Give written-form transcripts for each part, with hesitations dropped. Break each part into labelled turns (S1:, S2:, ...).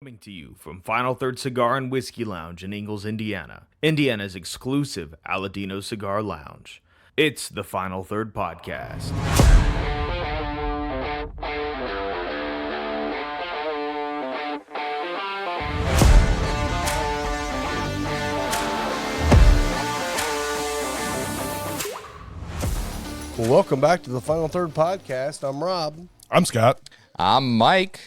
S1: Coming to you from Final Third Cigar and Whiskey Lounge in Ingalls, Indiana, Indiana's exclusive Aladino Cigar Lounge. It's the Final Third Podcast.
S2: Welcome back to the Final Third Podcast. I'm Rob.
S3: I'm Scott.
S4: I'm Mike.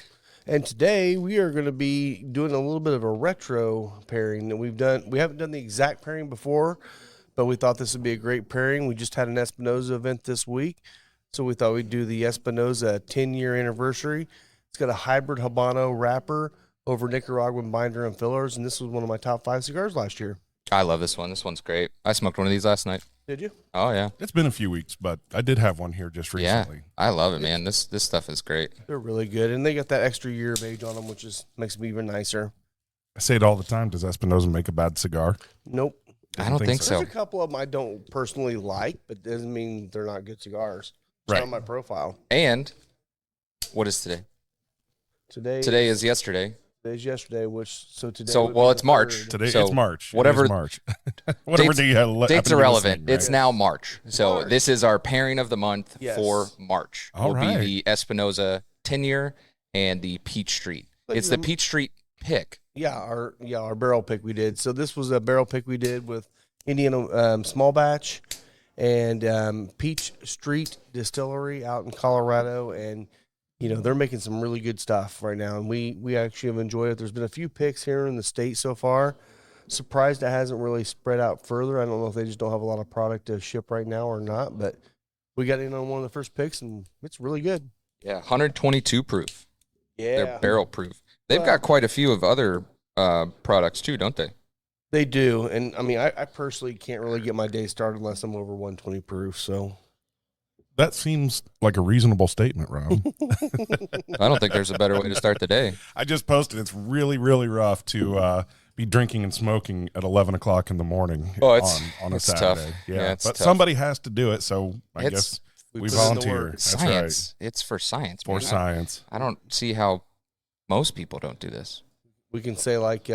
S2: And today we are going to be doing a little bit of a retro pairing that we've done. We haven't done the exact pairing before, but we thought this would be a great pairing. We just had an Espinosa event this week, so we thought we'd do the Espinosa 10-year anniversary. It's got a hybrid Habano wrapper over Nicaraguan binder and fillers, and this was one of my top 5 cigars last year.
S4: I love this one. This one's great. I smoked one of these last night.
S2: Did you?
S4: Oh, yeah.
S3: It's been a few weeks, but I did have one here just recently.
S4: Yeah, I love it, man. This stuff is great.
S2: They're really good, and they got that extra year of age on them, which makes them even nicer.
S3: I say it all the time. Does Espinosa make a bad cigar?
S2: Nope.
S4: I don't think so.
S2: There's a couple of them I don't personally like, but doesn't mean they're not good cigars. It's not on my profile.
S4: And what is today? Today is yesterday.
S2: Today's yesterday,
S4: it's March.
S3: Today
S4: So
S3: it's March.
S4: whatever-
S3: It is March. Whatever day you had
S4: Dates are relevant.
S3: Right?
S4: It's now March. So this is our pairing of the month for March.
S3: All
S4: will
S3: right.
S4: be the Espinosa 10-year and the Peach Street. It's the Peach Street pick.
S2: Yeah, our barrel pick we did. So this was a barrel pick we did with Indiana Small Batch and Peach Street Distillery out in Colorado, and they're making some really good stuff right now, and we actually have enjoyed it. There's been a few picks here in the state so far. Surprised it hasn't really spread out further. I don't know if they just don't have a lot of product to ship right now or not, but we got in on one of the first picks, and it's really good.
S4: Yeah, 122 proof.
S2: Yeah.
S4: They're barrel proof. They've got quite a few of other products too, don't they?
S2: They do, and I mean, I personally can't really get my day started unless I'm over 120 proof, so.
S3: That seems like a reasonable statement, Rob.
S4: I don't think there's a better way to start the day.
S3: I just posted. It's really, really rough to be drinking and smoking at 11 o'clock in the morning on a
S4: it's
S3: Saturday.
S4: tough.
S3: Yeah,
S4: it's
S3: but
S4: tough.
S3: somebody has to do it, so I guess we
S2: put in the
S3: volunteer.
S2: work.
S3: That's
S4: Science.
S3: right.
S4: It's for science.
S3: For
S4: man.
S3: science.
S4: I don't see how most people don't do this.
S2: We can say like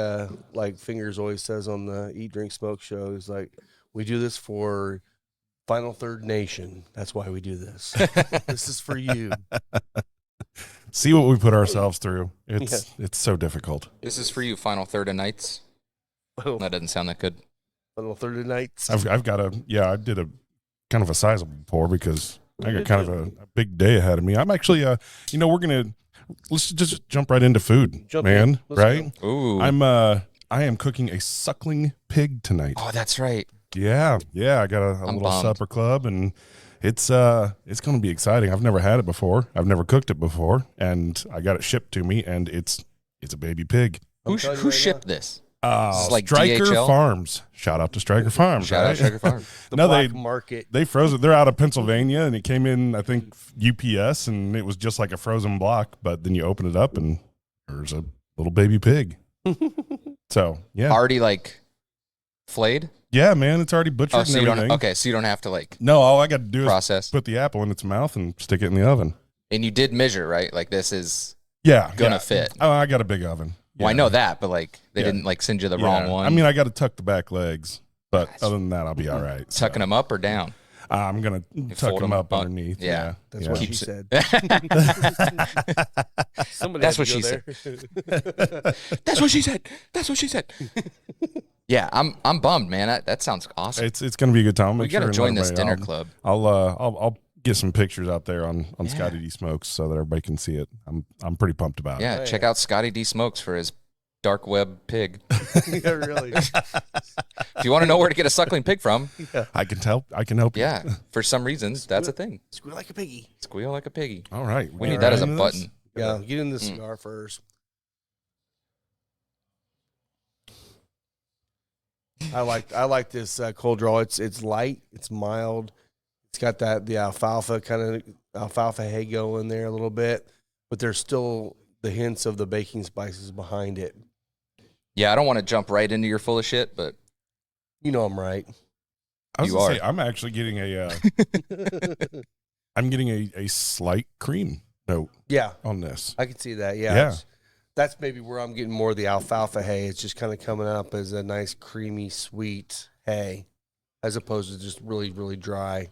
S2: Fingers always says on the Eat, Drink, Smoke show, is like, we do this for Final Third Nation. That's why we do this. This is for you.
S3: See what we put ourselves through. It's so difficult.
S4: This is for you, Final Third of Nights. That doesn't sound that good.
S2: Final Third of Nights.
S3: I've got I did a kind of a sizable pour because I got kind of a big day ahead of me. I'm actually, let's just jump right into food, man. Right?
S4: Ooh.
S3: I am cooking a suckling pig tonight.
S4: Oh, that's right.
S3: Yeah. I got a little
S4: bummed.
S3: supper club, and it's going to be exciting. I've never had it before. I've never cooked it before, and I got it shipped to me, and it's a baby pig.
S4: Who shipped this? This is like
S3: Stryker
S4: DHL?
S3: Farms. Shout out to Stryker Farms.
S4: Shout out Sugar Farm.
S2: The
S3: No,
S2: black market.
S3: They froze it. They're out of Pennsylvania, and it came in, I think, UPS, and it was just like a frozen block. But then you open it up, and there's a little baby pig. So yeah,
S4: Already like flayed?
S3: yeah, man, it's already butchered
S4: Oh,
S3: and
S4: so you
S3: everything.
S4: don't. Okay, so you don't have to like
S3: No, all I got to do
S4: process.
S3: is put the apple in its mouth and stick it in the oven.
S4: And you did measure, right? Like this is
S3: Yeah,
S4: gonna fit.
S3: Oh, I got a big oven.
S4: Well, I
S3: Yeah.
S4: know that, but like they
S3: Yeah.
S4: didn't like send you the
S3: Yeah.
S4: wrong one.
S3: I mean, I got to tuck the back legs, but other than that, I'll be all right. So,
S4: tucking them up or down.
S3: I'm gonna tuck
S4: fold
S3: them
S4: 'em
S3: up
S4: up.
S3: underneath.
S4: Yeah.
S2: That's
S3: yeah.
S2: what
S4: Keeps
S2: she
S4: it-
S2: said. Somebody
S4: That's
S2: had
S4: what
S2: to
S4: she
S2: go
S4: said.
S2: there.
S4: That's what she said. That's what she said. Yeah, I'm bummed, man. That sounds awesome.
S3: It's gonna be a good time.
S4: We
S3: Make
S4: got to
S3: sure and
S4: join
S3: let
S4: this
S3: everybody-
S4: dinner club.
S3: I'll get some pictures out there on
S4: Yeah.
S3: Scotty D Smokes so that everybody can see it. I'm pretty pumped about it.
S4: Yeah, check out Scotty D Smokes for his dark web pig.
S2: Yeah, really.
S4: If you want to know where to get a suckling pig from,
S3: I can help you.
S4: yeah, for some reasons, that's a thing.
S2: Squeal like a piggy.
S4: Squeal like a piggy.
S3: All right.
S4: We need that as a
S3: This?
S4: button.
S2: Yeah, get in the cigar first. I like this cold draw. It's light. It's mild. It's got the alfalfa hay go in there a little bit, but there's still the hints of the baking spices behind it.
S4: Yeah, I don't want to jump right into your full of shit, but
S2: You know I'm right.
S3: I was
S4: You
S3: gonna
S4: are.
S3: say, I'm actually getting I'm getting a slight cream note
S2: Yeah,
S3: on this.
S2: I can see that. Yeah.
S3: Yeah.
S2: that's maybe where I'm getting more of the alfalfa hay. It's just kind of coming up as a nice, creamy, sweet hay, as opposed to just really, really dry.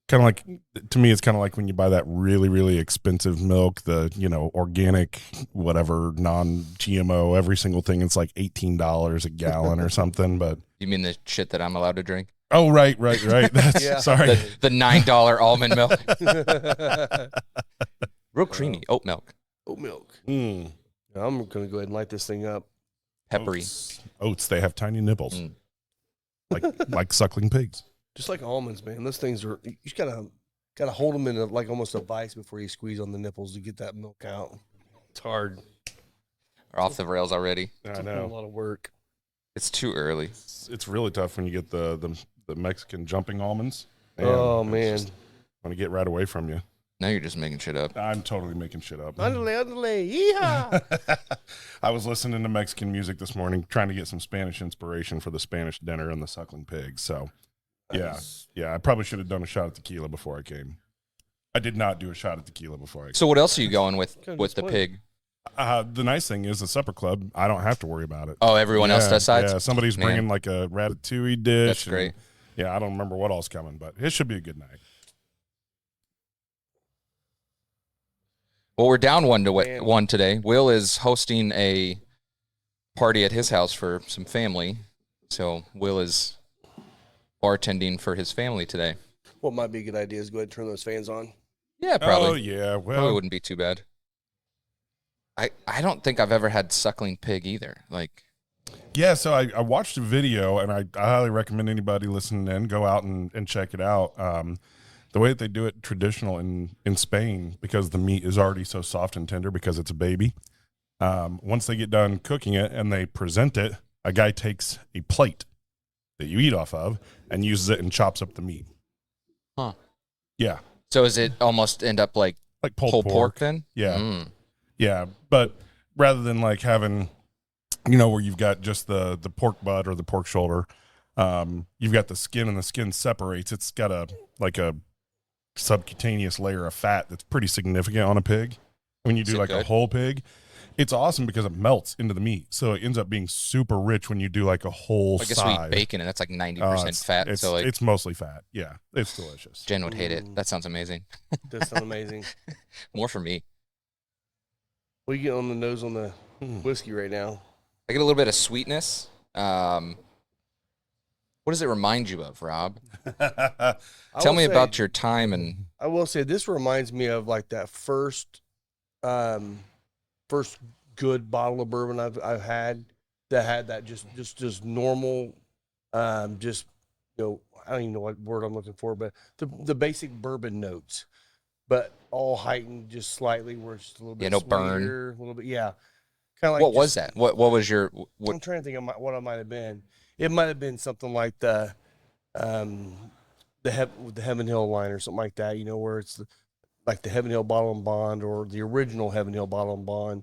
S3: Kind of like, to me, it's kind of like when you buy that really, really expensive milk, the, organic, whatever, non-GMO, every single thing. It's like $18 a gallon or something. But
S4: You mean the shit that I'm allowed to drink?
S3: oh, right. That's sorry.
S4: The $9 almond milk. Real creamy. Oat milk.
S2: Oat milk.
S3: Mm.
S2: I'm going to go ahead and light this thing up.
S4: Peppery.
S3: Oats, they have tiny nipples, like suckling pigs.
S2: Just like almonds, man. Those things are, you just gotta hold them in like almost a vice before you squeeze on the nipples to get that milk out. It's hard.
S4: Are off the rails already.
S3: I
S2: A
S3: know.
S2: lot of work.
S4: It's too early.
S3: It's really tough when you get the Mexican jumping almonds.
S2: Oh, man.
S3: Want to get right away from you.
S4: Now you're just making shit up.
S3: I'm totally making shit up.
S2: Underlay, yeehaw!
S3: I was listening to Mexican music this morning, trying to get some Spanish inspiration for the Spanish dinner and the suckling pigs. So, yeah, I probably should have done a shot of tequila before I came. I did not do a shot of tequila before I came.
S4: So what else are you going with the
S2: point.
S4: pig?
S3: The nice thing is the supper club, I don't have to worry about it.
S4: Oh, everyone else decides?
S3: Yeah, somebody's
S4: Man.
S3: bringing like a ratatouille dish.
S4: That's great.
S3: Yeah, I don't remember what all's coming, but it should be a good night.
S4: Well, we're down one today. Will is hosting a party at his house for some family. So Will is bartending for his family today.
S2: What might be a good idea is go ahead and turn those fans on.
S4: Yeah, probably.
S3: Oh, yeah.
S4: Probably
S3: Well,
S4: wouldn't be too bad. I don't think I've ever had suckling pig either. Like,
S3: yeah, so I watched a video, and I highly recommend anybody listening in go out and check it out. The way that they do it traditional in Spain, because the meat is already so soft and tender because it's a baby, once they get done cooking it and they present it, a guy takes a plate that you eat off of and uses it and chops up the meat.
S4: Huh.
S3: Yeah.
S4: so is it almost end up like
S3: Pulled
S4: pork then?
S3: Yeah.
S4: Mm.
S3: Yeah, but rather than like having, where you've got just the pork butt or the pork shoulder, you've got the skin, and the skin separates. It's got a subcutaneous layer of fat that's pretty significant on a pig. When you do like a whole pig, it's awesome because it melts into the meat, so it ends up being super rich when you do like a whole
S4: I guess
S3: side.
S4: we eat bacon, and that's like 90% fat.
S3: It's,
S4: So like,
S3: it's mostly fat. Yeah, it's delicious.
S4: Jen would hate it. That sounds amazing.
S2: Does sound amazing.
S4: More for me.
S2: What are you getting on the nose on the whiskey right now?
S4: I get a little bit of sweetness. What does it remind you of, Rob? Tell me about your time and.
S2: I will say this reminds me of like that first good bottle of bourbon I've had that had that just normal, I don't even know what word I'm looking for, but the basic bourbon notes, but all heightened just slightly, where it's just a little bit
S4: no
S2: sweeter,
S4: burn.
S2: a little bit, yeah. Kind of like
S4: What was that? What was your?
S2: I'm trying to think of what it might have been. It might have been something like the Heaven Hill line or something like that. Where it's like the Heaven Hill Bottle and Bond or the original Heaven Hill Bottle and Bond.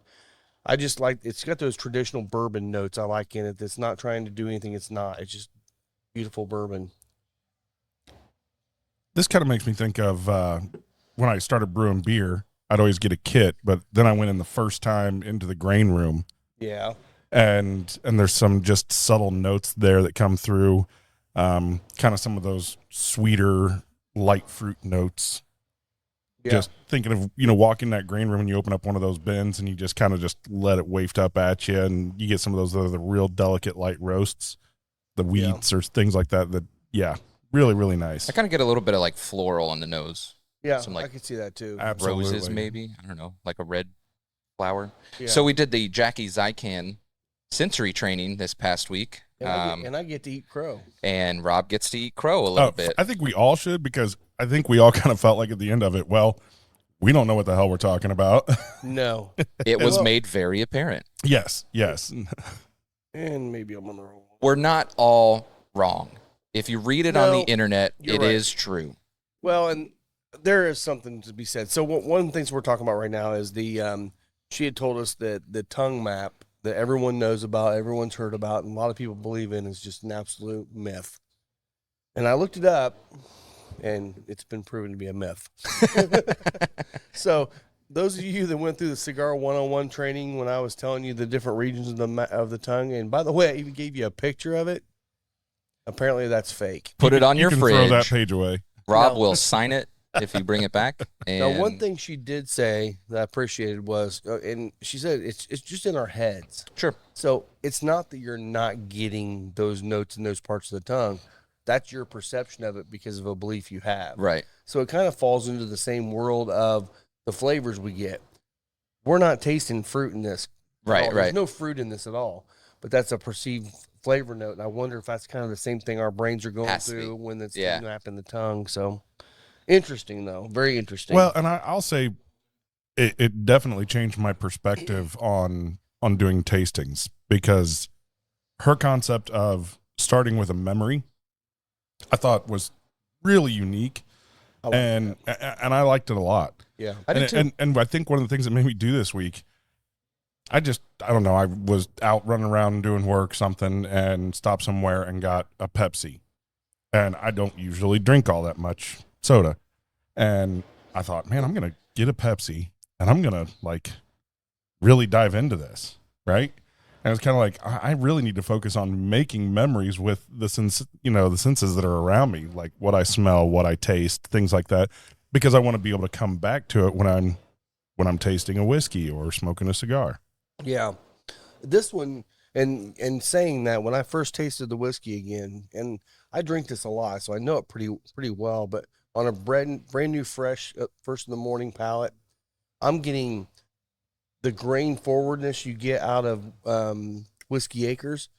S2: I just like it's got those traditional bourbon notes I like in it. That's not trying to do anything. It's not. It's just beautiful bourbon.
S3: This kind of makes me think of when I started brewing beer. I'd always get a kit, but then I went in the first time into the grain room.
S2: Yeah.
S3: And there's some just subtle notes there that come through, kind of some of those sweeter, light fruit notes.
S2: Yeah.
S3: Just thinking of, walking that grain room and you open up one of those bins and you just kind of just let it waft up at you, and you get some of those the real delicate light roasts, the wheats or things like that. Really, really nice.
S4: I kind of get a little bit of like floral on the nose.
S2: Yeah,
S4: Some, like,
S2: I could see that too.
S3: Absolutely.
S4: Roses, maybe. I don't know, like a red flower.
S2: Yeah.
S4: So we did the Jackie Zykan sensory training this past week.
S2: And I get to eat crow.
S4: And Rob gets to eat crow a little bit.
S3: I think we all should, because I think we all kind of felt like at the end of it, well, we don't know what the hell we're talking about.
S2: No.
S4: It was made very apparent.
S3: Yes.
S2: And maybe I'm on the wrong one.
S4: We're not all wrong. If you read it on the internet, it is
S2: right.
S4: true.
S2: Well, and there is something to be said. So one of the things we're talking about right now is she had told us that the tongue map that everyone knows about, everyone's heard about, and a lot of people believe in is just an absolute myth. And I looked it up, and it's been proven to be a myth. So those of you that went through the cigar 101 training when I was telling you the different regions of the tongue, and by the way, I even gave you a picture of it. Apparently, that's fake.
S4: Put it on
S3: You
S4: your
S3: can
S4: fridge.
S3: throw that page away.
S4: Rob
S2: No.
S4: will sign it if you bring it back. And
S2: Now, one thing she did say that I appreciated was, and she said it's just in our heads.
S4: Sure.
S2: So it's not that you're not getting those notes in those parts of the tongue. That's your perception of it because of a belief you have.
S4: Right.
S2: So it kind of falls into the same world of the flavors we get. We're not tasting fruit in this. at
S4: Right,
S2: all.
S4: right.
S2: There's no fruit in this at all. But that's a perceived flavor note. And I wonder if that's kind of the same thing our brains are going
S4: Has to be.
S2: through when it's
S4: Yeah.
S2: napping the tongue. So interesting, though. Very interesting.
S3: Well, and I'll say it definitely changed my perspective on doing tastings, because her concept of starting with a memory, I thought was really unique,
S2: I like
S3: and I liked it a lot.
S2: yeah, I did too.
S3: And I think one of the things that made me do this week, I don't know, I was out running around doing work, something, and stopped somewhere and got a Pepsi. And I don't usually drink all that much soda. And I thought, man, I'm going to get a Pepsi and I'm going to like really dive into this. Right. And it's kind of like, I really need to focus on making memories with the senses that are around me, like what I smell, what I taste, things like that, because I want to be able to come back to it when I'm tasting a whiskey or smoking a cigar.
S2: Yeah, this one, and saying that, when I first tasted the whiskey again, and I drink this a lot, so I know it pretty well. But on a brand new, fresh, first in the morning palate, I'm getting the grain forwardness you get out of Whiskey Acres,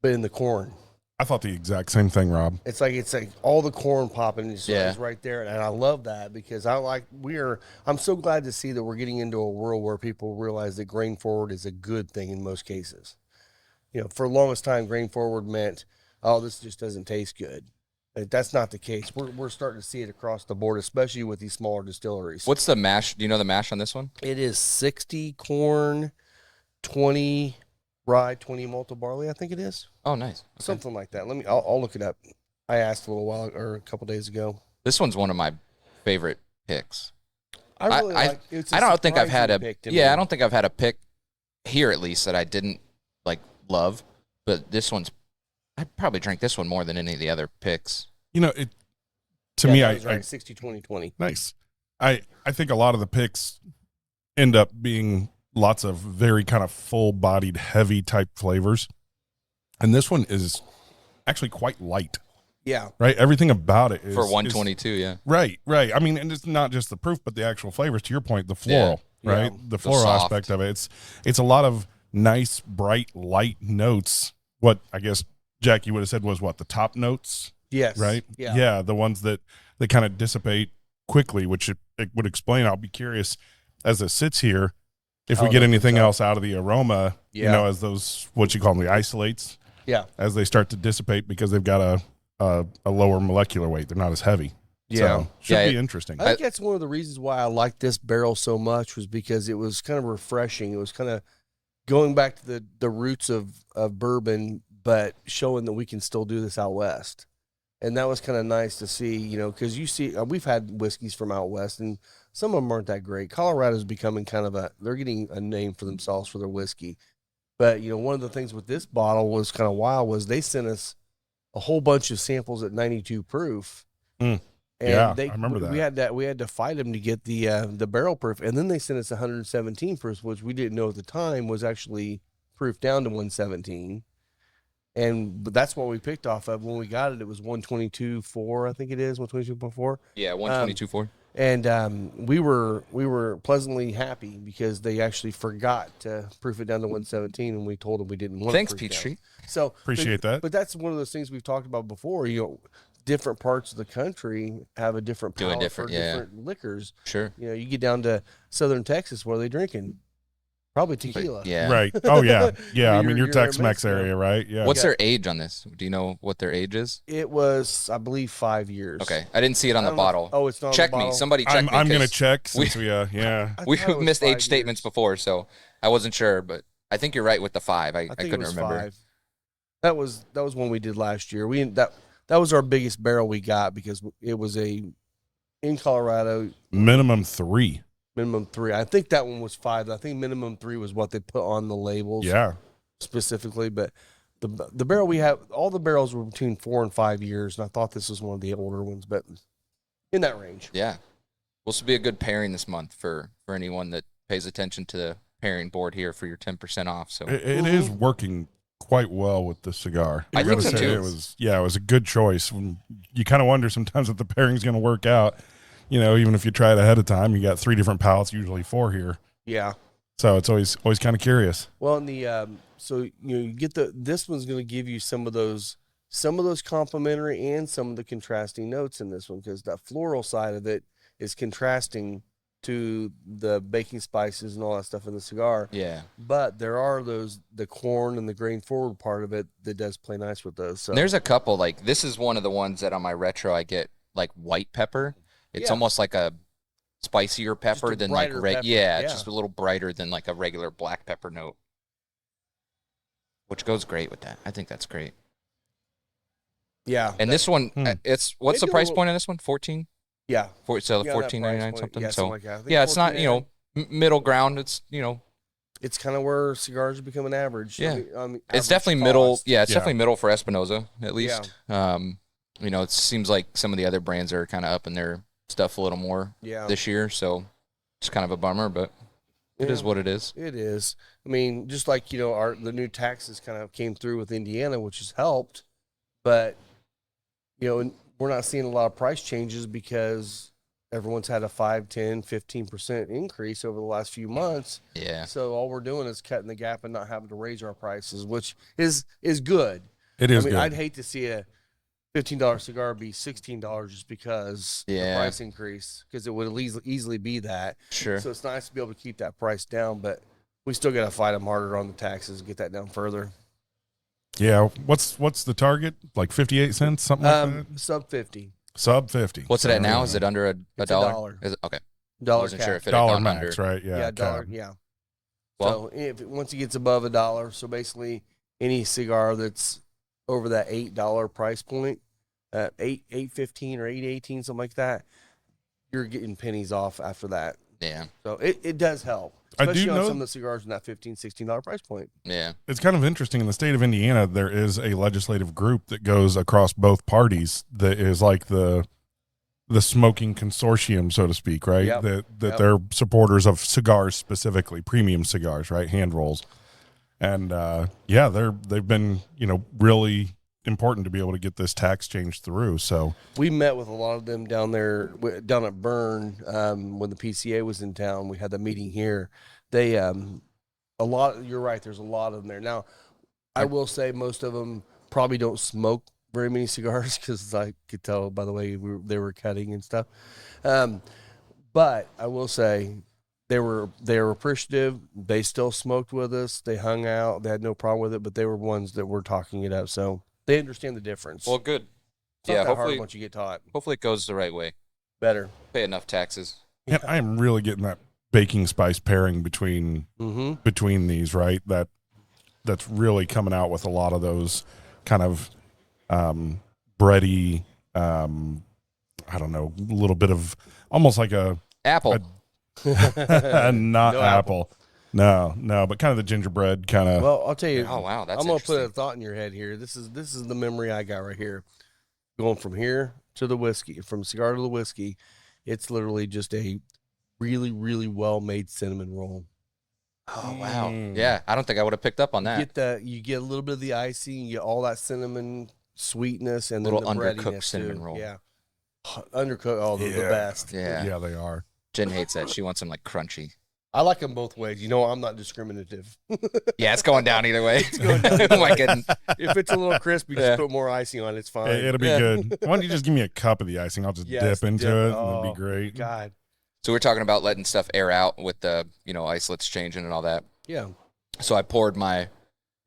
S2: but in the corn.
S3: I thought the exact same thing, Rob.
S2: It's like all the corn popping is
S4: Yeah.
S2: right there, and I love that because I'm so glad to see that we're getting into a world where people realize that grain forward is a good thing in most cases. For the longest time, grain forward meant, oh, this just doesn't taste good. But that's not the case. We're starting to see it across the board, especially with these smaller distilleries.
S4: What's the mash? Do you know the mash on this one?
S2: It is 60 corn, 20 rye, 20 malted barley, I think it is.
S4: Oh, nice. Okay.
S2: Something like that. I'll look it up. I asked a little while or a couple days ago.
S4: This one's one of my favorite picks.
S2: I really like. It's a
S4: I don't think I've had
S2: surprising pick to me.
S4: I don't think I've had a pick here at least that I didn't love, but this one's, I'd probably drink this one more than any of the other picks.
S3: To me,
S2: that was
S3: I
S2: right. 60, 20, 20.
S3: nice. I think a lot of the picks end up being lots of very kind of full-bodied, heavy type flavors, and this one is actually quite light.
S2: Yeah.
S3: Right, everything about it is
S4: For 122, yeah.
S3: Right. I mean, and it's not just the proof, but the actual flavors. To your point, the floral,
S2: Yeah.
S3: right?
S2: Yeah.
S3: The floral
S4: soft.
S3: aspect of it. It's a lot of nice, bright, light notes. What I guess Jackie would have said was what the top notes,
S2: Yes.
S3: right?
S2: Yeah.
S3: the ones that kind of dissipate quickly, which it would explain. I'll be curious as it sits here if we
S2: How
S3: get
S2: it
S3: anything
S2: opens up.
S3: else out of the aroma.
S2: Yeah.
S3: As those what you call them, the isolates,
S2: Yeah.
S3: as they start to dissipate because they've got a lower molecular weight. They're not as heavy.
S2: Yeah.
S3: So, should
S4: Yeah,
S3: be interesting.
S2: I think that's one of the reasons why I liked this barrel so much was because it was kind of refreshing. It was kind of going back to the roots of bourbon, but showing that we can still do this out west. And that was kind of nice to see, because you see, we've had whiskeys from out west, and some of them aren't that great. Colorado's becoming they're getting a name for themselves for their whiskey. But, one of the things with this bottle was kind of wild was they sent us a whole bunch of samples at 92 proof.
S3: Mm.
S2: And
S3: Yeah, I remember that.
S2: We had to fight them to get the barrel proof, and then they sent us 117 proof, which we didn't know at the time was actually proof down to 117. But that's what we picked off of when we got it. It was 122.4, I think it is 122.4.
S4: Yeah, 122.4.
S2: And we were pleasantly happy because they actually forgot to proof it down to 117, and we told them we didn't want.
S4: Thanks,
S2: to proof
S4: Peachtree.
S2: down. So
S3: Appreciate that.
S2: But that's one of those things we've talked about before. Different parts of the country have a different
S4: Doing
S2: palate for
S4: different, yeah.
S2: different liquors.
S4: Sure.
S2: You get down to southern Texas, what are they drinking? Probably tequila.
S4: Yeah.
S3: Right. Oh, yeah. Yeah. I mean,
S2: You're
S3: your
S2: in
S3: Tex-Mex
S2: Mexico.
S3: area, right? Yeah.
S4: What's their age on this? Do you know what their age is?
S2: It was, I believe, 5 years.
S4: Okay. I didn't see it on
S2: I
S4: the
S2: don't know.
S4: bottle.
S2: Oh, it's not on the
S4: Check me.
S2: bottle?
S4: Somebody check
S3: I'm
S4: me.
S3: going to
S4: 'cause
S3: check since we
S2: I
S4: We've
S2: thought it was
S4: missed
S2: 5
S4: age statements
S2: years.
S4: before, so I wasn't sure, but I think you're right with the 5. I
S2: I think
S4: couldn't
S2: it was
S4: remember.
S2: 5. That was one we did last year. That was our biggest barrel we got because it was in Colorado.
S3: minimum 3.
S2: Minimum 3. I think that one was 5. I think minimum 3 was what they put on the labels.
S3: Yeah.
S2: Specifically, but the barrel we have, all the barrels were between 4 and 5 years, and I thought this was one of the older ones, but in that range.
S4: Yeah. Will also be a good pairing this month for anyone that pays attention to the pairing board here for your 10% off. So
S3: It is working quite well with the cigar.
S4: I think
S3: gotta
S4: so,
S3: say,
S4: too.
S3: it was a good choice. You kind of wonder sometimes if the pairing's going to work out. You know, even if you try it ahead of time, you got 3 different pallets, usually 4 here.
S2: Yeah.
S3: So it's always kind of curious.
S2: Well, and the so you get this one's going to give you some of those complementary and some of the contrasting notes in this one, because that floral side of it is contrasting to the baking spices and all that stuff in the cigar.
S4: yeah.
S2: But there are the corn and the grain forward part of it that does play nice with those. So
S4: And there's a couple, like this is one of the ones that on my retro I get like white pepper. It's
S2: Yeah.
S4: almost like a spicier pepper
S2: a
S4: than like
S2: brighter
S4: red.
S2: pepper,
S4: Yeah,
S2: yeah.
S4: just a little brighter than like a regular black pepper note, which goes great with that. I think that's great.
S2: yeah,
S4: And this one, it's what's the
S2: Maybe a
S4: price
S2: little-
S4: point on this one? 14.
S2: yeah,
S4: So
S2: Yeah, that
S4: $14.99
S2: price point.
S4: something.
S2: Yeah,
S4: So
S2: something like that. I think
S4: yeah, it's not middle ground. It's
S2: it's kind of where cigars are becoming average.
S4: Yeah.
S2: on the
S4: it's
S2: average
S4: definitely middle.
S2: cost.
S4: Yeah, it's
S3: Yeah.
S4: definitely middle for Espinosa at least. It seems like some of the other brands are kind of up in their stuff a little more
S2: Yeah.
S4: this year. So it's kind of a bummer, but it is
S2: Yeah.
S4: what it is.
S2: It is. I mean, just like the new taxes kind of came through with Indiana, which has helped, but we're not seeing a lot of price changes because everyone's had a 5, 10, 15% increase over the last few months.
S4: Yeah.
S2: So all we're doing is cutting the gap and not having to raise our prices, which is good.
S3: It is
S2: I mean,
S3: good.
S2: I'd hate to see a $15 cigar be $16 just because the
S4: Yeah.
S2: price increase, because it would easily be that.
S4: Sure.
S2: So it's nice to be able to keep that price down, but we still got to fight them harder on the taxes and get that down further.
S3: Yeah. What's the target? Like 58 cents, something like that?
S2: Sub 50
S3: Sub 50.
S4: What's it at now? Is it under a
S2: It's
S4: dollar?
S2: $1.
S4: Is it, okay. I
S2: dollar
S4: wasn't sure
S2: cap.
S4: if it had
S3: dollar
S4: gone
S3: max,
S4: under.
S3: right? Yeah.
S2: Yeah, dollar.
S3: cap.
S2: Yeah.
S4: Well-
S2: So once it gets above $1, so basically any cigar that's over that $8 price point, $8.15 or $8.18, something like that, you're getting pennies off after that.
S4: Yeah.
S2: So it does help,
S3: I do
S2: especially on
S3: know-
S2: some of the cigars in that $15, $16 price point.
S4: Yeah.
S3: It's kind of interesting. In the state of Indiana, there is a legislative group that goes across both parties that is like the smoking consortium, so to speak, right?
S2: Yep.
S3: That
S2: Yep.
S3: they're supporters of cigars, specifically premium cigars, right? Hand rolls. And they've been, really important to be able to get this tax change through. So
S2: We met with a lot of them down there, down at Bern, when the PCA was in town. We had the meeting here. They, you're right, there's a lot of them there. Now, I will say most of them probably don't smoke very many cigars, because I could tell by the way they were cutting and stuff. But I will say they were appreciative. They still smoked with us. They hung out. They had no problem with it, but they were ones that were talking it up. So they understand the difference.
S4: Well, good.
S2: It's not
S4: Yeah.
S2: that hard
S4: Hopefully,
S2: once you get taught.
S4: hopefully it goes the right way.
S2: Better.
S4: Pay enough taxes.
S3: and I am really getting that baking spice pairing between these, right? That's really coming out with a lot of those kind of bready, I don't know, a little bit of almost like a
S4: Apple.
S3: not
S2: No
S3: apple. No, but kind of the gingerbread kind of.
S2: Well, I'll tell you.
S4: Oh, wow, that's
S2: I'm gonna put a
S4: interesting.
S2: thought in your head here. This is the memory I got right here. Going from here to the whiskey, from cigar to the whiskey, it's literally just a really, really well made cinnamon roll.
S4: Oh, wow. Yeah. I don't think I would have picked up on that.
S2: You get a little bit of the icing, you get all that cinnamon sweetness, and then
S4: Little
S2: the
S4: undercooked
S2: breadiness
S4: cinnamon
S2: too.
S4: roll.
S2: Yeah, undercooked. Oh, they're the
S3: Yeah.
S2: best.
S4: Yeah.
S3: They are.
S4: Jen hates that. She wants them like crunchy.
S2: I like them both ways. I'm not discriminative.
S4: Yeah, it's going down either way. Oh my goodness.
S2: If it's a little crispy, just
S4: Yeah.
S2: put more icing on it. It's fine.
S3: It'll be
S4: Yeah.
S3: good. Why don't you just give me a cup of the icing? I'll just
S2: Yes,
S3: dip into
S2: dip.
S3: it.
S2: Oh,
S3: It'd be great.
S2: God,
S4: So we're talking about letting stuff air out with the, isolates changing and all that.
S2: yeah.
S4: So I poured my.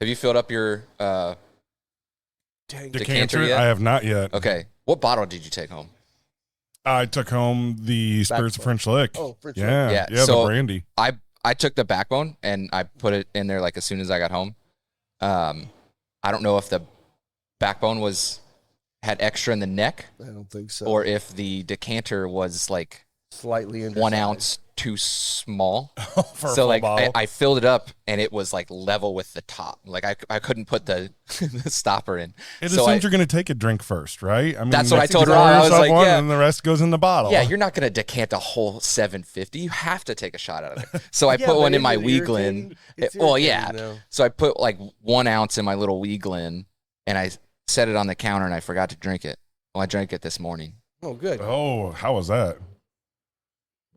S4: Have you filled up your?
S2: Dang.
S4: Decanter
S3: Decanter?
S4: yet?
S3: I have not yet.
S4: Okay. What bottle did you take home?
S3: I took home the Spirits of French Lick.
S2: Oh, French
S3: yeah,
S4: Lick. Yeah,
S3: the
S4: so-
S3: brandy.
S4: I took the backbone and I put it in there like as soon as I got home. I don't know if the backbone had extra in the neck
S2: I don't think so.
S4: or if the decanter was like
S2: Slightly under
S4: 1 ounce too small.
S3: For a
S4: So
S3: full
S4: like
S3: bottle.
S4: I filled it up and it was like level with the top. Like I couldn't put the, the stopper in.
S3: It
S4: So
S3: assumes you're going to take a drink first, right? I mean,
S4: That's what I
S3: you
S4: told
S3: pour
S4: Rob. I was
S3: yourself
S4: like,
S3: one,
S4: yeah.
S3: and the rest goes in the bottle.
S4: yeah, you're not going to decant a whole 750. You have to take a shot out of it. So I
S2: Yeah,
S4: put
S2: but
S4: one in
S2: is
S4: my
S2: it
S4: Weeglin.
S2: irritating? It's
S4: Well,
S2: irritating,
S4: yeah.
S2: though.
S4: So I put like 1 ounce in my little Weeglin and I set it on the counter and I forgot to drink it. Well, I drank it this morning.
S2: Oh, good.
S3: Oh, how was that?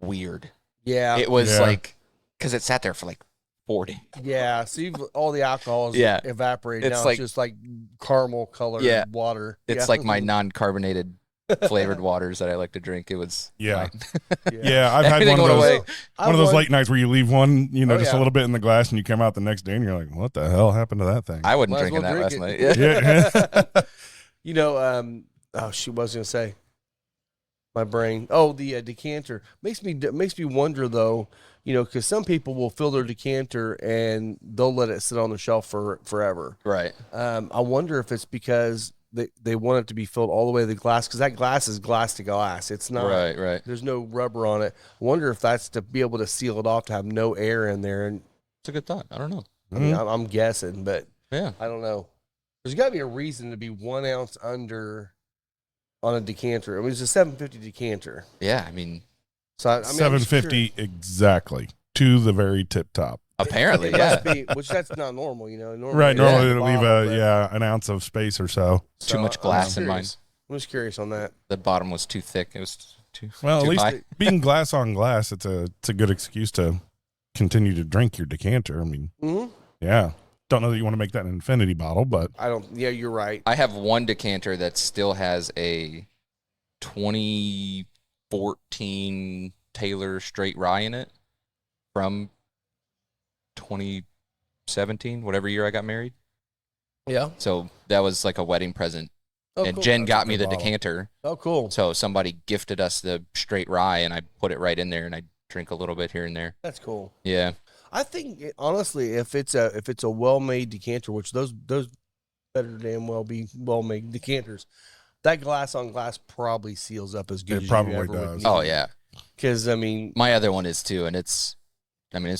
S4: Weird.
S2: Yeah.
S4: It was
S3: Yeah.
S4: like, because it sat there for like 40.
S2: Yeah. So all the alcohol is
S4: Yeah.
S2: evaporated.
S4: It's
S2: Now
S4: like-
S2: it's just like caramel colored
S4: Yeah.
S2: water.
S4: It's
S2: Yeah.
S4: like my non-carbonated flavored waters that I like to drink. It was
S3: Yeah.
S4: fine.
S3: Yeah, I've had
S4: Everything
S3: one of
S4: went
S3: those.
S4: away.
S3: One of those late nights where you leave one,
S2: Oh,
S3: just a
S2: yeah.
S3: little bit in the glass, and you come out the next day, and you're like, "What the hell happened to that thing?"
S4: I wasn't
S2: Might as
S4: drinking
S2: well
S4: that last
S2: drink
S4: night.
S2: it.
S4: Yeah.
S3: Yeah.
S2: Oh, she was gonna say. My brain. Oh, the decanter makes me wonder though. Because some people will fill their decanter and they'll let it sit on the shelf for forever.
S4: Right.
S2: I wonder if it's because they want it to be filled all the way to the glass, because that glass is glass to glass. It's not.
S4: Right.
S2: There's no rubber on it. I wonder if that's to be able to seal it off, to have no air in there. And
S4: It's a good thought. I don't know.
S2: I mean, I'm guessing, but
S4: Yeah.
S2: I don't know. There's got to be a reason to be 1 ounce under on a decanter. I mean, it's a 750 decanter.
S4: Yeah. I mean,
S2: So I mean, I'm just
S3: 750 exactly to the very tip top.
S4: apparently,
S2: curious.
S4: yeah.
S2: It must be, which that's not normal, Normally,
S3: Right.
S2: it's
S3: Normally
S2: a
S3: it'll leave
S2: bottle,
S3: an ounce of space or so.
S2: but-
S4: Too much
S2: I'm
S4: glass
S2: just
S4: in mine.
S2: curious. I'm just curious on that.
S4: The bottom was too thick. It was too.
S3: Well,
S4: too
S3: at least
S4: high.
S3: being glass on glass, it's a good excuse to continue to drink your decanter. I mean,
S2: Mm-hmm.
S3: yeah. Don't know that you want to make that an infinity bottle, but
S2: I don't. Yeah, you're right.
S4: I have one decanter that still has a 2014 Taylor straight rye in it from 2017, whatever year I got married.
S2: Yeah.
S4: So that was like a wedding present.
S2: Oh,
S4: And
S2: cool.
S4: Jen
S3: That's a
S4: got me
S3: good
S4: the
S3: bottle.
S4: decanter.
S2: Oh, cool.
S4: So somebody gifted us the straight rye, and I put it right in there, and I drink a little bit here and there.
S2: That's cool.
S4: Yeah.
S2: I think honestly, if it's a well-made decanter, which those better damn well be well-made decanters, that glass on glass probably seals up as good
S3: It
S2: as
S3: probably
S2: you ever
S3: does.
S2: would need.
S4: Oh, yeah.
S2: Because I mean,
S4: My other one is too, and it's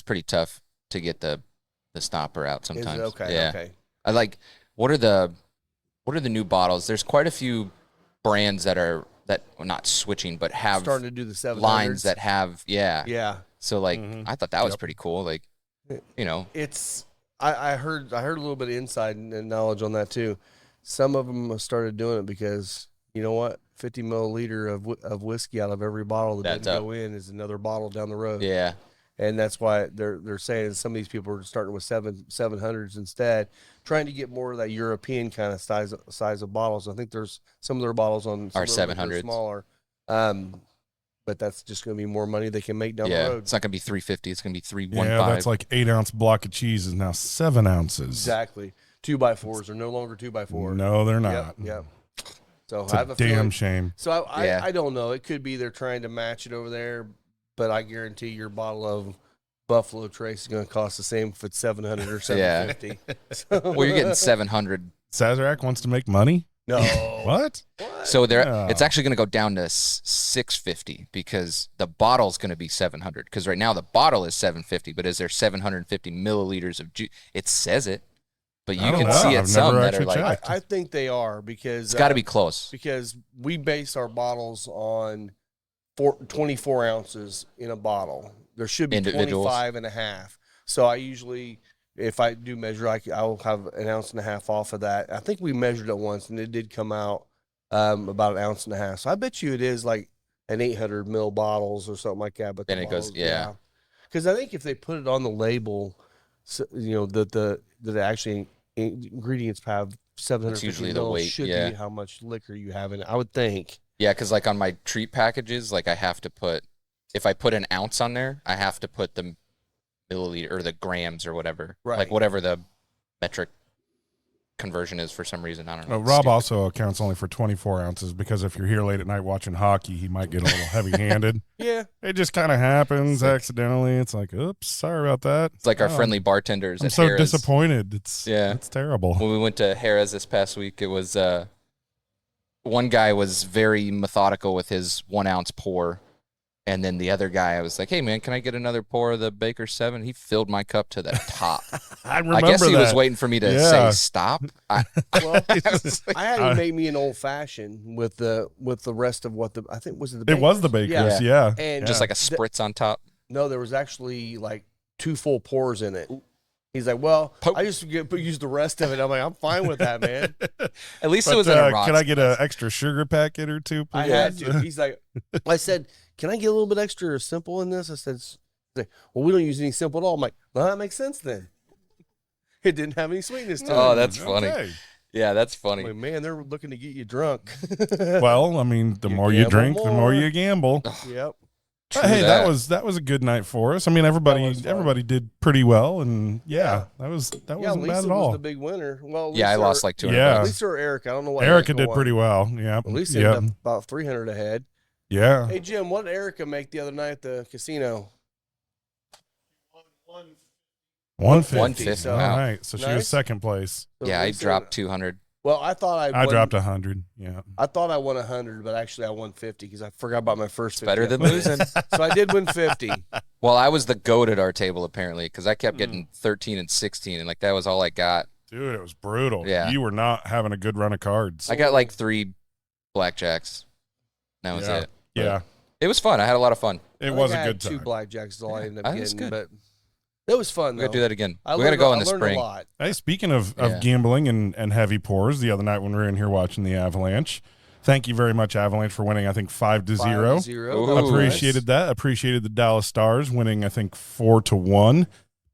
S4: pretty tough to get the stopper out
S2: is
S4: sometimes.
S2: it okay?
S4: Yeah.
S2: Okay.
S4: I like, what are the new bottles? There's quite a few brands that are well, not switching, but have
S2: Starting to do the 700s.
S4: lines that have
S2: Yeah.
S4: So like,
S3: Mhm.
S4: I thought that was
S3: Yep.
S4: pretty cool. Like,
S2: It's I heard a little bit of inside knowledge on that too. Some of them have started doing it because you know what, 50 milliliter of whiskey out of every bottle that
S4: That's
S2: doesn't go in is another bottle down the road.
S4: yeah,
S2: And that's why they're saying some of these people are starting with 700s instead, trying to get more of that European kind of size of bottles. I think there's some of their bottles on some
S4: Are
S2: of them that are
S4: 700s.
S2: smaller. But that's just going to be more money they can make down
S4: yeah.
S2: the road.
S4: It's not gonna be 350. It's gonna be 315.
S3: yeah, that's like 8-ounce block of cheese is now 7 ounces.
S2: Exactly. 2x4s are no longer 2x4.
S3: No, they're
S2: Yep,
S3: not.
S2: yep. So
S3: It's
S2: I have
S3: a
S2: a
S3: damn
S2: feeling.
S3: shame.
S2: So I
S4: Yeah.
S2: don't know. It could be they're trying to match it over there, but I guarantee your bottle of Buffalo Trace is going to cost the same if it's 700 or 750.
S4: well, you're getting 700.
S3: Sazerac wants to make money?
S2: No.
S3: What?
S4: So
S3: Yeah.
S4: it's actually going to go down to 650 because the bottle's going to be 700. Because right now the bottle is 750, but is there 750 milliliters of juice? It says it, but you
S3: I don't
S4: can
S3: know.
S4: see it
S3: I've
S4: some
S3: never
S4: that are
S3: actually
S4: like
S3: checked.
S2: I think they are because
S4: it's got to be close.
S2: because we base our bottles on 24 ounces in a bottle. There should be
S4: Individuals.
S2: 25 and a half. So I usually, if I do measure, I'll have an ounce and a half off of that. I think we measured it once and it did come out about an ounce and a half. So I bet you it is like an 800 mil bottles or something like that. But
S4: Then it goes- yeah.
S2: Because I think if they put it on the label, so, that actually ingredients have 750
S4: usually the
S2: mils
S4: weight,
S2: should
S4: yeah.
S2: be how much liquor you have in it. I would think.
S4: Yeah, because like on my treat packages, like I have to put, if I put an ounce on there, I have to put the milliliter or the grams or whatever,
S2: Right.
S4: like whatever the metric conversion is for some reason. I don't know. It's
S3: Rob
S4: stupid.
S3: also accounts only for 24 ounces because if you're here late at night watching hockey, he might get a little heavy-handed.
S2: Yeah.
S3: It just kind of happens accidentally. It's like, oops, sorry about that.
S4: It's like our
S3: Oh,
S4: friendly bartenders
S3: I'm
S4: at
S3: so
S4: Harrah's.
S3: disappointed. It's
S4: Yeah.
S3: it's terrible.
S4: When we went to Harrah's this past week, it was one guy was very methodical with his 1 ounce pour, And then the other guy, I was like, "Hey man, can I get another pour of the Baker 7?" He filled my cup to the top.
S3: I remember
S4: I guess he was
S3: that.
S4: waiting for me to
S3: Yeah.
S4: say stop.
S2: Well,
S4: was like,
S2: I had him make me an old fashioned with the rest of what I think was it the
S3: It was
S2: Bakers?
S3: the Bakers, yeah.
S2: And
S4: just like a spritz on top.
S2: no, there was actually like 2 full pours in it. He's like, well, I just use the rest of it. I'm like, I'm fine with that, man.
S4: At least
S3: But,
S4: it was in a rock.
S3: can I get an extra sugar packet or two?
S2: I
S3: please?
S2: had to. He's like, I said, can I get a little bit extra simple in this? I said, well, we don't use any simple at all. I'm like, well, that makes sense then. It didn't have any sweetness to it.
S4: Oh, that's funny.
S3: Okay.
S4: Yeah, that's funny.
S2: I'm like, man, they're looking to get you drunk.
S3: Well, I mean, the
S2: You
S3: more you
S2: gamble
S3: drink, the more
S2: more.
S3: you gamble.
S2: Yep.
S3: But
S4: True
S3: hey,
S4: that.
S3: that was a good night for us. I mean, everybody
S2: was fun.
S3: everybody did pretty well, and
S2: Yeah.
S3: that wasn't bad
S2: Lisa
S3: at
S2: was
S3: all.
S2: the big winner. Well,
S4: Yeah, I
S2: Lisa
S4: lost
S2: or-
S4: like 200
S3: Yeah.
S4: bucks.
S2: Lisa or Erica. I don't know what
S3: Erica did
S2: won.
S3: pretty well. Yeah,
S2: Well, Lisa
S3: yeah,
S2: ended up about 300 ahead.
S3: yeah.
S2: Hey, Jim, what did Erica make the other night at the casino?
S3: 150.
S4: 150,
S2: So,
S3: All
S4: wow.
S3: right, so she was
S2: Nice.
S3: second place.
S2: So
S4: Yeah, I
S2: Lisa-
S4: dropped 200.
S2: Well, I thought
S3: I dropped 100. Yeah,
S2: I thought I won 100, but actually I won 50 because I forgot about my first.
S4: It's
S2: 50
S4: better
S2: I
S4: than
S2: put in.
S4: losing.
S2: So I did win 50.
S4: Well, I was the goat at our table apparently because I kept getting 13 and 16, and like that was all I got.
S3: dude, it was brutal.
S4: Yeah.
S3: You were not having a good run of cards.
S4: I got like 3 blackjacks. That was
S3: Yeah.
S4: it. But
S3: Yeah,
S4: it was fun. I had a lot of fun.
S3: it
S2: I
S3: was
S2: think
S3: a
S2: I
S3: good
S2: had 2
S3: time.
S2: blackjacks is all I ended up
S4: That was
S2: getting,
S4: good.
S2: but it was fun.
S4: We gotta
S2: though.
S4: do that again.
S2: I
S4: We gotta
S2: learned-
S4: go in the
S2: I learned
S4: spring.
S2: A lot.
S3: Hey, speaking of
S4: Yeah.
S3: gambling and heavy pours, the other night when we were in here watching the Avalanche, thank you very much, Avalanche, for winning, I think 5-0.
S2: 5-0.
S4: Ooh.
S2: That was
S3: Appreciated that. Appreciated the Dallas Stars winning, I think 4-1,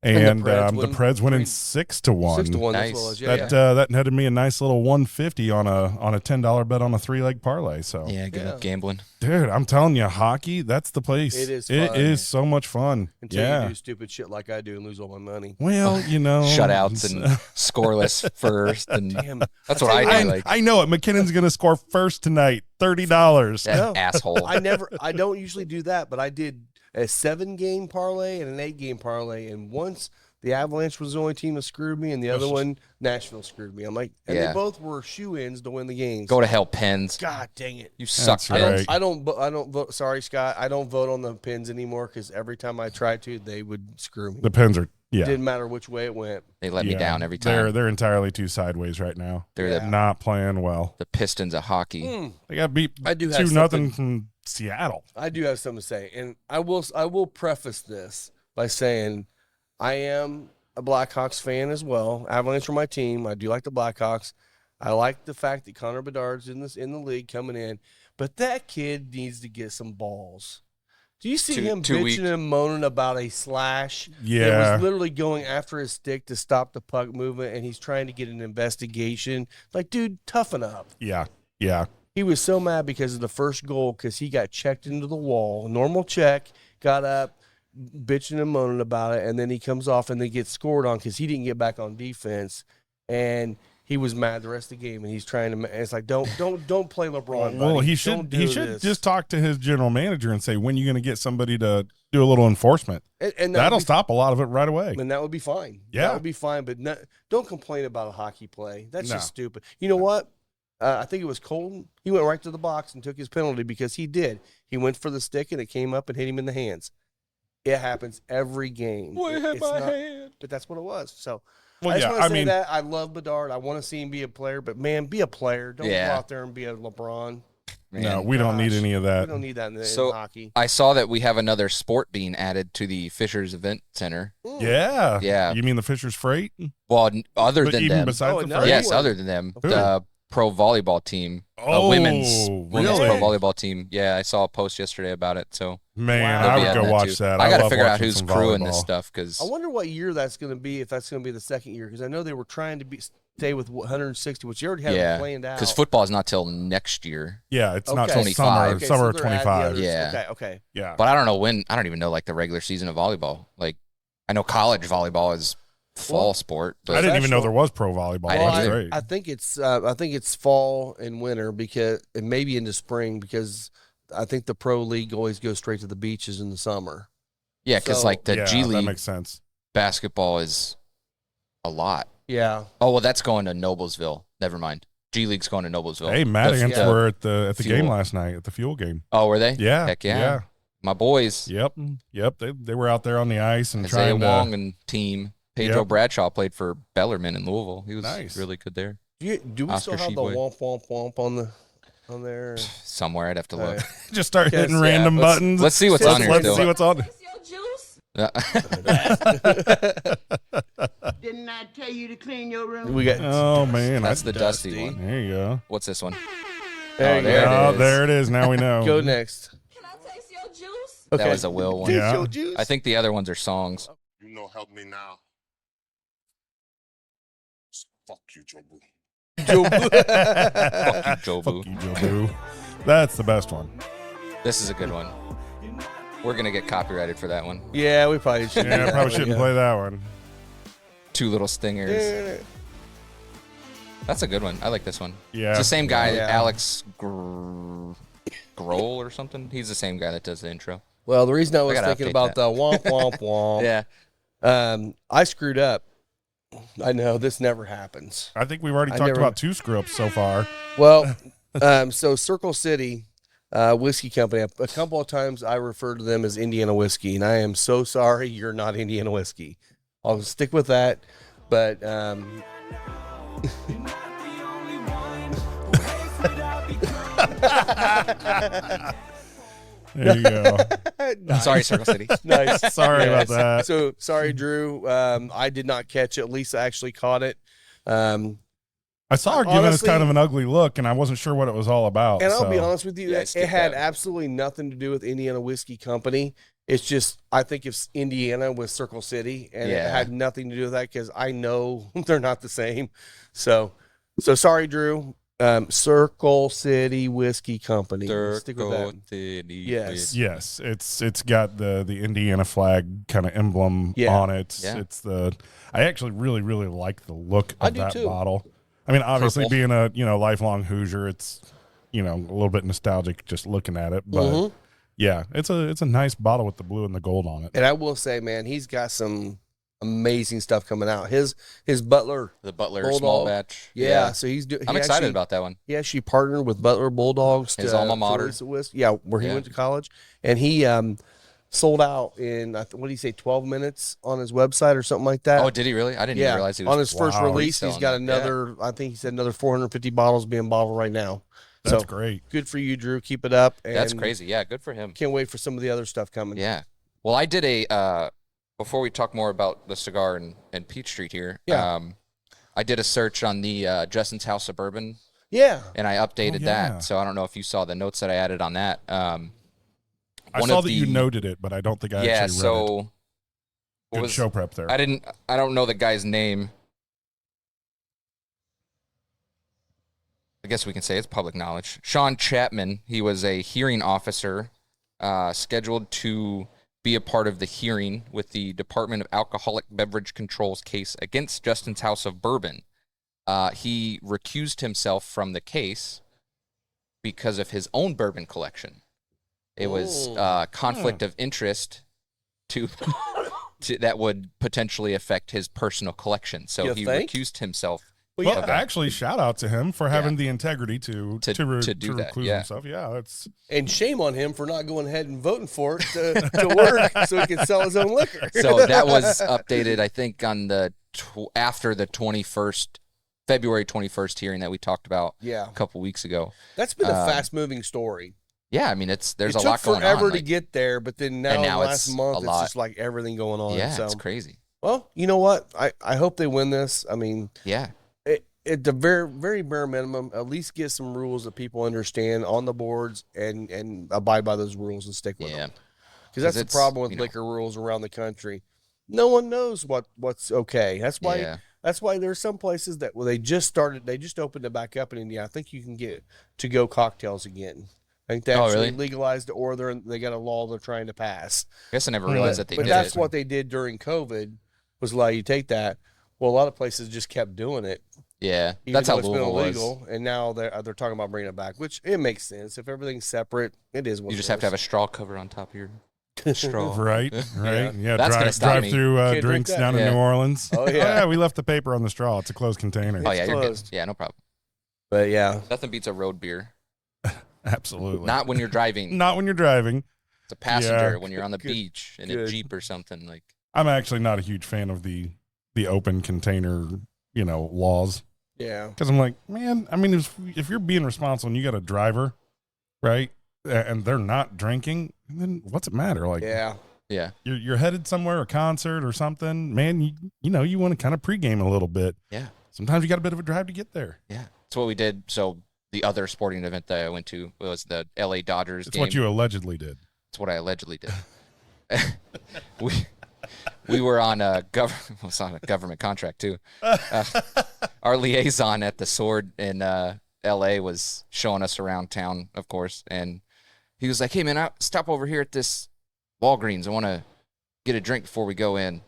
S2: And
S3: and
S2: the Preds
S3: the
S2: win
S3: Preds winning
S2: 3
S3: 6-1.
S2: 6-1. That's
S4: Nice.
S2: what it was. Yeah,
S3: That
S2: yeah.
S3: that netted me a nice little 150 on a $10 bet on a 3-leg parlay. So,
S4: Yeah, give
S2: Yeah.
S4: up gambling.
S3: dude, I'm telling you, hockey, that's the place.
S2: It is
S3: It
S2: fun.
S3: is so much fun.
S2: Until
S3: yeah.
S2: you do stupid shit like I do and lose all my money.
S3: Well, you know,
S4: Shutouts and scoreless first, and
S2: Damn.
S4: that's
S2: I'll
S4: what
S2: tell you
S4: I do.
S2: what,
S4: Like
S3: I know it. McKinnon's gonna score first tonight. $30.
S4: that
S2: No.
S4: asshole.
S2: I don't usually do that, but I did a 7-game parlay and an 8-game parlay, and once the Avalanche was the only team that screwed me, and the other one, Nashville, screwed me. I'm like, and
S4: Yeah.
S2: they both were shoe-ins to win the games.
S4: Go to hell, Pens.
S2: God dang it!
S4: You suck,
S3: That's
S4: Pens.
S3: right.
S2: I don't vote. Sorry, Scott. I don't vote on the Pins anymore because every time I tried to, they would screw me.
S3: The Pens are
S2: Didn't matter which way it went.
S4: They let me
S3: yeah.
S4: down every time.
S3: They're entirely too sideways right now.
S4: They're
S2: Yeah.
S3: Not playing well.
S4: the Pistons of hockey.
S3: They got beat
S2: I do have
S3: 2-0 from Seattle.
S2: I do have something to say, and I will preface this by saying I am a Blackhawks fan as well. Avalanche are my team. I do like the Blackhawks. I like the fact that Connor Bedard's in the league coming in, but that kid needs to get some balls. Do you see him
S4: too
S2: bitching
S4: weak.
S2: and moaning about a slash? It
S3: Yeah.
S2: was literally going after his stick to stop the puck movement, and he's trying to get an investigation. Like, dude, toughen up.
S3: Yeah. Yeah.
S2: He was so mad because of the first goal because he got checked into the wall. Normal check, got up, bitching and moaning about it, and then he comes off and they get scored on because he didn't get back on defense, and he was mad the rest of the game. And he's trying to. And it's like, don't play LeBron.
S3: Well,
S2: buddy.
S3: he
S2: Don't
S3: should
S2: do
S3: just talk to his general manager and say, when are you going to get somebody to do a little enforcement?
S2: and
S3: That'll stop a lot of it right away.
S2: And that would be fine.
S3: Yeah.
S2: That would be fine. But don't complain about a hockey play. That's
S3: No.
S2: just stupid. You know what? I think it was Colton. He went right to the box and took his penalty because he did. He went for the stick and it came up and hit him in the hands. It happens every game.
S4: hand?
S2: But that's what it was. So
S3: Well,
S2: I just
S3: yeah,
S2: want to
S3: I
S2: say
S3: mean-
S2: that I love Bedard. I want to see him be a player. But man, be a player. Don't
S4: Yeah.
S2: go out there and be a LeBron.
S3: No, we don't need
S2: Gosh.
S3: any of
S2: We
S3: that.
S2: don't need that in
S4: So-
S2: hockey.
S4: I saw that we have another sport being added to the Fishers Event Center.
S3: Yeah.
S4: Yeah.
S3: You mean the Fisher's Freight?
S4: Well, other
S3: But
S4: than
S3: even
S4: them.
S3: besides
S2: Oh,
S3: the
S2: no,
S3: Freight?
S4: Yes,
S2: Anyone.
S4: other than them.
S3: Who?
S4: The pro volleyball team.
S3: Oh,
S4: women's
S3: really?
S4: pro volleyball team. Yeah, I saw a post yesterday about it. So
S3: Man,
S2: Wow.
S3: I
S4: they'll be
S3: would
S4: adding
S3: go watch
S4: too.
S3: that.
S4: I got to
S3: love
S4: figure out
S3: watching
S4: who's
S3: some
S4: crewing this
S3: volleyball.
S4: stuff because
S2: I wonder what year that's going to be, if that's going to be the second year, because I know they were trying to stay with 160, which you already had
S4: yeah,
S2: planned out.
S4: because football is not till next year.
S3: Yeah, it's not
S2: Okay.
S3: till summer.
S4: Okay,
S3: Summer
S2: so they're adding the
S3: 25.
S2: others.
S4: Yeah.
S2: Okay.
S3: Yeah.
S4: But I don't know when. I don't even know like the regular season of volleyball. Like I know college volleyball is fall
S2: Well,
S4: sport.
S3: I
S4: But
S3: didn't even know
S2: professional-
S3: there was pro volleyball.
S4: I didn't
S3: That's
S4: either.
S3: great.
S2: I think it's fall and winter and maybe into spring because I think the pro league always goes straight to the beaches in the summer.
S4: yeah, because
S2: So-
S4: like the
S3: yeah,
S4: G
S3: that
S4: League
S3: makes sense.
S4: basketball is a lot.
S2: Yeah.
S4: Oh well, that's going to Noblesville. Never mind. G League's going to Noblesville.
S3: Hey, Matt
S4: The-
S3: ants
S2: yeah.
S3: were at the
S4: Fuel.
S3: game last night at the Fuel game.
S4: Oh, were they?
S3: Yeah.
S4: Heck yeah. My boys,
S3: Yep. They were out there on the ice and
S4: Isaiah
S3: trying
S4: Wong
S3: to.
S4: and team. Pedro
S3: Yep.
S4: Bradshaw played for Bellarmine in Louisville. He was
S3: Nice.
S4: really good there.
S2: Do we
S4: Oscar
S2: still have the
S4: Sheboy.
S2: womp womp womp on there?
S4: Somewhere I'd have to look.
S3: Just start
S2: Yes,
S3: hitting
S2: yeah,
S3: random
S4: Let's-
S3: buttons.
S4: let's see what's
S2: on
S3: Let's
S2: here
S3: see
S2: still.
S3: what's on.
S5: Taste your juice? Didn't I tell you to clean your room?
S2: We got.
S3: Oh man,
S4: That's the dusty one.
S3: There you go.
S4: What's this one?
S2: There you
S4: there
S2: go.
S4: it
S3: Oh,
S4: is.
S3: there it is. Now we know.
S2: Go next.
S5: Can I taste your juice?
S2: Okay.
S4: That was a Will one.
S2: Taste
S3: Yeah.
S2: your juice.
S4: I think the other ones are songs.
S6: You know, help me now. Fuck you, Joe Boo.
S2: Joe
S4: Fuck you, Joe Boo.
S3: Fuck you, Joe Boo. That's the best one.
S4: This is a good one. We're gonna get copyrighted for that one.
S2: Yeah, we probably should.
S3: Yeah, I probably shouldn't play that one.
S4: Two little stingers.
S2: play.
S4: That's a good one. I like this one.
S3: Yeah.
S4: It's the same guy,
S2: Yeah.
S4: Alex Grohl or something. He's the same guy that does the intro.
S2: Well, the reason I was
S4: gotta
S2: thinking
S4: update
S2: about
S4: that.
S2: the womp womp womp.
S4: Yeah.
S2: I screwed up. I know this never happens.
S3: I think we've already
S2: I
S3: talked
S2: never-
S3: about 2 screw-ups so far.
S2: Well, so Circle City Whiskey Company, a couple of times I refer to them as Indiana Whiskey, and I am so sorry you're not Indiana Whiskey. I'll stick with that. But
S3: There you go.
S4: Sorry, Circle City.
S2: nice.
S3: Sorry
S2: Yes.
S3: about that.
S2: So sorry, Drew. I did not catch it. Lisa actually caught it.
S3: I saw her giving us
S2: honestly-
S3: kind of an ugly look, and I wasn't sure what it was all about.
S2: And I'll
S3: so.
S2: be honest with you,
S4: Yeah, I
S2: it
S4: skipped
S2: had
S4: that.
S2: absolutely nothing to do with Indiana Whiskey Company. It's just, I think if Indiana was Circle City, and it
S4: Yeah.
S2: had nothing to do with that because I know they're not the same. So sorry, Drew. Circle City Whiskey Company. Stick with that.
S4: Circle City.
S2: Yes.
S3: Yes, it's got the Indiana flag kind of emblem
S2: Yeah.
S3: on it.
S4: Yeah.
S3: It's I actually really like the look
S2: I
S3: of
S2: do
S3: that
S2: too.
S3: bottle. I mean, obviously
S4: Purple.
S3: being a lifelong Hoosier, it's a little bit nostalgic just looking at it, but
S2: Mhm.
S3: yeah, it's a nice bottle with the blue and the gold on it.
S2: And I will say, man, he's got some amazing stuff coming out. His Butler,
S4: The Butler
S2: Bulldog.
S4: small batch.
S2: yeah. So he's doing.
S4: I'm excited about that one.
S2: He actually partnered with Butler Bulldogs.
S4: His
S2: to,
S4: alma
S2: for
S4: mater.
S2: his whiskey. Yeah, where he
S4: Yeah.
S2: went to college, and he sold out in what did he say, 12 minutes on his website or something like that.
S4: Oh, did he really? I didn't
S2: yeah,
S4: even realize he was
S2: on his first
S3: Wow.
S2: release. He's got
S4: selling that.
S2: another. I think he said another 450 bottles being bottled right now.
S3: That's
S2: so
S3: great.
S2: good for you, Drew. Keep it up. And
S4: That's crazy. Yeah, good for him.
S2: Can't wait for some of the other stuff coming.
S4: Yeah. Well, I did a before we talk more about the cigar and Peach Street here.
S2: Yeah.
S4: I did a search on the Justin's House Suburban,
S2: Yeah.
S4: and I updated
S3: yeah.
S4: that. So I don't know if you saw the notes that I added on that.
S3: I
S4: One
S3: saw
S4: of
S3: that you
S4: the-
S3: noted it, but I don't think I
S4: yeah.
S3: actually read it.
S4: So what
S3: Good
S4: was
S3: show prep there.
S4: I don't know the guy's name. I guess we can say it's public knowledge. Sean Chapman, he was a hearing officer scheduled to be a part of the hearing with the Department of Alcoholic Beverage Control's case against Justin's House of Bourbon. He recused himself from the case because of his own bourbon collection. It was conflict of interest to that would potentially affect his personal collection. So
S2: You
S4: he
S2: think?
S4: recused himself.
S2: Well,
S3: Well,
S2: yeah.
S3: actually, shout out to him for having the integrity to
S4: To do that,
S3: recluse
S4: yeah.
S3: himself. Yeah, that's
S2: And shame on him for not going ahead and voting for it to work so he can sell his own liquor.
S4: So that was updated, I think, on the after the 21st, February 21st hearing that we talked about
S2: Yeah.
S4: a couple weeks ago.
S2: That's been a fast-moving story.
S4: Yeah, I mean, there's
S2: It
S4: a
S2: took
S4: lot going on.
S2: forever to
S4: like-
S2: get there, but then now,
S4: And now
S2: in the last
S4: it's
S2: month,
S4: a
S2: it's
S4: lot.
S2: just like everything going on.
S4: yeah,
S2: so,
S4: it's crazy.
S2: well, you know what? I hope they win this. I mean,
S4: Yeah,
S2: at the very, very bare minimum, at least get some rules that people understand on the boards and abide by those rules and stick with
S4: yeah.
S2: them. Because that's the
S4: it's,
S2: problem with
S4: you know-
S2: liquor rules around the country. No one knows what's okay. That's why.
S4: Yeah.
S2: That's why there's some places that they just opened it back up in India. I think you can get to-go cocktails again. I think they
S4: Oh,
S2: actually
S4: really?
S2: legalized it, or they got a law they're trying to pass.
S4: I guess I never realized that they
S2: But
S4: did
S2: that's
S4: it.
S2: what they did during COVID, was allow you to take that. Well, a lot of places just kept doing it.
S4: Yeah,
S2: Even
S4: that's how
S2: though it's been
S4: Louisville was.
S2: illegal, and now they're talking about bringing it back, which it makes sense. If everything's separate, it is what
S4: You
S2: it
S4: just have to
S2: is.
S4: have a straw cover on top of your straw.
S3: right. Yeah,
S4: That's gonna stop
S3: drive
S4: me.
S3: through
S2: Can't drink
S3: drinks
S2: that.
S3: down
S4: Yeah.
S3: in New Orleans.
S2: Oh, yeah.
S3: we left the paper on the straw. It's a closed container.
S4: Oh yeah, you're good.
S2: closed.
S4: Yeah, no problem.
S2: But yeah,
S4: Nothing beats a road beer.
S3: Absolutely.
S4: Not when you're driving.
S3: Not when you're driving.
S4: It's a passenger
S3: Yeah,
S4: when you're on the
S2: good,
S4: beach in a
S2: good.
S4: Jeep or something. Like,
S3: I'm actually not a huge fan of the open container, laws.
S2: Yeah.
S3: Because I'm like, man, I mean, if you're being responsible and you got a driver, right, and they're not drinking, then what's it matter? Like,
S2: Yeah.
S4: yeah,
S3: you're headed somewhere, a concert or something, man. You want to kind of pregame a little bit.
S4: yeah,
S3: Sometimes you got a bit of a drive to get there.
S4: yeah. That's what we did. So the other sporting event that I went to was the LA Dodgers
S3: It's
S4: game.
S3: what you allegedly did.
S4: It's what I allegedly did. we were on a it's on a government contract too. Our liaison at the Sword in LA was showing us around town, of course, and he was like, "Hey man, stop over here at this Walgreens. I want to get a drink before we go in."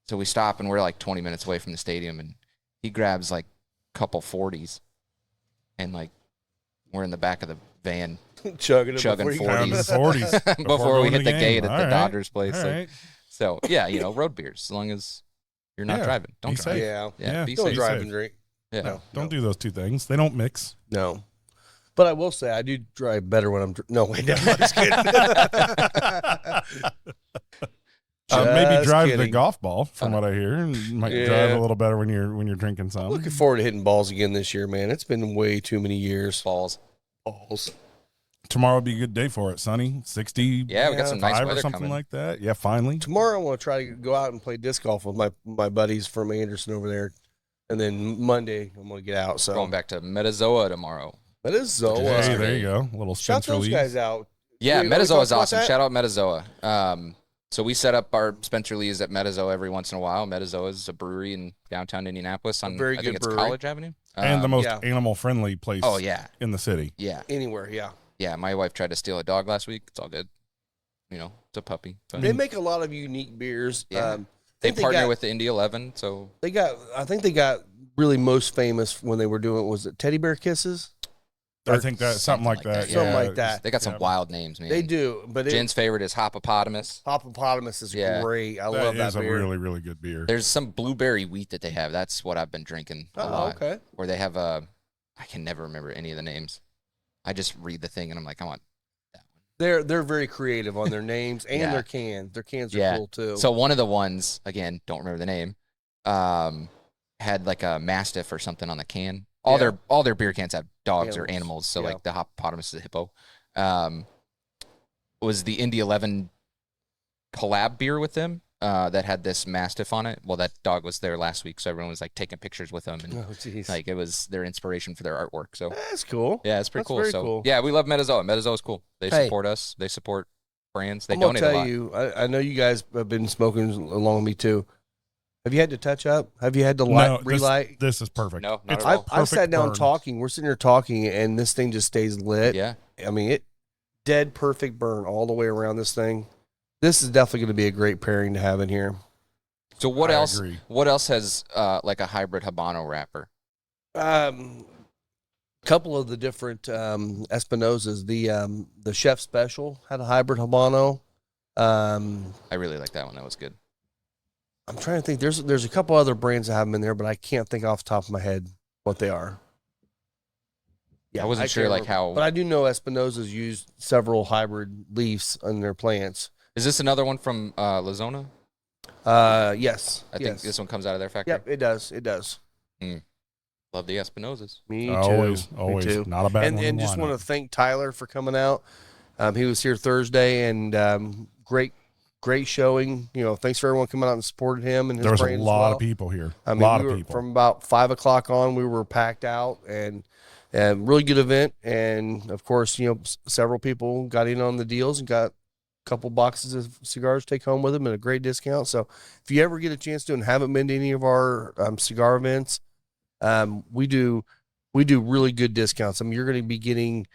S4: So we stop, and we're like 20 minutes away from the stadium, and he grabs like a couple 40s, and like we're in the back of the van
S2: Chugging it
S4: chugging
S2: before you-
S3: Down to the
S4: 40s.
S3: 40s
S4: before we
S3: going
S4: hit
S3: to
S4: the
S3: game.
S4: gate at
S3: All
S4: the
S3: right.
S4: Dodgers place.
S3: All
S4: Like,
S3: right.
S4: so yeah, road beers, as long as you're not
S3: Yeah,
S4: driving. Don't
S3: be
S4: drive.
S3: safe.
S2: Yeah.
S4: Yeah, be
S2: Don't
S4: safe.
S2: drive
S3: safe.
S2: and drink.
S4: Yeah.
S3: No, don't do those two things. They don't mix.
S2: No. But I will say I do drive better when I'm no wait, never mind. Just kidding.
S3: Maybe
S2: Just
S3: drive the
S2: kidding.
S3: golf ball, from what I hear, and might
S2: Yeah.
S3: drive a little better when you're drinking
S2: I'm
S3: some.
S2: looking forward to hitting balls again this year, man. It's been way too many years.
S4: Balls.
S2: Balls.
S3: Tomorrow will be a good day for it. Sunny, 60.
S4: Yeah, we got some nice
S3: or
S4: weather
S3: something
S4: coming.
S3: like that. Yeah, finally.
S2: Tomorrow I want to try to go out and play disc golf with my buddies from Anderson over there, and then Monday I'm gonna get out. So
S4: Going back to Metazoa tomorrow.
S2: that is Zoa.
S3: Hey, there you go. A little
S2: Shout
S3: Spencer
S2: those
S3: Lee.
S2: guys out.
S4: Yeah,
S2: We always
S4: Metazoa is
S2: talk about
S4: awesome.
S2: that.
S4: Shout out Metazoa. So we set up our Spencer Lee's at Metazoa every once in a while. Metazoa is a brewery in downtown Indianapolis on
S2: very
S4: I
S2: good
S4: think it's
S2: brewery.
S4: College Avenue.
S3: And the most
S2: yeah.
S3: animal-friendly place
S4: Oh yeah,
S3: in the city.
S4: yeah,
S2: Anywhere, yeah.
S4: yeah. My wife tried to steal a dog last week. It's all good. It's a puppy. But
S2: They make a lot of unique beers.
S4: Yeah.
S2: I
S4: they
S2: think
S4: partner
S2: got-
S4: with the Indy 11, so
S2: I think they got really most famous when they were doing, was it Teddy Bear Kisses?
S3: I think that something like that.
S2: Something
S3: yeah.
S2: like that.
S4: they got some
S3: Yeah.
S4: wild names, man.
S2: They do, but
S4: Jen's favorite is Hoppopotamus.
S2: Hoppopotamus is
S4: Yeah.
S2: great. I
S3: That
S2: love that
S3: is a
S2: beer.
S3: really, really good beer.
S4: There's some blueberry wheat that they have. That's what I've been drinking a
S2: Oh,
S4: lot.
S2: okay.
S4: Where they have I can never remember any of the names. I just read the thing and I'm like, I want that one.
S2: They're very creative on their names and
S4: Yeah.
S2: their cans. Their cans are
S4: Yeah.
S2: cool too.
S4: So one of the ones, again, don't remember the name, had like a mastiff or something on the can. All their beer cans have dogs or
S2: Animals.
S4: animals. So
S2: Yeah.
S4: like the Hoppopotamus is a hippo. Was the Indy 11 collab beer with them that had this mastiff on it. Well, that dog was there last week, so everyone was like taking pictures with them, and
S2: Oh, jeez.
S4: like it was their inspiration for their artwork. So
S2: That's cool.
S4: yeah, it's pretty
S2: That's
S4: cool.
S2: very
S4: So
S2: cool.
S4: yeah, we love Metazoa. Metazoa's cool. They
S2: Hey.
S4: support us. They support brands. They
S2: I'm gonna
S4: donate a
S2: tell
S4: lot.
S2: you, I know you guys have been smoking along with me too. Have you had to touch up? Have you had to light, relight?
S3: This is perfect.
S4: No, not
S3: It's
S4: at all.
S2: I sat
S3: perfect
S2: down
S3: burn.
S2: talking. We're sitting here talking, and this thing just stays lit.
S4: Yeah.
S2: I mean, it dead perfect burn all the way around this thing. This is definitely going to be a great pairing to have in here.
S4: So what
S3: I
S4: else?
S3: agree.
S4: What else has like a hybrid Habano wrapper?
S2: Couple of the different Espinosas. The Chef Special had a hybrid Habano.
S4: I really like that one. That was good.
S2: I'm trying to think. There's a couple other brands that have them in there, but I can't think off the top of my head what they are.
S4: I wasn't sure
S2: can't
S4: like
S2: remember.
S4: how.
S2: But I do know Espinosa's used several hybrid leaves on their plants.
S4: Is this another one from Lazona?
S2: Yes.
S4: I think this one comes out of their factory.
S2: Yep, it does. It does.
S4: Love the Espinosas.
S2: Me too.
S3: Always,
S2: Me
S3: always.
S2: too.
S3: Not a bad one.
S2: And just want to thank Tyler for coming out. He was here Thursday, and great showing. Thanks for everyone coming out and supported him and his
S3: There was a
S2: brand as
S3: lot
S2: well.
S3: of people here.
S2: I mean,
S3: a lot
S2: we
S3: of
S2: were,
S3: people.
S2: from about 5 o'clock on, we were packed out, and really good event. And of course, several people got in on the deals and got a couple boxes of cigars to take home with them at a great discount. So if you ever get a chance to and haven't been to any of our cigar events, we do really good discounts. I mean, you're going to be getting,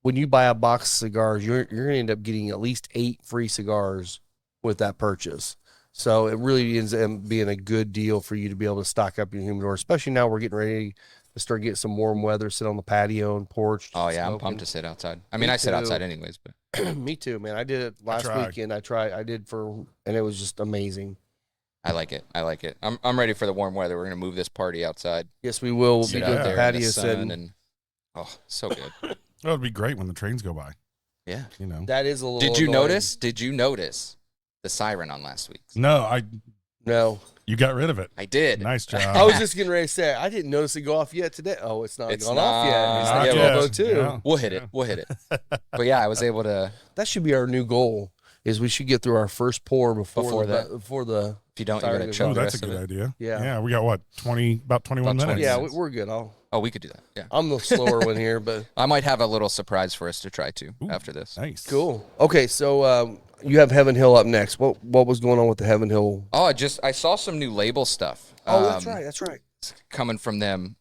S2: when you buy a box of cigars, you're going to end up getting at least 8 free cigars with that purchase. So it really ends up being a good deal for you to be able to stock up your humidor, especially now we're getting ready to start getting some warm weather, sit on the patio and porch.
S4: Oh yeah, I'm
S2: smoking.
S4: pumped to sit outside. I mean,
S2: Me
S4: I sit
S2: too.
S4: outside anyways, but
S2: Me too, man. I did it last
S3: tried.
S2: weekend. I did and it was just amazing.
S4: I like it. I like it. I'm ready for the warm weather. We're gonna move this party outside.
S2: Yes, we will. We'll
S4: Sit
S2: be
S4: out
S2: doing
S3: Yeah.
S2: the
S4: there in
S2: patio
S4: the sun
S2: setting.
S4: and so good.
S3: That would be great when the trains go by.
S4: Yeah.
S3: You know.
S2: That is a little.
S4: Did you
S2: annoying.
S4: notice? Did you notice the siren on last week's?
S3: No,
S2: No.
S3: you got rid of it.
S4: I did.
S3: Nice job.
S2: I was just getting ready to say I didn't notice it go off yet today. Oh, it's not
S4: It's
S2: gone off yet.
S4: not-
S2: It's
S3: Not
S2: not
S3: yet.
S2: Robo too.
S3: Yeah.
S4: We'll hit it. We'll hit it. But yeah, I was able to.
S2: That should be our new goal. Is we should get through our first pour before
S4: Before
S2: the.
S4: If you don't, you
S2: Siren
S4: gotta
S2: goes
S4: choke
S3: Oh,
S2: off.
S4: the
S3: that's a
S4: rest of
S3: good
S4: it.
S3: idea.
S2: Yeah.
S3: Yeah, we got what? About 21
S4: About 20
S3: minutes.
S2: Yeah,
S4: minutes.
S2: we're good.
S4: Oh, we could do that. Yeah.
S2: I'm the slower one here, but
S4: I might have a little surprise for us to try to
S3: Ooh.
S4: after this.
S3: Nice.
S2: cool. Okay, so you have Heaven Hill up next. What was going on with the Heaven Hill?
S4: Oh, I saw some new label stuff.
S2: Oh, that's right. That's right.
S4: Coming from them.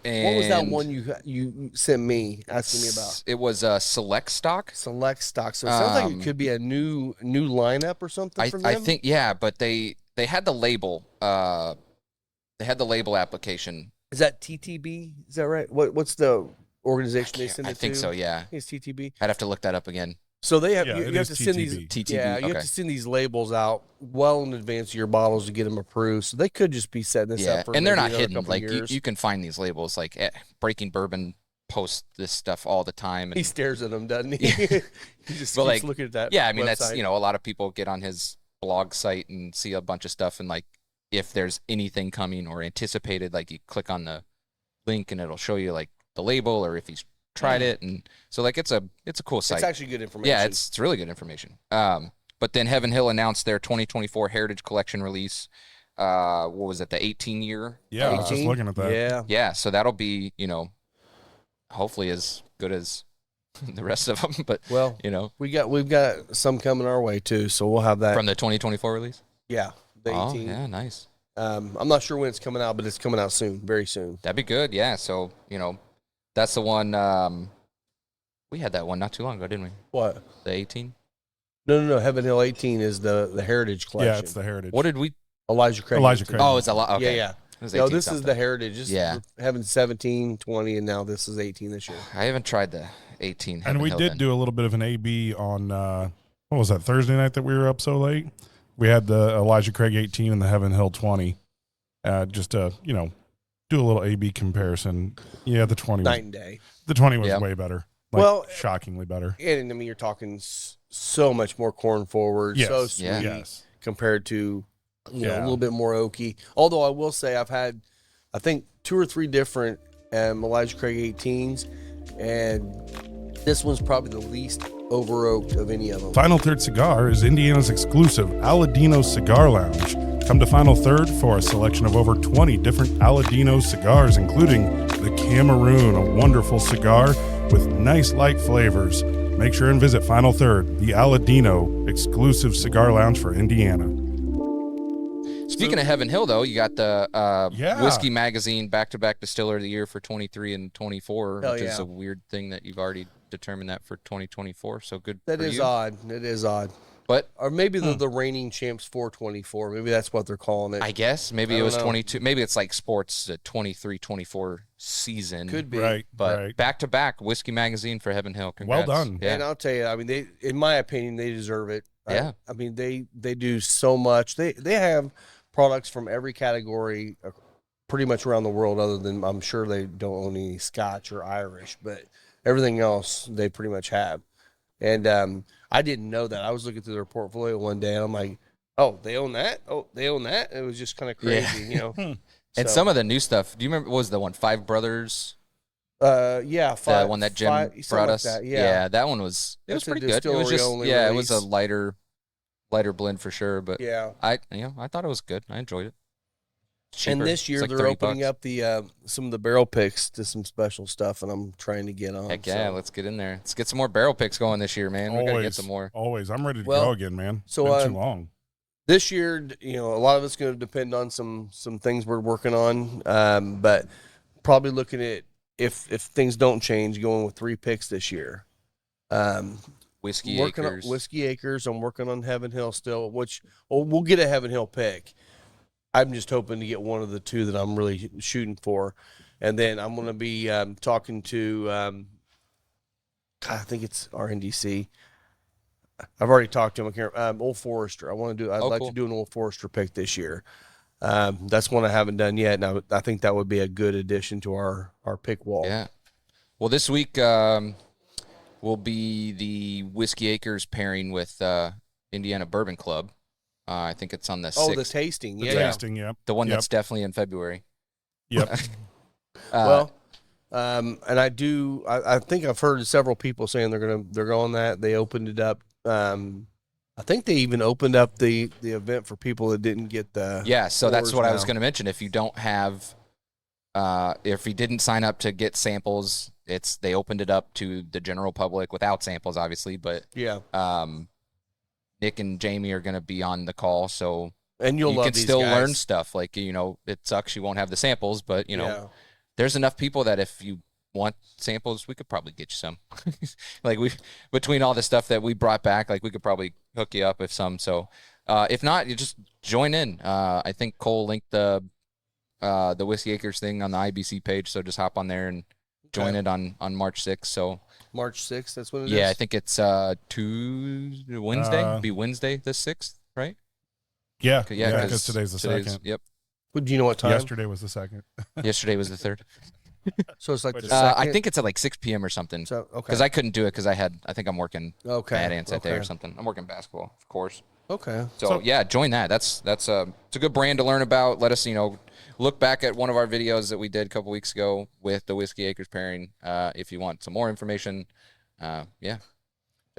S4: And
S2: What was that one you sent me asking me about?
S4: It was Select Stock.
S2: Select stock. So it sounds like it could be a new lineup or something from them.
S4: I think but they had the label. They had the label application.
S2: Is that TTB? Is that right? What's the organization they send it
S4: I
S2: to?
S4: think so. Yeah,
S2: I think it's TTB.
S4: I'd have to look that up again.
S2: So they have
S3: Yeah,
S2: you
S3: it
S2: have
S3: is
S2: to send these
S3: TTB.
S4: TTB,
S2: Yeah, you
S4: okay.
S2: have to send these labels out well in advance of your bottles to get them approved. So they could just be setting this
S4: Yeah,
S2: up for
S4: and they're
S2: maybe
S4: not
S2: another
S4: hidden.
S2: couple
S4: Like
S2: years.
S4: you can find these labels. Like Breaking Bourbon posts this stuff all the time.
S2: He
S4: And,
S2: stares at them, doesn't he?
S4: Yeah.
S2: he just
S4: But,
S2: keeps
S4: like,
S2: looking at that.
S4: yeah, I mean that's
S2: website.
S4: a lot of people get on his blog site and see a bunch of stuff, and like if there's anything coming or anticipated, like you click on the link and it'll show you like the label or if he's tried it, and so like it's a cool site.
S2: It's actually good information.
S4: Yeah, it's really good information. But then Heaven Hill announced their 2024 Heritage Collection release. What was it? The 18-year.
S3: Yeah, I was just
S2: 18?
S3: looking at that.
S2: Yeah.
S4: Yeah, so that'll be hopefully as good as the rest of them. But
S2: Well, we've got some coming our way too, so we'll have that.
S4: from the 2024 release.
S2: Yeah, the 18.
S4: Oh, yeah, nice.
S2: I'm not sure when it's coming out, but it's coming out soon, very soon.
S4: That'd be good. Yeah, so that's the one. We had that one not too long ago, didn't we?
S2: What?
S4: The 18.
S2: No. Heaven Hill 18 is the Heritage Collection.
S3: Yeah, it's the Heritage.
S4: What did we?
S2: Elijah Craig.
S3: Elijah
S2: 18.
S3: Craig.
S4: Oh, it's a lot. Okay.
S2: Yeah.
S4: It was
S2: No,
S4: 18
S2: this is
S4: something.
S2: the Heritage. This
S4: Yeah.
S2: is having 17, 20, and now this is 18 this year.
S4: I haven't tried the 18.
S3: And
S4: Heaven
S3: we
S4: Hill
S3: did
S4: then.
S3: do a little bit of an AB on, what was that, Thursday night that we were up so late? We had the Elijah Craig 18 and the Heaven Hill 20. Just to, do a little AB comparison. Yeah, the 20 was,
S2: Night and day.
S3: the 20 was
S4: Yeah.
S3: way better. Like,
S2: Well,
S3: shockingly better.
S2: And I mean, you're talking so much more corn forward,
S3: Yes.
S2: so sweet
S4: Yeah.
S3: Yes.
S2: compared to, a
S3: Yeah.
S2: little bit more oaky. Although I will say I've had, I think, 2 or 3 different Elijah Craig 18s, and this one's probably the least over oaked of any of them.
S3: Final Third Cigar is Indiana's exclusive Aladino Cigar Lounge. Come to Final Third for a selection of over 20 different Aladino cigars, including the Cameroon, a wonderful cigar with nice light flavors. Make sure and visit Final Third, the Aladino exclusive cigar lounge for Indiana.
S4: Speaking of Heaven Hill, though, you got the
S3: Yeah.
S4: Whiskey Magazine back-to-back Distiller of the Year for 23 and 24,
S2: Hell
S4: which is
S2: yeah.
S4: a weird thing that you've already determined that for 2024. So good
S2: That
S4: for
S2: is
S4: you.
S2: odd. It is odd.
S4: But
S2: Or maybe the reigning champs 424. Maybe that's what they're calling it.
S4: I guess maybe
S2: I
S4: it
S2: don't
S4: was
S2: know.
S4: 22. Maybe it's like sports 23-24 season.
S2: Could be.
S3: Right,
S4: But
S3: right.
S4: back-to-back Whiskey Magazine for Heaven Hill.
S3: Well
S4: Congrats.
S3: done.
S4: Yeah.
S2: And I'll tell you, I mean, they, in my opinion, they deserve it.
S4: Yeah.
S2: I mean, they do so much. They have products from every category, pretty much around the world. Other than I'm sure they don't own any Scotch or Irish, but everything else they pretty much have. And I didn't know that. I was looking through their portfolio one day, and I'm like, "Oh, they own that? Oh, they own that?" It was just kind of
S4: Yeah.
S2: crazy,
S4: And some of the new stuff. Do you remember? What was the one? Five Brothers.
S2: yeah,
S4: The one that Jim
S2: something
S4: brought
S2: like
S4: us.
S2: that, yeah.
S4: That one was. It was
S2: That's a
S4: pretty good. It was
S2: distillery
S4: just.
S2: only
S4: Yeah, it was a
S2: release.
S4: lighter blend for sure. But
S2: yeah.
S4: I thought it was good. I enjoyed it. Cheaper.
S2: And this
S4: It's
S2: year
S4: like
S2: they're
S4: 30
S2: opening
S4: bucks.
S2: up the some of the barrel picks to some special stuff, and I'm trying to get on.
S4: Heck yeah,
S2: so.
S4: let's get in there. Let's get some more barrel picks going this year, man. We gotta get
S3: Always,
S4: some more.
S3: always. I'm ready to
S2: Well,
S3: go again, man.
S2: so,
S3: Been too long.
S2: This year, a lot of it's going to depend on some things we're working on, but probably looking at if things don't change, going with 3 picks this year.
S4: Whiskey
S2: Working
S4: Acres.
S2: on Whiskey Acres. I'm working on Heaven Hill still, which we'll get a Heaven Hill pick. I'm just hoping to get one of the 2 that I'm really shooting for, and then I'm going to be talking to. I think it's RNDC. I've already talked to him. I can't, Old Forester. I'd like
S4: cool.
S2: to do an Old Forester pick this year. That's one I haven't done yet, and I think that would be a good addition to our pick wall.
S4: Yeah. Well, this week will be the Whiskey Acres pairing with Indiana Bourbon Club. I think it's on the 6th.
S2: Oh, the tasting.
S3: The
S2: Yeah.
S3: tasting, yep.
S4: The one
S3: Yep.
S4: that's definitely in February.
S3: Yep.
S2: Well, and I think I've heard several people saying they're going that. They opened it up. I think they even opened up the event for people that didn't get the.
S4: Yeah, so that's
S2: tours
S4: what I was
S2: now.
S4: going to mention. If you don't have, if you didn't sign up to get samples, they opened it up to the general public without samples, obviously. But
S2: Yeah.
S4: Nick and Jamie are going to be on the call, so
S2: And you'll
S4: you
S2: love
S4: can
S2: these
S4: still
S2: guys.
S4: learn stuff. Like, it sucks you won't have the samples, but there's enough people that if you want samples, we could probably get you some. Like between all the stuff that we brought back, like we could probably hook you up with some. So if not, you just join in. I think Cole linked the Whiskey Acres thing on the IBC page, so just hop on there and join it on March 6th. So
S2: March 6th, that's when it is?
S4: yeah, I think it's Wednesday. Be Wednesday the 6th, right?
S3: Yeah.
S4: Yeah,
S3: Because today's the second.
S4: Yep.
S2: Do you know what time?
S3: Yesterday was the second.
S4: Yesterday was the 3rd.
S2: So it's like the second?
S4: I think it's at like 6 p.m. or something.
S2: So, okay.
S4: Because I couldn't do it because I think I'm working Bad Ants that day or
S2: okay.
S4: something. I'm working basketball, of course.
S2: Okay.
S4: So yeah, join that. It's a good brand to learn about. Let us, look back at one of our videos that we did a couple weeks ago with the Whiskey Acres pairing. If you want some more information, check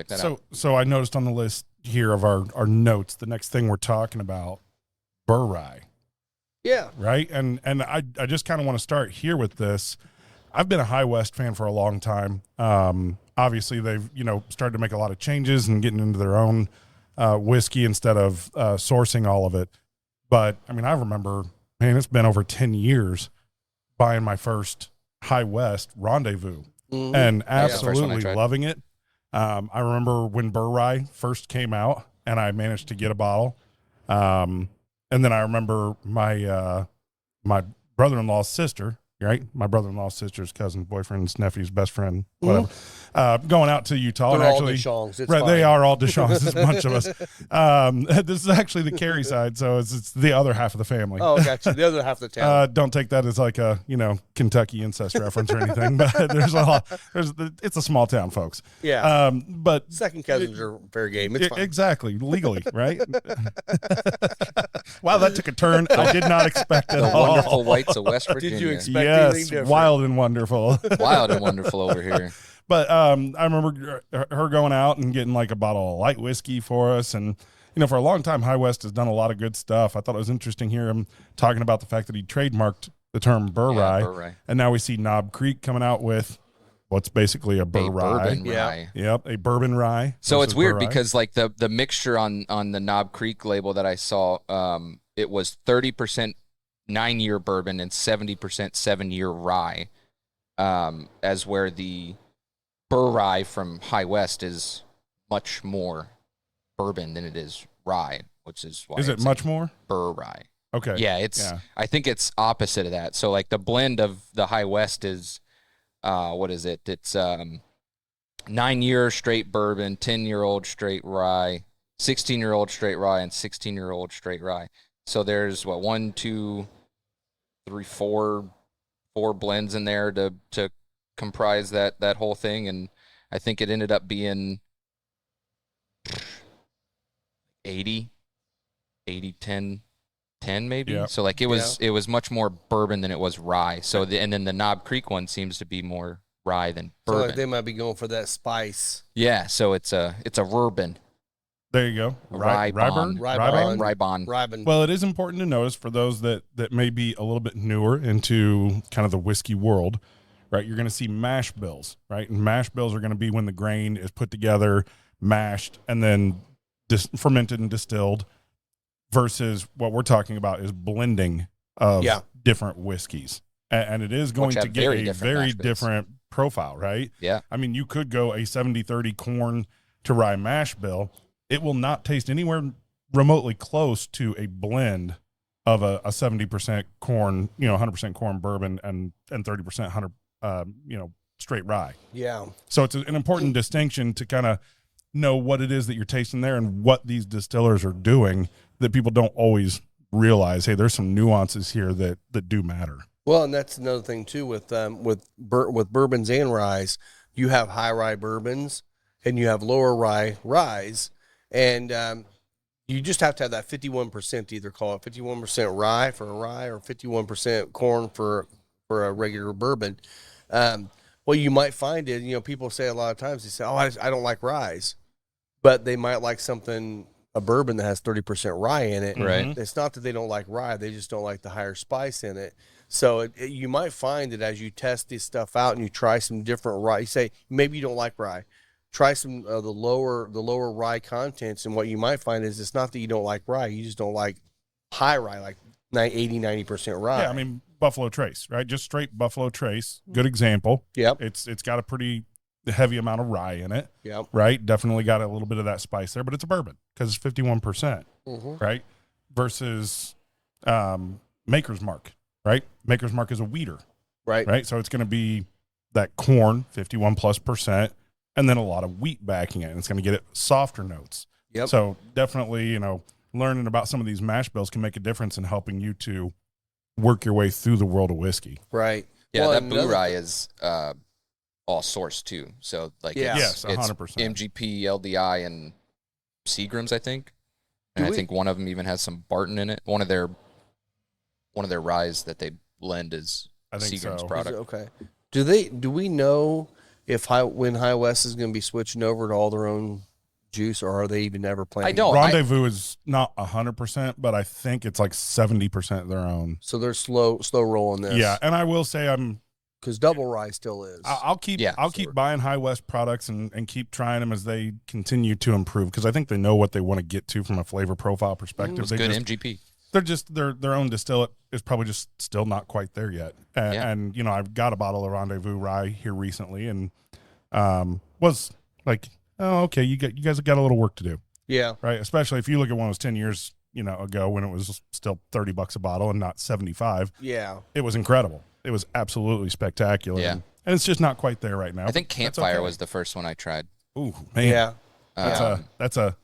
S4: that out.
S3: So I noticed on the list here of our notes, the next thing we're talking about, Burr Rye.
S2: Yeah.
S3: Right. And I just kind of want to start here with this. I've been a High West fan for a long time. Obviously they've, started to make a lot of changes and getting into their own whiskey instead of sourcing all of it. But I mean, I remember, man, it's been over 10 years buying my first High West Rendezvous and absolutely loving it. I remember when Burr Rye first came out and I managed to get a bottle. And then I remember my my brother-in-law's sister, right? My brother-in-law's sister's cousin, boyfriend's nephew's best friend, whatever. Going out to Utah.
S2: They're
S3: and
S2: all
S3: actually,
S2: Deschamps. It's
S3: right,
S2: fine.
S3: they are all Deschamps. There's a bunch of us. This is actually the Carey side, so it's the other half of the family.
S2: Oh, gotcha. The other half of the town.
S3: Don't take that as like a Kentucky incest reference or anything, but it's a small town, folks.
S2: Yeah.
S3: But
S2: Second cousins are fair game. It's fine.
S3: exactly legally, right? Wow, that took a turn I did not expect at
S4: The
S3: all.
S4: wonderful whites of West Virginia.
S2: Did you expect
S3: Yes,
S2: anything different?
S3: wild and wonderful.
S4: Wild and wonderful over here.
S3: But I remember her going out and getting like a bottle of light whiskey for us. And, for a long time, High West has done a lot of good stuff. I thought it was interesting here him talking about the fact that he trademarked the term Burr Rye.
S4: Burr Rye.
S3: And now we see Knob Creek coming out with what's basically a Burr Rye.
S4: Bourbon
S2: Yeah.
S4: rye.
S3: Yep, a bourbon rye.
S4: So it's
S3: versus
S4: weird
S3: Burr Rye.
S4: because like the mixture on the Knob Creek label that I saw, it was 30% 9-year bourbon and 70% 7-year rye, as where the Burr Rye from High West is much more bourbon than it is rye, which is why
S3: Is it
S4: it's
S3: much more?
S4: Burr Rye.
S3: Okay.
S4: Yeah, I think it's opposite of that. So like the blend of the High West is, what is it? It's 9-year straight bourbon, 10-year-old straight rye, 16-year-old straight rye, and 16-year-old straight rye. So there's 1, 2, 3, 4 blends in there to comprise that whole thing, and I think it ended up being 80, 10 maybe.
S3: Yeah.
S4: So like it was much more bourbon than it was rye. So and then the Knob Creek one seems to be more rye than
S2: So
S4: bourbon.
S2: like they might be going for that spice.
S4: Yeah, so it's a bourbon.
S3: There you go.
S4: Rye bond.
S2: Rybon.
S3: Well, it is important to notice for those that may be a little bit newer into kind of the whiskey world, right? You're going to see mash bills, right? And mash bills are going to be when the grain is put together, mashed, and then fermented and distilled, versus what we're talking about is blending of different whiskeys. And it is going to get a very different profile, right?
S4: Yeah.
S3: I mean, you could go a 70-30 corn to rye mash bill. It will not taste anywhere remotely close to a blend of a 70% corn, 100% corn bourbon and 30% 100, straight rye.
S2: Yeah.
S3: So it's an important distinction to kind of know what it is that you're tasting there and what these distillers are doing that people don't always realize. Hey, there's some nuances here that do matter.
S2: Well, and that's another thing too with bourbons and ryes. you have high rye bourbons and you have lower rye ryes, and you just have to have that 51% to either call it 51% rye for a rye or 51% corn for a regular bourbon. What you might find is, people say a lot of times, they say, oh, I don't like ryes, but they might like a bourbon that has 30% rye in it.
S4: Right.
S2: It's not that they don't like rye. They just don't like the higher spice in it. So you might find that as you test this stuff out and you try some different rye, you say, maybe you don't like rye. Try some of the lower rye contents, and what you might find is it's not that you don't like rye. You just don't like high rye, like 80-90% rye.
S3: Yeah, I mean, Buffalo Trace, right? Just straight Buffalo Trace. Good example.
S2: Yep.
S3: It's got a pretty heavy amount of rye in it.
S2: Yep.
S3: Right? Definitely got a little bit of that spice there, but it's a bourbon because it's 51%. Right? Versus Maker's Mark, right? Maker's Mark is a wheater. Right? So it's going to be that corn, 51+%, and then a lot of wheat backing it, and it's going to get it softer notes.
S2: Yep.
S3: So definitely, learning about some of these mash bills can make a difference in helping you to work your way through the world of whiskey.
S2: Right.
S4: Yeah, that Boo Rye is all sourced too. So
S3: Yes,
S4: it's
S3: 100%.
S4: MGP, LDI, and Seagram's, I think. And I think one of them even has some Barton in it. One of their ryes that they blend is Seagram's
S3: so.
S4: product.
S2: Okay. Do we know if when High West is going to be switching over to all their own juice, or are they even ever planning?
S4: I don't.
S3: Rendezvous is not 100%, but I think it's like 70% their own.
S2: So they're slow rolling this.
S3: Yeah, and I will say
S2: because double rye still is.
S3: I'll keep buying High West products and keep trying them as they continue to improve, because I think they know what they want to get to from a flavor profile perspective.
S4: It's good MGP.
S3: They're just their own distillate is probably just still not quite there yet. And I've got a bottle of Rendezvous rye here recently, and was like, oh, okay, you guys have got a little work to do.
S2: Yeah.
S3: Right. Especially if you look at one of those 10 years, ago when it was still $30 a bottle and not 75.
S2: Yeah.
S3: It was incredible. It was absolutely spectacular.
S4: Yeah.
S3: And it's just not quite there right now.
S4: I think Campfire was the first one I tried.
S3: Ooh, man.
S2: Yeah.
S3: That's a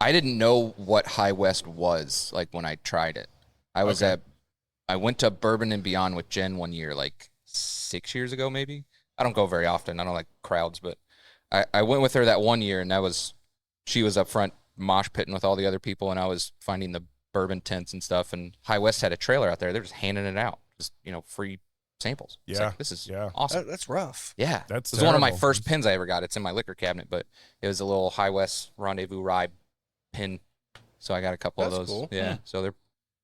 S4: I didn't know what High West was like when I tried it. I went to Bourbon and Beyond with Jen one year, like 6 years ago, maybe. I don't go very often. I don't like crowds, but I went with her that one year, and she was up front mosh pitting with all the other people, and I was finding the bourbon tents and stuff. And High West had a trailer out there. They're just handing it out, just free samples. It's
S3: Yeah.
S4: like, this is awesome.
S2: That's rough.
S4: Yeah,
S3: That's
S4: it was one of my
S3: terrible.
S4: first pins I ever got. It's in my liquor cabinet, but it was a little High West Rendezvous Rye pin. So I got a couple
S2: That's
S4: of those.
S2: cool.
S4: Yeah. So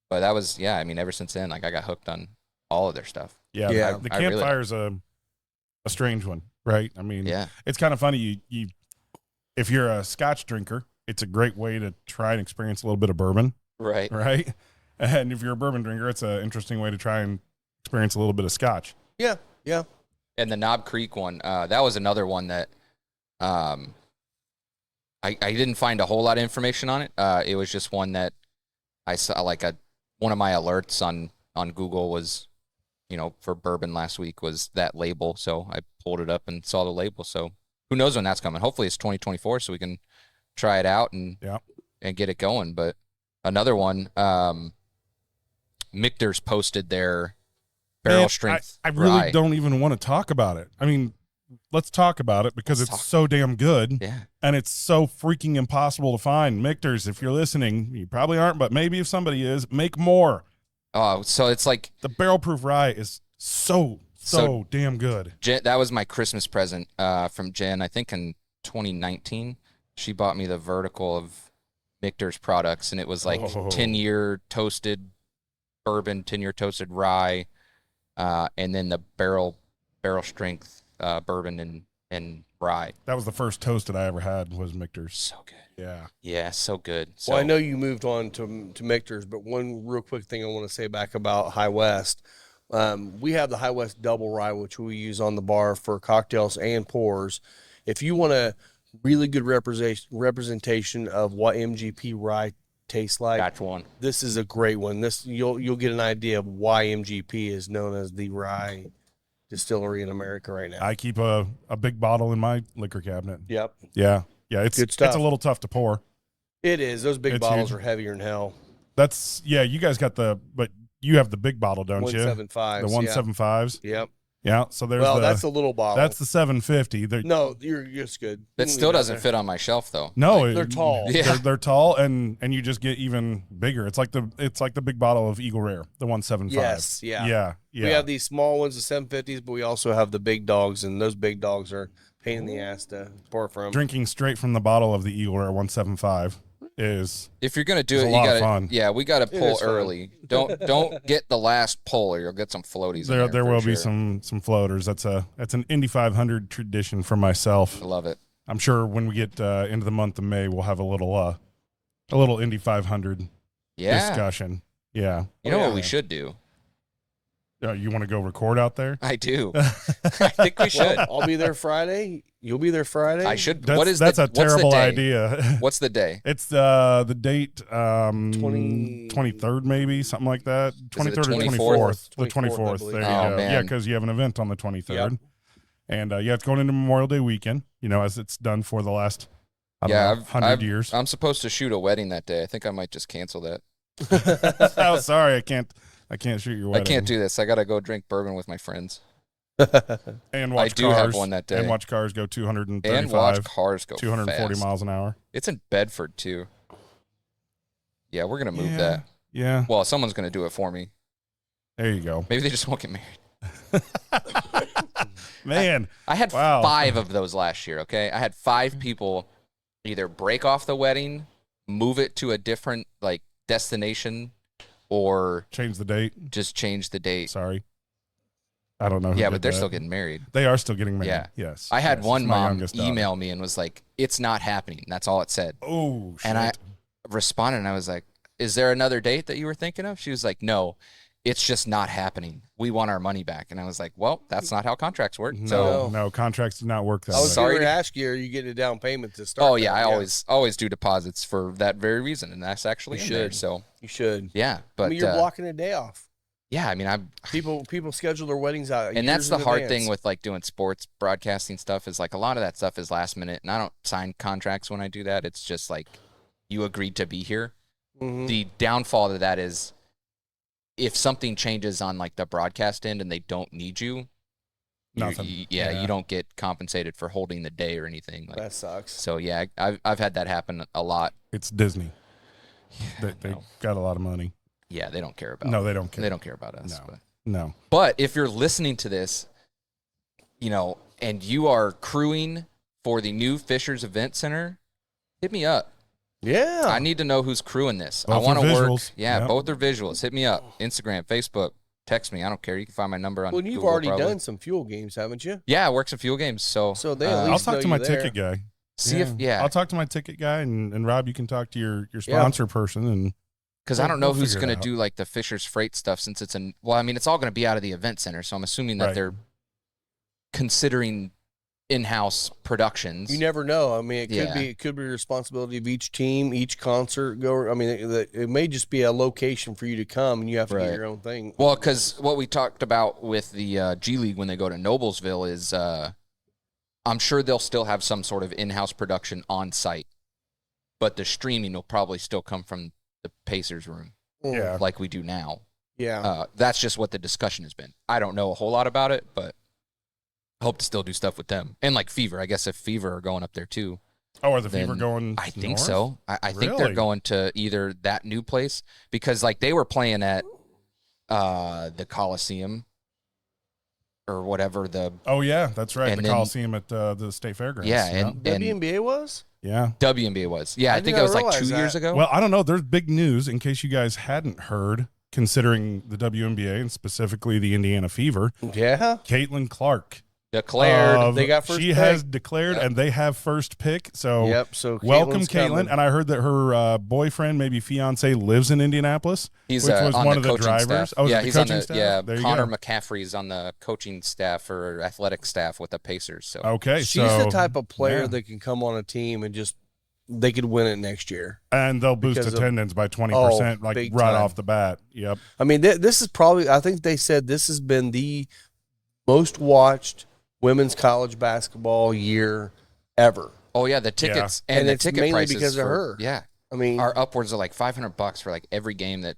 S4: but that was, I mean, ever since then, like, I got hooked on all of their stuff.
S3: Yeah.
S2: Yeah.
S3: The
S4: I really-
S3: Campfire's a strange one, right? I mean,
S4: Yeah.
S3: it's kind of funny. You if you're a Scotch drinker, it's a great way to try and experience a little bit of bourbon,
S4: Right.
S3: right? And if you're a bourbon drinker, it's an interesting way to try and experience a little bit of Scotch.
S2: Yeah. Yeah.
S4: And the Knob Creek one, that was another one that I didn't find a whole lot of information on it. It was just one that I saw, like one of my alerts on Google was, for bourbon last week was that label. So I pulled it up and saw the label. So who knows when that's coming? Hopefully it's 2024 so we can try it out and get it going. But another one, Michter's posted their barrel strength.
S3: I really
S4: rye.
S3: don't even want to talk about it. I mean, let's talk about it because it's so damn good.
S4: Yeah.
S3: And it's so freaking impossible to find. Michter's, if you're listening, you probably aren't, but maybe if somebody is, make more.
S4: Oh, so it's like
S3: The barrel proof rye is so damn good.
S4: Jen, that was my Christmas present from Jen. I think in 2019, she bought me the vertical of Michter's products, and it was like 10-year toasted bourbon, 10-year toasted rye, and then the barrel strength bourbon and rye.
S3: That was the first toast that I ever had was Michter's.
S4: So good.
S3: Yeah.
S4: Yeah, so good. So,
S2: Well, I know you moved on to Michter's, but one real quick thing I want to say back about High West. We have the High West Double Rye, which we use on the bar for cocktails and pours. If you want a really good representation of what MGP rye tastes like,
S4: that's one.
S2: this is a great one. This you'll get an idea of why MGP is known as the rye distillery in America right now.
S3: I keep a big bottle in my liquor cabinet.
S2: Yep,
S3: Yeah. Yeah, it's
S2: Good stuff.
S3: It's a little tough to pour.
S2: it is. Those big
S3: It's
S2: bottles
S3: huge.
S2: are heavier than hell.
S3: You guys got but you have the big bottle, don't you?
S2: 175s.
S3: The 175s.
S2: Yep.
S3: Yeah, so there's
S2: that's a little bottle.
S3: that's the 750.
S2: No, you're just good.
S4: That still doesn't fit on my shelf though.
S3: No,
S2: They're tall.
S4: Yeah.
S3: They're tall, and you just get even bigger. It's like the big bottle of Eagle Rare, the 175.
S2: Yes, yeah.
S3: yeah.
S2: We have these small ones, the 750s, but we also have the big dogs, and those big dogs are pain in the ass to pour from.
S3: Drinking straight from the bottle of the Eagle Rare 175 is
S4: If you're gonna do
S3: It's
S4: it,
S3: a
S4: you
S3: lot of
S4: gotta.
S3: fun.
S4: Yeah, we gotta pull
S2: is fun.
S4: early. Don't get the last pull, or you'll get some floaties.
S3: there.
S4: in
S3: There
S4: for
S3: will
S4: sure.
S3: be some floaters. That's an Indy 500 tradition for myself.
S4: I love it.
S3: I'm sure when we get into the month of May, we'll have a little Indy 500
S4: Yeah.
S3: discussion. Yeah.
S4: You know
S2: Oh,
S4: what
S2: yeah.
S4: we should do?
S3: You want to go record out there?
S4: I do. I think we should.
S2: I'll be there Friday. You'll be there Friday.
S4: I should.
S3: That's,
S4: what is
S3: that's
S4: the,
S3: a
S4: what's the
S3: terrible
S4: day?
S3: idea.
S4: What's the day?
S3: It's the date
S2: 20
S3: 23rd maybe, something like that.
S4: it
S3: 23rd
S4: the
S3: or
S4: 24th?
S3: 24th. The
S2: 24th, I
S3: 24th.
S2: believe.
S3: There you
S4: Oh,
S3: go.
S4: man.
S3: Yeah, because you have an event on the 23rd.
S2: Yep.
S3: And it's going into Memorial Day weekend, as it's done for the last I don't know, 100
S4: I've-
S3: years.
S4: I'm supposed to shoot a wedding that day. I think I might just cancel that.
S3: Oh, sorry, I can't shoot your wedding.
S4: I can't do this. I gotta go drink bourbon with my friends
S3: And watch
S4: I do
S3: cars,
S4: have one that day.
S3: And watch cars go 235,
S4: and watch cars go
S3: 240
S4: fast.
S3: miles an hour.
S4: It's in Bedford too. Yeah, we're gonna move
S3: Yeah.
S4: that.
S3: Yeah,
S4: Well, someone's gonna do it for me.
S3: there you go.
S4: Maybe they just won't get married.
S3: Man,
S4: I had
S3: Wow.
S4: 5 of those last year. Okay, I had 5 people either break off the wedding, move it to a different destination, or
S3: change the date.
S4: just change the date.
S3: Sorry. I don't know. Who
S4: Yeah,
S3: did
S4: but they're
S3: that.
S4: still getting married.
S3: They are still getting married.
S4: Yeah.
S3: Yes.
S4: I had
S3: yes.
S4: one
S3: It's my
S4: mom
S3: youngest daughter.
S4: email me and was like, "It's not happening." That's all it said.
S3: Oh, shit.
S4: And I responded and I was like, "Is there another date that you were thinking of?" She was like, "No, it's just not happening. We want our money back." And I was like, "Well, that's not how contracts work." So,
S3: No, contracts do not work that
S2: I was
S3: way.
S4: Sorry
S2: going to
S4: to-
S2: ask you, are you getting a down payment to start?
S4: oh yeah,
S2: that?
S4: I always do deposits for that very reason, and that's actually
S2: You
S4: in there.
S2: should.
S4: So
S2: You should.
S4: yeah, but
S2: I mean, you're blocking a day off.
S4: yeah, I mean,
S2: People schedule their weddings out.
S4: and that's
S2: years
S4: the
S2: in
S4: hard
S2: advance.
S4: thing with doing sports broadcasting stuff is a lot of that stuff is last minute, and I don't sign contracts when I do that. It's just you agreed to be here.
S2: Mhm.
S4: The downfall to that is if something changes on the broadcast end and they don't need you,
S3: Nothing.
S4: you don't get compensated for holding the day or anything.
S2: That sucks.
S4: So yeah, I've had that happen a lot.
S3: It's Disney. They
S4: no.
S3: got a lot of money.
S4: Yeah, they don't care about.
S3: No, they don't care.
S4: They don't care about us.
S3: No. No.
S4: But if you're listening to this, and you are crewing for the new Fishers Event Center, hit me up.
S2: Yeah.
S4: I need to know who's crewing this. I
S3: Both
S4: want
S3: are
S4: to work.
S3: visuals.
S4: Yeah,
S3: Yep.
S4: both are visuals. Hit me up. Instagram, Facebook, text me. I don't care. You can find my number on
S2: Well, you've
S4: Google,
S2: already
S4: probably.
S2: done some fuel games, haven't you?
S4: Yeah, I work some fuel games. So
S2: So they at
S3: I'll
S2: least
S3: talk
S2: know
S3: to my
S2: you there.
S3: ticket guy.
S4: see if
S3: I'll talk to my ticket guy, and Rob, you can talk to your sponsor person, and
S4: because I don't know
S3: we'll
S4: who's
S3: figure
S4: going
S3: it
S4: to do the Fisher's Freight stuff since it's it's all going to be out of the event center. So I'm assuming that
S3: Right.
S4: they're considering in-house productions.
S2: You never know. I mean,
S4: Yeah.
S2: it could be a responsibility of each team, each concert goer. I mean, it may just be a location for you to come, and you have to
S4: Right.
S2: get your own thing.
S4: Well, because what we talked about with the G League when they go to Noblesville is I'm sure they'll still have some sort of in-house production on site, but the streaming will probably still come from the Pacers room
S3: yeah,
S4: like we do now.
S2: Yeah.
S4: That's just what the discussion has been. I don't know a whole lot about it, but I hope to still do stuff with them. And Fever, I guess if Fever are going up there too.
S3: Oh, are the Fever
S4: then
S3: going?
S4: I think
S3: north?
S4: so. I think they're
S3: Really?
S4: going to either that new place because they were playing at the Coliseum or whatever
S3: Oh yeah, that's right.
S4: And
S3: The
S4: then-
S3: Coliseum at the State Fairgrounds.
S4: yeah, and
S2: WNBA was?
S3: yeah.
S4: WNBA was. Yeah, I
S2: I
S4: think
S2: did
S4: it was
S2: not
S4: 2
S2: realize
S4: years
S2: that.
S4: ago.
S3: Well, I don't know. There's big news in case you guys hadn't heard, considering the WNBA and specifically the Indiana Fever.
S2: Yeah.
S3: Caitlin Clark.
S4: Declared.
S2: They got first
S3: She
S2: pick.
S3: has declared,
S4: Yep.
S3: and they have first pick. So
S2: Yep. So
S3: welcome,
S2: Caitlin's
S3: Caitlin.
S2: coming.
S3: And I heard that her boyfriend, maybe fiance, lives in Indianapolis.
S4: He's
S3: which was
S4: on
S3: one
S4: the
S3: of the
S4: coaching
S3: drivers.
S4: staff.
S3: Oh, is it
S4: yeah,
S3: the
S4: he's on
S3: coaching
S4: the
S3: staff?
S4: yeah.
S3: There you
S4: Connor
S3: go.
S4: McCaffrey's on the coaching staff or athletic staff with the Pacers. So
S3: Okay,
S2: She's
S3: so
S2: the type of player
S3: yeah.
S2: that can come on a team and just they could win it next year.
S3: and they'll boost
S2: because of-
S3: attendance by 20%, like
S2: big
S3: right
S2: time.
S3: off the bat. Yep.
S2: I mean, this is probably. I think they said this has been the most watched women's college basketball year ever.
S4: oh yeah, the tickets and,
S2: And
S4: the
S2: it's
S4: ticket
S2: mainly
S4: prices
S2: because of
S4: for-
S2: her.
S4: Yeah,
S2: I mean,
S4: are upwards of $500 for every game that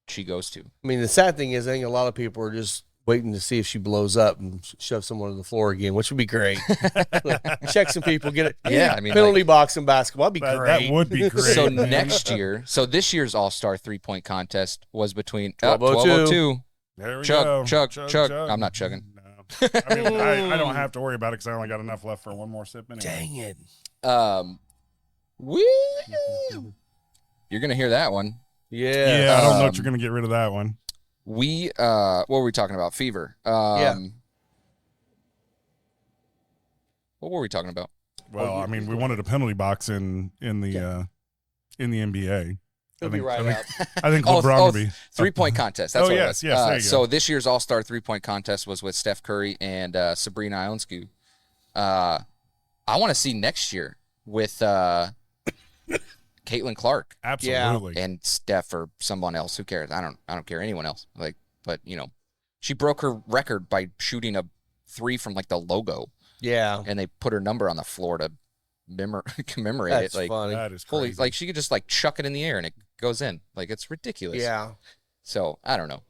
S4: she goes to.
S2: the sad thing is, I think a lot of people are just waiting to see if she blows up and shove someone on the floor again, which would be great. Check some people, get it.
S4: Yeah, I mean,
S2: penalty box in basketball. That'd be great.
S3: That would be great.
S4: So
S3: man.
S4: next year, this year's All-Star 3-point contest was between
S2: 12:02.
S4: 12:02.
S3: There we
S4: Chug,
S3: go.
S4: chug. I'm not chugging.
S3: No. I mean, I don't have to worry about it because I only got enough left for one more sip. Anyway.
S2: Dang it.
S4: Woo! You're gonna hear that one.
S2: Yeah.
S3: Yeah, I don't know if you're going to get rid of that one.
S4: We what were we talking about? Fever.
S2: Yeah.
S4: What were we talking about?
S3: Well, I mean, we wanted a penalty box in the NBA.
S2: He'll be right out.
S3: I think LeBron will be
S4: 3-point contest. That's what it was.
S3: yes, there you go.
S4: So this year's All-Star 3-point contest was with Steph Curry and Sabrina Ionescu. I want to see next year with Caitlin Clark
S3: Absolutely.
S4: and Steph or someone else. Who cares? I don't care anyone else. But she broke her record by shooting a 3 from like the logo,
S2: Yeah.
S4: and they put her number on the floor to commemorate
S2: That's
S4: it. Like
S2: funny.
S3: That is
S4: fully,
S3: crazy.
S4: like she could just like chuck it in the air and it goes in. Like it's ridiculous.
S2: Yeah.
S4: So I don't know.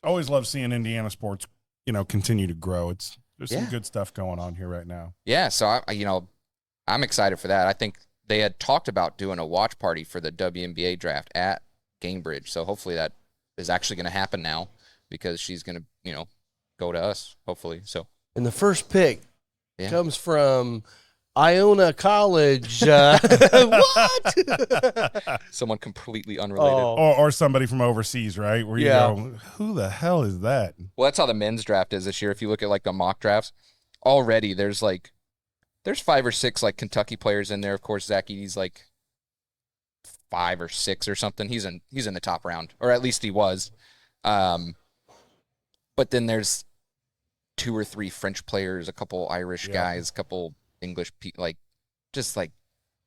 S3: Always love seeing Indiana sports, continue to grow. There's some
S4: Yeah.
S3: good stuff going on here right now.
S4: Yeah. So I'm excited for that. I think they had talked about doing a watch party for the WNBA draft at Gamebridge. So hopefully that is actually going to happen now because she's going to, go to us, hopefully. So,
S2: And the first pick
S4: Yeah.
S2: comes from Iona College. What?
S4: someone completely unrelated.
S2: Oh.
S3: Or somebody from overseas, right? Where you
S2: Yeah.
S3: go, who the hell is that?
S4: Well, that's how the men's draft is this year. If you look at like the mock drafts, already there's 5 or 6 like Kentucky players in there. Of course, Zach Edey's like 5 or 6 or something. He's in the top round, or at least he was. But then there's 2 or 3 French players, a couple Irish
S3: Yeah.
S4: guys, a couple English just like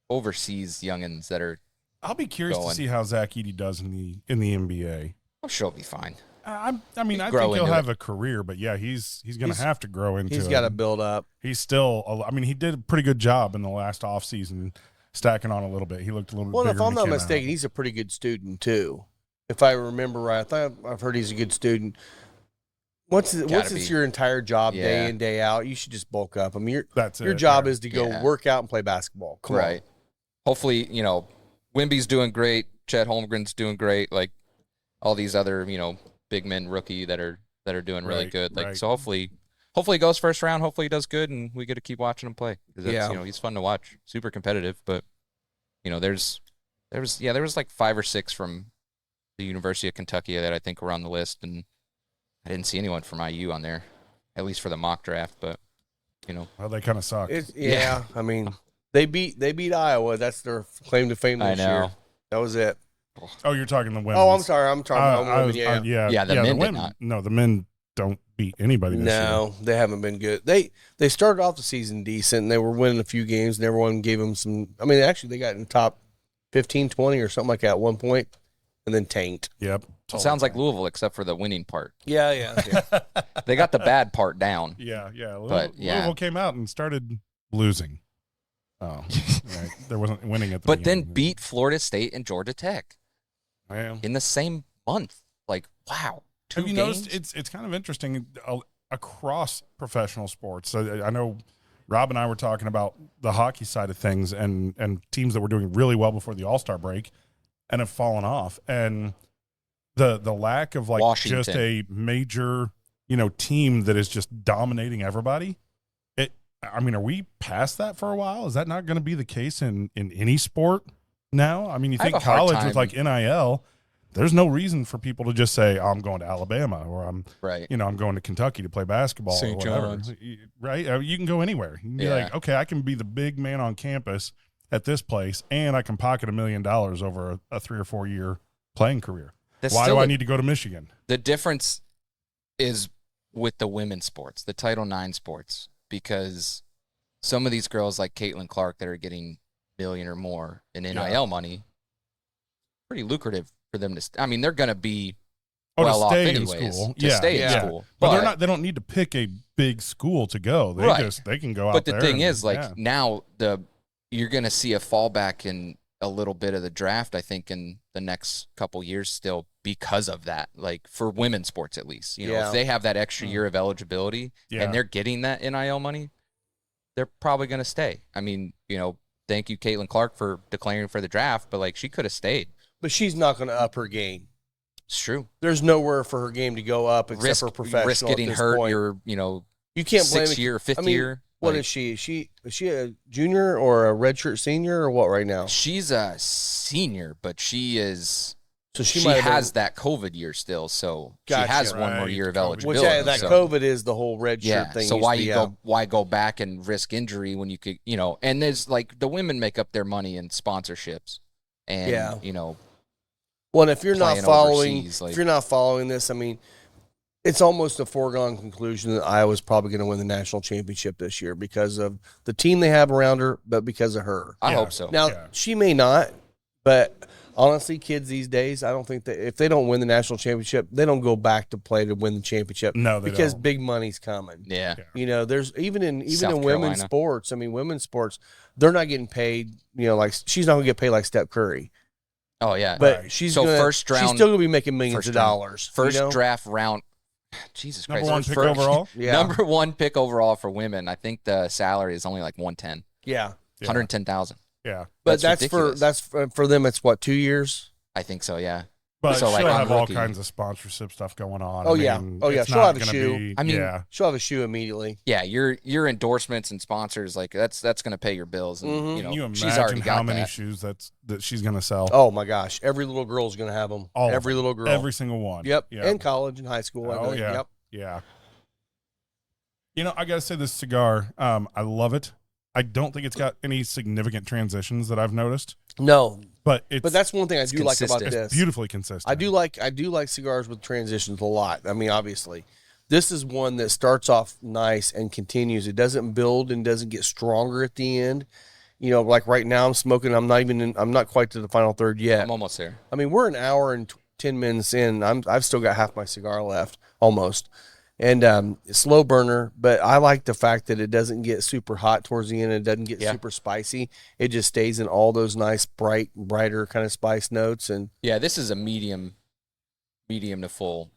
S4: overseas youngins that are.
S3: I'll be curious
S4: Going.
S3: to see how Zach Edey does in the NBA.
S4: I'm sure it'll be fine.
S3: I
S4: Grow
S3: think he'll
S4: into
S3: have a career, but yeah, he's going to have to grow into
S2: He's
S3: it.
S2: got to build up.
S3: He's still, he did a pretty good job in the last offseason, stacking on a little bit. He looked a little bit
S2: Well,
S3: bigger
S2: if I'm
S3: when he
S2: not
S3: came out.
S2: mistaken, he's a pretty good student too. If I remember right, I've heard he's a good student. Once it's
S4: be.
S2: your entire job,
S4: Yeah.
S2: day in, day out, you should just bulk up. I mean,
S3: That's
S2: your
S3: it,
S2: job
S3: yeah.
S2: is to go
S4: Yeah.
S2: work out and play basketball. Come
S4: Right.
S2: on.
S4: Hopefully, Wimby's doing great. Chet Holmgren's doing great. Like all these other, big men rookie that are doing really
S3: Right,
S4: good. Like
S3: right.
S4: so, hopefully he goes first round. Hopefully he does good, and we get to keep watching him play. 'Cause that's,
S2: Yeah.
S4: he's fun to watch. Super competitive, but there was like 5 or 6 from the University of Kentucky that I think were on the list, and I didn't see anyone from IU on there, at least for the mock draft. But
S3: Well, they kind of suck.
S2: Yeah. I mean, they beat Iowa. That's their claim to fame
S4: I
S2: this year.
S4: know.
S2: That was it.
S3: Oh, you're talking the women.
S2: Oh, I'm sorry. I'm talking about
S3: I
S2: women.
S3: was-
S2: Yeah.
S4: Yeah, the men did
S3: women.
S4: not.
S3: No, the men don't beat anybody this year.
S2: No, they haven't been good. They started off the season decent, and they were winning a few games, and everyone gave them some. I mean, actually, they got in the top 15, 20 or something like that at one point, and then tanked.
S3: Yep.
S4: It sounds like Louisville, except for the winning part.
S2: Yeah.
S4: They got the bad part down.
S3: Yeah.
S4: But, yeah.
S3: Louisville came out and started losing. Oh, right. There wasn't winning at the
S4: But then
S3: beginning.
S4: beat Florida State and Georgia Tech
S3: Well,
S4: in the same month. Like, wow. 2
S3: have you
S4: games?
S3: noticed it's kind of interesting across professional sports? So I know Rob and I were talking about the hockey side of things and teams that were doing really well before the All-Star break and have fallen off. And the lack of
S4: Washington.
S3: just a major, team that is just dominating everybody. Are we past that for a while? Is that not going to be the case in any sport now? I mean, you
S4: I have
S3: think
S4: a hard
S3: college
S4: time-
S3: with like NIL, there's no reason for people to just say, oh, I'm going to Alabama or I'm
S4: Right.
S3: I'm going to Kentucky to play basketball
S4: St.
S3: or whatever.
S4: John's.
S3: Right? You can go anywhere. You can be
S4: Yeah.
S3: like, okay, I can be the big man on campus at this place and I can pocket $1 million over a 3 or 4 year playing career.
S4: That's
S3: Why
S4: still
S3: do I
S4: a-
S3: need to go to Michigan?
S4: The difference is with the women's sports, the Title IX sports, because some of these girls like Caitlin Clark that are getting $1 million or more in NIL money, pretty lucrative for them to. I mean, they're going to be well
S3: to
S4: off
S3: stay in
S4: anyways
S3: school.
S4: to stay in
S2: Yeah.
S4: school.
S3: But they don't need to pick a big school to go. They
S4: Right.
S3: they can go out
S4: But
S3: there.
S4: the thing
S3: and-
S4: is, like
S3: yeah.
S4: now you're going to see a fallback in a little bit of the draft. I think in the next couple years still because of that, like for women's sports at least. You know,
S2: Yeah.
S4: if they have that extra year of eligibility
S3: Yeah.
S4: and they're getting that NIL money, they're probably going to stay. I mean, you know, thank you, Caitlin Clark, for declaring for the draft, but like she could have stayed.
S2: But she's not going to up her game.
S4: It's true.
S2: There's nowhere for her game to go up except for professional.
S4: Risk getting
S2: at this
S4: hurt.
S2: point.
S4: You're, you know,
S2: You can't blame
S4: 6th year, 5th
S2: I mean,
S4: year.
S2: What
S4: like,
S2: is she? Is she a junior or a redshirt senior or what right now?
S4: She's a senior, but she is.
S2: So
S4: She
S2: might have
S4: has that COVID year still, so
S2: Gotcha.
S4: she has one more
S3: Right,
S4: year of
S3: COVID.
S4: eligibility.
S2: Which that
S4: so,
S2: COVID is the whole red shirt
S4: yeah.
S2: thing.
S4: So
S2: used
S4: why
S2: to be
S4: you
S2: out.
S4: why go back and risk injury when you could, you know? And there's like the women make up their money in sponsorships, and
S2: Yeah.
S4: you know,
S2: Well, and if you're not
S4: playing
S2: following,
S4: overseas, like-
S2: if you're not following this, I mean, it's almost a foregone conclusion that Iowa's probably going to win the national championship this year because of the team they have around her, but because of her.
S4: I
S3: Yeah.
S4: hope so.
S2: Now
S3: Yeah.
S2: she may not, but honestly, kids these days, I don't think that if they don't win the national championship, they don't go back to play to win the championship.
S3: No, they
S2: because
S3: don't.
S2: big money's coming.
S4: yeah.
S2: You know, there's even in
S4: South
S2: women's
S4: Carolina.
S2: sports. I mean, women's sports, they're not getting paid. You know, like she's not gonna get paid like Steph Curry,
S4: Oh yeah.
S2: but
S3: Right.
S2: she's
S4: So
S2: gonna,
S4: first
S2: she's
S4: round-
S2: still gonna be making millions
S4: first
S2: of
S4: round-
S2: dollars.
S4: First
S2: you know?
S4: draft round. Jesus Christ.
S3: Number one pick
S4: First-
S3: overall.
S2: Yeah,
S4: Number one pick overall for women. I think the salary is only like 110,
S2: yeah.
S3: Yeah.
S4: 110,000.
S3: Yeah.
S2: But
S4: That's
S2: that's for them. It's what, 2 years?
S4: I think so. Yeah.
S3: But
S4: So,
S3: she'll
S4: like, on
S3: have all
S4: rookie.
S3: kinds of sponsorship stuff going on.
S2: Oh,
S3: I
S2: yeah.
S3: mean,
S2: Oh, yeah.
S3: it's
S2: She'll
S3: not
S2: have a
S3: gonna
S2: shoe.
S3: be-
S4: I mean,
S3: yeah.
S2: She'll have a shoe immediately.
S4: Yeah. Your endorsements and sponsors, like that's going to pay your bills. And,
S2: Mhm.
S4: you know,
S3: Can you
S4: she's
S3: imagine
S4: already got
S3: how many
S4: that.
S3: shoes that she's going to sell?
S2: Oh my gosh, every little girl's gonna have them.
S3: All of
S2: Every
S3: them.
S2: little girl.
S3: Every single one.
S2: Yep.
S3: Yeah.
S2: And college and high school.
S3: Oh,
S2: everything.
S3: yeah.
S2: Yep.
S3: Yeah. You know, I got to say this cigar, I love it. I don't think it's got any significant transitions that I've noticed,
S2: No,
S3: but it's
S2: but that's one thing I do like about
S4: consistent.
S2: this.
S3: beautifully consistent.
S2: I do like cigars with transitions a lot. I mean, obviously, this is one that starts off nice and continues. It doesn't build and doesn't get stronger at the end. You know, like right now I'm smoking. I'm not quite to the final third yet.
S4: I'm almost there.
S2: I mean, we're an hour and 10 minutes in. I've still got half my cigar left, almost. And slow burner, but I like the fact that it doesn't get super hot towards the end. It doesn't get
S4: Yeah.
S2: super spicy. It just stays in all those nice, brighter kind of spice notes. And
S4: Yeah. This is a medium to full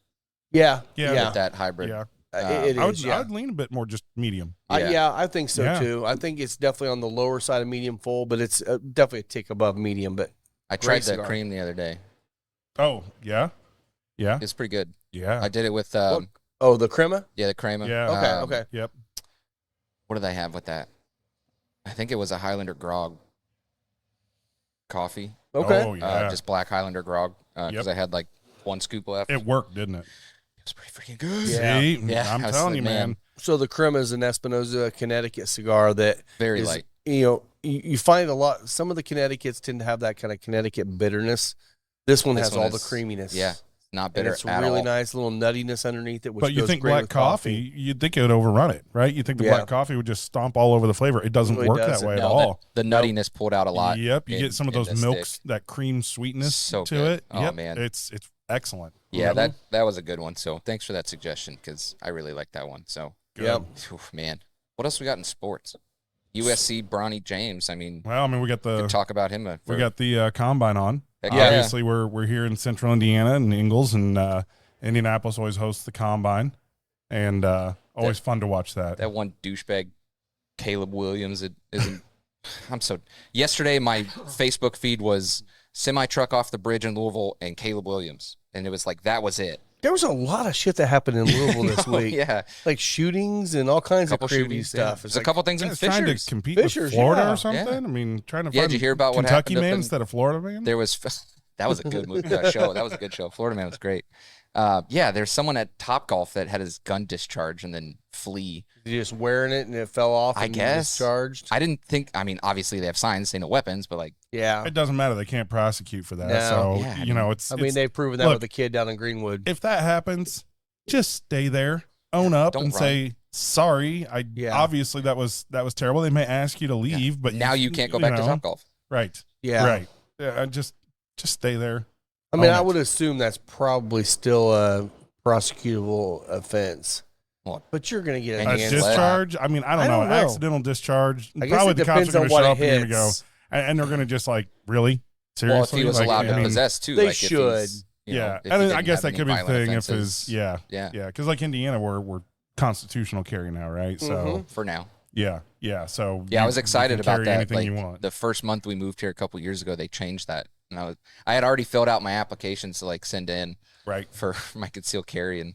S3: Yeah.
S4: with that hybrid.
S3: Yeah.
S2: It
S3: I
S2: is,
S3: would,
S2: yeah.
S3: I'd lean a bit more just medium.
S2: Yeah, I think so
S3: Yeah.
S2: too. I think it's definitely on the lower side of medium full, but it's definitely a tick above medium. But
S4: I
S2: Great
S4: tried the
S2: cigar.
S4: cream the other day.
S3: Oh, yeah. Yeah.
S4: It's pretty good.
S3: Yeah.
S4: I did it with
S2: the crema.
S4: the crema.
S3: Yeah.
S2: Okay,
S4: Um,
S2: okay.
S3: Yep.
S4: What did I have with that? I think it was a Highlander grog coffee.
S2: Okay.
S3: Oh, yeah.
S4: Just black Highlander grog because
S3: Yep.
S4: I had like one scoop left.
S3: It worked, didn't it?
S4: It was pretty freaking good.
S2: Yeah.
S3: See?
S4: Yeah,
S3: I'm
S4: I was
S3: telling
S4: like,
S3: you, man.
S4: man.
S2: So the crema is an Espinosa Connecticut cigar that
S4: Very
S2: is,
S4: light.
S2: you know, you find a lot. Some of the Connecticut's tend to have that kind of Connecticut bitterness. This one
S4: This
S2: has
S4: one
S2: all the
S4: is-
S2: creaminess.
S4: Yeah, not
S2: And
S4: bitter
S2: it's
S4: at
S2: really
S4: all.
S2: nice little nuttiness underneath it. Which
S3: But you
S2: goes
S3: think
S2: great
S3: black
S2: with
S3: coffee, you'd think it would overrun it, right? You think the
S2: Yeah.
S3: black coffee would just stomp all over the flavor. It doesn't
S2: Really
S3: work that
S2: doesn't.
S3: way at
S4: No,
S3: all.
S4: the nuttiness pulled out a lot.
S3: Yep, you
S4: in-
S3: get some of
S4: in
S3: those
S4: the
S3: milks,
S4: stick.
S3: that cream sweetness
S4: So
S3: to
S4: good.
S3: it.
S4: Oh,
S3: Yep,
S4: man.
S3: it's excellent.
S4: Yeah,
S3: Mhm.
S4: that was a good one. So thanks for that suggestion because I really like that one. So,
S3: Good.
S2: Yep.
S4: oof, man, what else we got in sports? USC Bronny James. I mean,
S3: Well, I mean, we got
S4: we
S3: the
S4: could talk about him.
S3: we got the combine on.
S4: Heck yeah.
S3: Obviously, we're here in Central Indiana and Ingalls, and Indianapolis always hosts the combine, and always fun to watch that.
S4: that one douchebag, Caleb Williams. It isn't. I'm so. Yesterday, my Facebook feed was semi truck off the bridge in Louisville and Caleb Williams, and it was like that was it.
S2: There was a lot of shit that happened in Louisville this
S4: Oh,
S2: week.
S4: yeah,
S2: Like shootings and all kinds
S4: couple
S2: of crazy
S4: shootings,
S2: stuff.
S4: There's
S2: It's
S4: a
S2: like,
S4: couple things in
S3: Guys trying
S4: Fishers.
S3: to compete
S2: Fishers,
S3: with Florida
S2: yeah.
S3: or something.
S4: Yeah.
S3: I mean, trying to
S4: Yeah,
S3: find
S4: did you hear about what
S3: Kentucky
S4: happened up
S3: man
S4: in-
S3: instead of Florida man.
S4: There was that was a good movie show. That was a good show. Florida Man was great. Yeah, there's someone at Top Golf that had his gun discharged and then flee.
S2: you just wearing it and it fell off.
S4: I
S2: and
S4: guess.
S2: discharged.
S4: I didn't think. I mean, obviously they have signs, they know weapons, but like,
S2: Yeah.
S3: It doesn't matter. They can't prosecute for that.
S2: No.
S3: So
S4: Yeah, I
S3: you know,
S4: mean-
S3: it's.
S2: I mean,
S3: it's-
S2: they've proven that
S3: look,
S2: with the kid down in Greenwood.
S3: if that happens, just stay there, own up,
S4: Don't
S3: and
S4: run.
S3: say sorry.
S2: Yeah.
S3: Obviously that was terrible. They may ask you to leave, but
S4: now you can't go back to
S3: know,
S4: Top Golf.
S3: Right.
S2: Yeah.
S3: Right. Yeah. Just stay there.
S2: I mean,
S3: Own
S2: I
S3: it.
S2: would assume that's probably still a prosecutable offense.
S4: Well,
S2: But you're going to get
S4: and
S2: a
S3: A
S4: you
S2: hand
S4: just-
S2: slap.
S3: discharge. I mean, I don't
S2: I
S3: know.
S2: don't know.
S3: Accidental discharge.
S2: I guess
S3: Probably
S2: it
S3: the cops
S2: depends
S3: are
S2: on
S3: going to
S2: what
S3: show
S2: it
S3: up and you're going to go,
S2: hits.
S3: and they're going to just like, really, seriously.
S4: well, if he was
S3: Like,
S4: allowed
S3: I
S4: to
S3: mean,
S4: possess too,
S2: They
S4: like
S2: should.
S4: If he's, you know,
S3: Yeah,
S4: if he
S3: and I
S4: didn't
S3: guess
S4: have
S3: that
S4: any
S3: could be the
S4: violent
S3: thing. If
S4: offenses.
S3: his yeah,
S4: Yeah.
S3: because like Indiana, we're constitutional carry now, right? So
S4: For now.
S3: yeah. So
S4: Yeah, I was
S3: you
S4: excited
S3: can
S4: about
S3: carry
S4: that.
S3: anything
S4: Like
S3: you want.
S4: the first month we moved here a couple years ago, they changed that, and I had already filled out my applications to like send in
S3: Right.
S4: for my concealed carry, and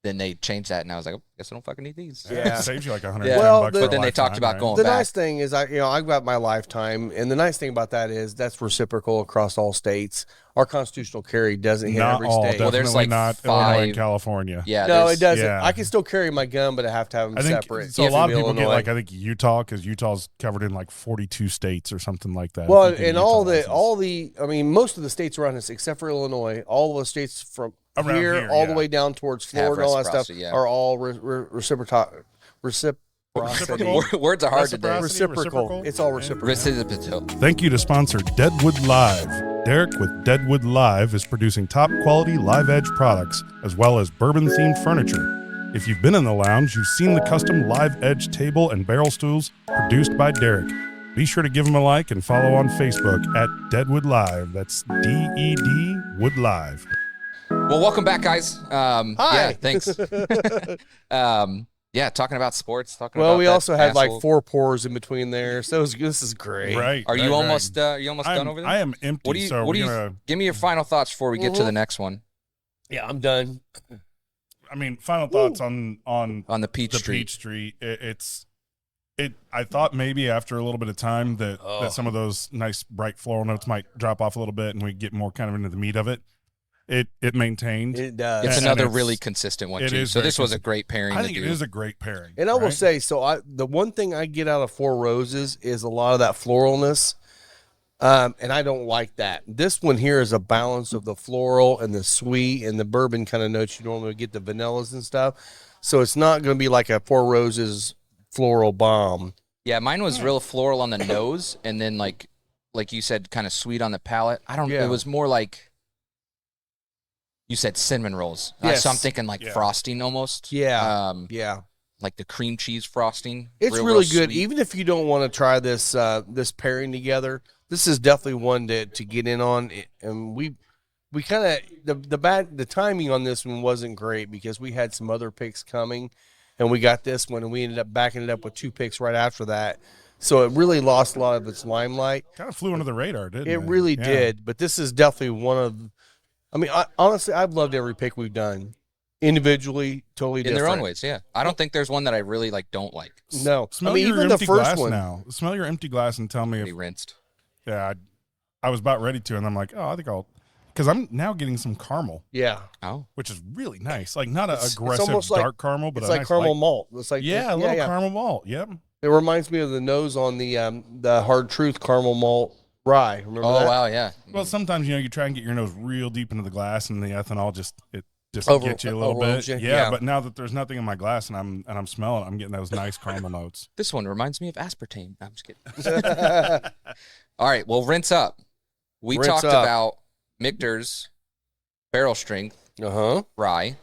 S4: then they changed that, and I was like, oh, guess I don't fucking need these.
S2: Yeah.
S3: It saves you like 110
S4: Yeah.
S2: Well,
S3: bucks.
S2: the-
S3: for
S4: But then
S3: a
S4: they talked
S3: lifetime,
S4: about
S3: right?
S4: going
S2: The
S4: back.
S2: nice thing is, I've got my lifetime, and the nice thing about that is that's reciprocal across all states. Our constitutional carry doesn't hit
S3: Not
S2: every
S3: all,
S2: state.
S4: Well,
S3: definitely
S4: there's like
S3: not Illinois and
S4: 5
S3: California.
S4: Yeah,
S2: No,
S4: there's-
S2: it doesn't.
S3: yeah.
S2: I can still carry my gun, but I have to have them
S3: I think
S2: separate.
S3: so. A lot of people get
S2: Illinois.
S3: like I think Utah because Utah's covered in like 42 states or something like that.
S2: Well,
S3: if you get a
S2: and
S3: Utah
S2: all
S3: license.
S2: I mean, most of the states around us, except for Illinois, all the states from
S3: Around
S2: here
S3: here,
S2: all the
S3: yeah.
S2: way down towards
S4: Have
S2: Florida and all that stuff
S4: reciprocity, yeah.
S2: are all reciprocity.
S4: Words are hard today.
S2: Reciprocal. It's all reciprocal.
S4: Reciprocal.
S3: Thank you to sponsor Deadwood Live. Derek with Deadwood Live is producing top quality live edge products as well as bourbon themed furniture. If you've been in the lounge, you've seen the custom live edge table and barrel stools produced by Derek. Be sure to give him a like and follow on Facebook at Deadwood Live. That's DED Wood Live.
S4: Well, welcome back, guys.
S2: Hi.
S4: Yeah, thanks. Yeah, talking about sports. Talking
S2: Well,
S4: about
S2: we
S4: that
S2: also had like
S4: asshole.
S2: 4 pours in between there, so this is great.
S3: Right.
S4: Are you
S3: right,
S4: almost? You almost
S3: right.
S4: done over there?
S3: I am empty.
S4: What do you?
S3: so
S4: What do
S3: we're
S4: you?
S3: gonna.
S4: Give me your final thoughts before we get to the next one
S2: Yeah, I'm done.
S3: I mean, final thoughts on
S4: on the Peach
S3: the
S4: Street.
S3: Peach Street. I thought maybe after a little bit of time that some of those nice bright floral notes might drop off a little bit and we get more kind of into the meat of it. It maintained.
S2: It does.
S4: It's
S3: And
S4: another
S3: it's-
S4: really consistent one
S3: it
S4: too.
S3: is
S4: So
S3: very
S4: this was a
S3: consistent.
S4: great pairing.
S3: I
S4: to
S3: think it
S4: do.
S3: is a great pairing.
S2: And I will
S3: right?
S2: say, the one thing I get out of Four Roses is a lot of that floralness, and I don't like that. This one here is a balance of the floral and the sweet and the bourbon kind of notes you normally get, the vanillas and stuff. So it's not going to be like a Four Roses floral bomb.
S4: Yeah, mine was real floral on the nose, and then like you said, kind of sweet on the palate. I don't.
S2: Yeah.
S4: It was more like you said cinnamon rolls.
S2: Yes.
S4: So I'm thinking like
S3: Yeah.
S4: frosting almost.
S2: Yeah.
S4: Um,
S2: Yeah.
S4: like the cream cheese frosting.
S2: It's
S4: real
S2: really good.
S4: sweet.
S2: Even if you don't want to try this this pairing together, this is definitely one to get in on. And we kind of the timing on this one wasn't great because we had some other picks coming, and we got this one, and we ended up backing it up with 2 picks right after that. So it really lost a lot of its limelight.
S3: Kind of flew under the radar, didn't it?
S2: It really
S3: Yeah.
S2: did. But this is definitely one of. I mean, honestly, I've loved every pick we've done. Individually, totally
S4: in
S2: different.
S4: their own ways. Yeah, I don't think there's one that I really like. Don't like.
S2: No,
S3: Smell
S2: I mean
S3: your
S2: even the
S3: empty
S2: first
S3: glass
S2: one.
S3: now. Smell your empty glass and tell me
S4: Be
S3: if
S4: rinsed.
S3: yeah. I was about ready to, and I'm like, oh, I think I'll, because I'm now getting some caramel,
S2: Yeah,
S4: Oh,
S3: which is really nice. Like not an
S2: It's
S3: aggressive
S2: almost like-
S3: dark caramel, but
S2: it's
S3: a
S2: like
S3: nice
S2: caramel
S3: light-
S2: malt. It's like
S3: Yeah, a little caramel malt. Yep.
S2: It reminds me of the nose on the Hard Truth caramel malt rye. Remember
S4: oh
S2: that?
S4: wow, yeah.
S3: Well, sometimes you try and get your nose real deep into the glass, and the ethanol just gets you a little
S2: overwhelms
S3: bit.
S2: you,
S3: Yeah,
S2: yeah.
S3: but now that there's nothing in my glass and I'm smelling it, I'm getting those nice caramel notes.
S4: This one reminds me of aspartame. No, I'm just kidding. All right, well, rinse up. We
S2: Rinse
S4: talked
S2: up.
S4: about Michter's barrel strength rye.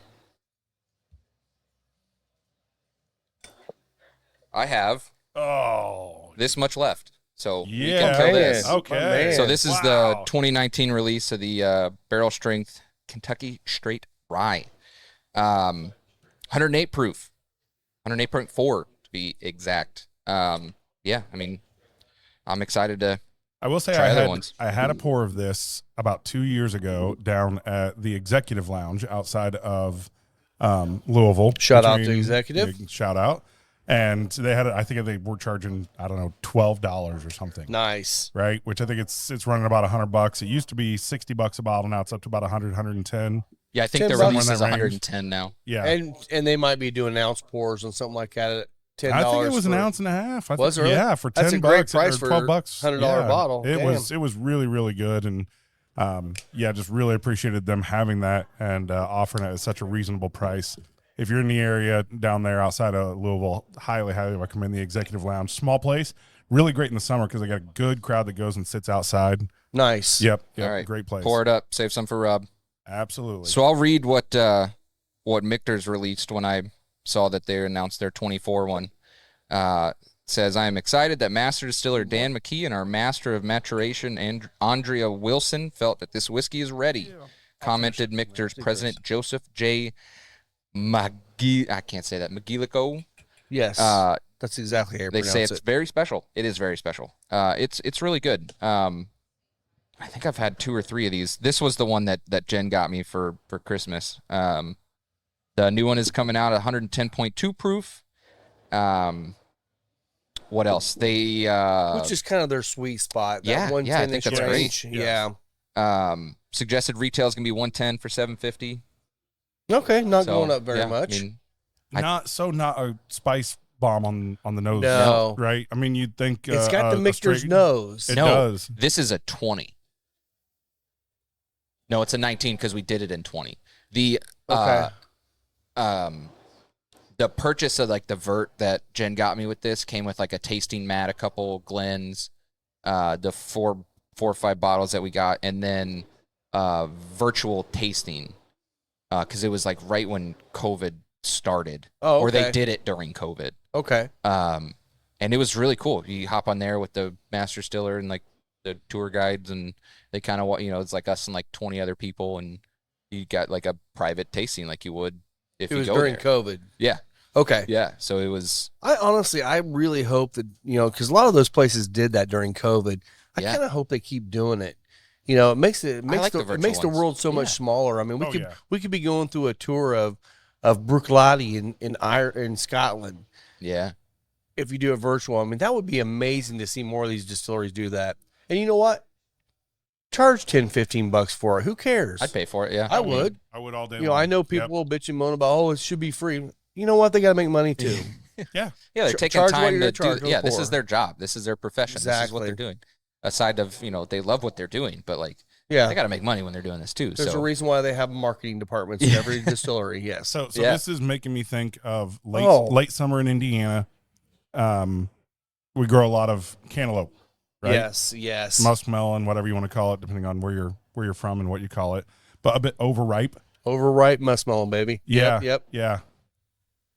S4: I have
S3: Oh,
S4: this much left, so we
S3: yeah.
S4: can kill this.
S2: Man.
S3: Okay.
S2: Man.
S4: So this is the
S3: Wow.
S4: 2019 release of the barrel strength Kentucky Straight Rye. 108 proof, 108.4 to be exact. Yeah, I mean, I'm excited to.
S3: I will say
S4: Try
S3: I
S4: other
S3: had,
S4: ones.
S3: I had a pour of this about 2 years ago down at the Executive Lounge outside of Louisville.
S2: Shout out to Executive.
S3: Big shout out. And they had, I think they were charging, I don't know, $12 or something.
S2: Nice.
S3: Right, which I think it's running about $100. It used to be $60 a bottle. Now it's up to about 100, 110.
S4: Yeah, I think
S2: 10
S4: the
S2: bucks.
S4: release
S3: In
S4: is
S3: that range.
S4: 110 now.
S3: Yeah,
S2: And they might be doing ounce pours and something like that at $10.
S3: I think it was an
S2: for-
S3: ounce and a half. I
S2: Was
S3: think,
S2: it really?
S3: Yeah, for $10.
S2: That's a great price
S3: or
S2: for
S3: $12,
S2: $100 bottle.
S3: It
S2: Damn.
S3: was really really good, and just really appreciated them having that and offering it at such a reasonable price. If you're in the area down there outside of Louisville, highly recommend the Executive Lounge. Small place, really great in the summer because they got a good crowd that goes and sits outside.
S2: Nice.
S3: Yep,
S4: All right,
S3: great place.
S4: Pour it up, save some for Rob.
S3: Absolutely.
S4: So I'll read what Michter's released when I saw that they announced their 24 one. It says, I am excited that Master Distiller Dan McKee and our Master of Maturation, Andrea Wilson, felt that this whiskey is ready. commented Michter's president Joseph J. I can't say that. Magilico.
S2: Yes,
S4: Uh,
S2: that's exactly how you
S4: They
S2: pronounce
S4: say it's
S2: it.
S4: very special. It is very special. It's really good. I think I've had 2 or 3 of these. This was the one that Jen got me for Christmas. The new one is coming out at 110.2 proof. What else? They
S2: Which is kind of their sweet spot. That
S4: yeah,
S2: 110
S4: I think that's
S2: range.
S3: great.
S2: Yeah.
S4: Suggested retail is gonna be 110 for 750.
S2: Okay, not
S4: So,
S2: going up very
S4: yeah,
S2: much.
S4: I mean,
S3: Not a spice bomb on the nose.
S2: No.
S3: Right? I mean, you'd think
S2: It's got the
S3: a
S2: Michter's
S3: straight-
S2: nose.
S3: It
S4: no,
S3: does.
S4: this is a 20. No, it's a 19 because we did it in 20. The
S2: Okay.
S4: The purchase of like the vert that Jen got me with this came with like a tasting mat, a couple Glens, the four or 5 bottles that we got, and then virtual tasting because it was like right when COVID started,
S2: Oh,
S4: or they
S2: okay.
S4: did it during COVID.
S2: Okay.
S4: And it was really cool. You hop on there with the master distiller and like the tour guides, and they kind of it's like us and like 20 other people, and you got like a private tasting like you would if
S2: It
S4: you
S2: was
S4: go
S2: during
S4: there.
S2: COVID.
S4: Yeah,
S2: Okay.
S4: yeah. So it was.
S2: I really hope that, because a lot of those places did that during COVID. I
S4: Yeah.
S2: kind of hope they keep doing it. It makes
S4: like the
S2: it
S4: virtual
S2: makes the
S4: ones.
S2: world so much
S4: Yeah.
S2: smaller. I mean,
S3: Oh, yeah.
S2: we could be going through a tour of Bruichladdich in Scotland
S4: Yeah,
S2: if you do a virtual. I mean, that would be amazing to see more of these distilleries do that. And you know what? Charge $10-15 for it. Who cares?
S4: I'd pay for it. Yeah,
S2: I would.
S3: I would all day.
S2: I
S3: long.
S2: know people will bitch and moan about, it should be free. You know what? They got to make money too.
S3: Yep. Yeah.
S4: Yeah, they're taking
S2: charge what
S4: time
S2: you're
S4: to
S2: gonna
S4: do.
S2: charge
S4: Yeah,
S2: them
S4: this
S2: for.
S4: is their job. This is their profession. This is what
S2: Exactly.
S4: they're doing. Aside of they love what they're doing, but like
S2: Yeah.
S4: they got to make money when they're doing this too.
S2: There's
S4: so
S2: a reason why they have marketing departments in every distillery. Yes.
S3: So
S4: Yeah.
S3: this is making me think of late
S2: Oh.
S3: late summer in Indiana. We grow a lot of cantaloupe, right?
S2: Yes. Yes.
S3: Muskmelon, whatever you want to call it, depending on where you're from and what you call it. But a bit overripe.
S2: Overripe muskmelon, baby.
S3: Yeah.
S2: Yep.
S3: Yeah.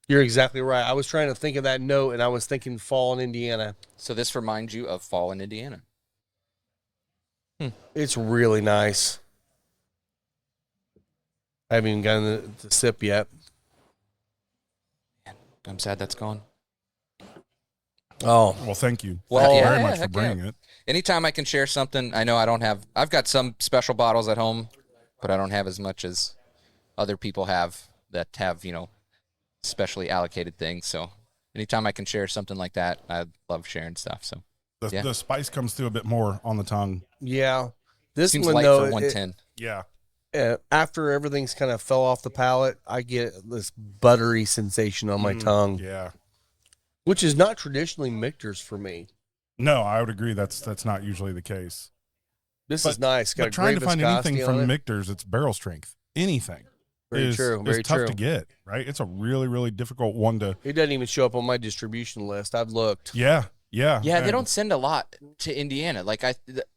S2: You're exactly right. I was trying to think of that note, and I was thinking fall in Indiana.
S4: So this reminds you of fall in Indiana.
S2: It's really nice. I haven't even gotten the sip yet.
S4: I'm sad that's gone.
S2: Oh,
S3: Well, thank you.
S4: Well,
S3: Thank you
S4: yeah,
S3: very
S4: yeah,
S3: much for
S4: heck yeah.
S3: bringing it.
S4: Anytime I can share something, I know I've got some special bottles at home, but I don't have as much as other people have that have, specially allocated things. So anytime I can share something like that, I love sharing stuff. So yeah.
S3: The spice comes through a bit more on the tongue.
S2: yeah. This
S4: seems
S2: one,
S4: light
S2: though,
S4: for 110.
S3: Yeah.
S2: after everything's kind of fell off the palate, I get this buttery sensation on my tongue,
S3: Yeah.
S2: which is not traditionally Michter's for me.
S3: No, I would agree. That's not usually the case.
S2: This is nice. Got
S3: But
S2: a
S3: trying
S2: great
S3: to find anything
S2: viscosity
S3: from
S2: on it.
S3: Michter's, it's barrel strength. Anything
S2: Very
S3: is,
S2: true.
S3: is
S2: Very
S3: tough
S2: true.
S3: to get. Right. It's a really, really difficult one to.
S2: It doesn't even show up on my distribution list. I've looked.
S3: Yeah. Yeah.
S4: Yeah, they
S3: And-
S4: don't send a lot to Indiana. Like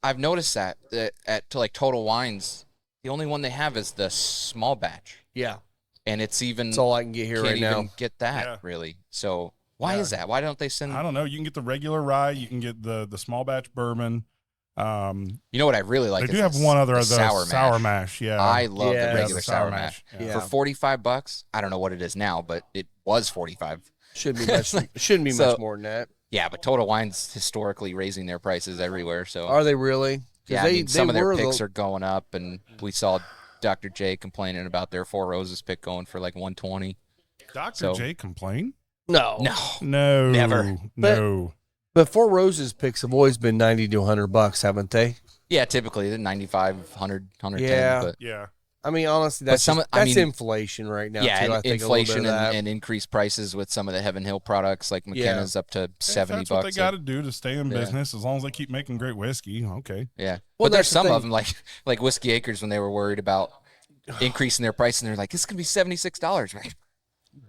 S4: I've noticed that to like Total Wines, the only one they have is the small batch,
S2: Yeah,
S4: and it's even
S2: that's all I can get here
S4: can't
S2: right
S4: even
S2: now.
S4: get that
S3: Yeah.
S4: really. So why
S3: Yeah.
S4: is that? Why don't they send?
S3: I don't know. You can get the regular rye. You can get the small batch bourbon.
S4: You know what I really like?
S3: They
S4: is
S3: do have
S4: the
S3: one other
S4: the
S3: the
S4: sour
S3: mash. Yeah.
S4: I love
S2: Yeah,
S4: the
S2: the
S4: regular sour mash.
S2: Yeah.
S4: For $45, I don't know what it is now, but it was 45.
S2: Shouldn't be much. Shouldn't be
S4: So-
S2: much more than that.
S4: Yeah, but Total Wine's historically raising their prices everywhere. So
S2: Are they really? 'Cause
S4: yeah,
S2: they,
S4: I mean, some of their
S2: were
S4: picks are going up, and we saw Dr. J complaining about their Four Roses pick going for like 120.
S3: Dr.
S4: So-
S3: J complain?
S2: no.
S3: No.
S4: Never.
S3: No.
S2: But Four Roses picks have always been $90 to $100, haven't they?
S4: Yeah, typically they're 95, 100, 110.
S2: Yeah.
S4: But
S3: Yeah.
S2: I mean, honestly, that's
S4: some-
S2: just-
S4: I
S2: that's
S4: mean-
S2: inflation right now.
S4: yeah,
S2: too. I
S4: and
S2: think a little bit
S4: inflation
S2: of that.
S4: and increased prices with some of the Heaven Hill products, like McKenna's up to
S3: If
S4: $70.
S3: that's what they got to do to stay in
S4: Yeah.
S3: business, as long as they keep making great whiskey. Okay.
S4: Yeah,
S2: Well,
S4: but there's
S2: that's the
S4: some of
S2: thing.
S4: them like Whiskey Acres when they were worried about increasing their price, and they're like, "This could be $76, right?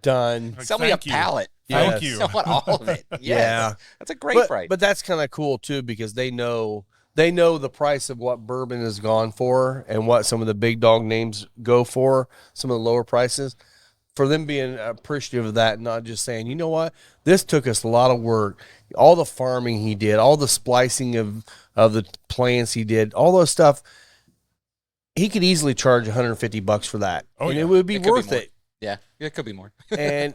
S2: Done.
S3: Like,
S4: Sell me a
S3: thank you.
S4: pallet.
S3: Thank
S2: Yes.
S3: you.
S4: I want all of it. Yes.
S2: Yeah.
S4: That's a great price.
S2: But that's kind of cool too, because they know the price of what bourbon has gone for and what some of the big dog names go for, some of the lower prices. For them being appreciative of that, and not just saying, you know what, this took us a lot of work. All the farming he did, all the splicing of the plants he did, all those stuff. he could easily charge $150 for that.
S3: Oh,
S2: and
S3: yeah.
S2: it would be
S4: It could be
S2: worth
S4: more.
S2: it.
S4: Yeah, it could be more.
S2: And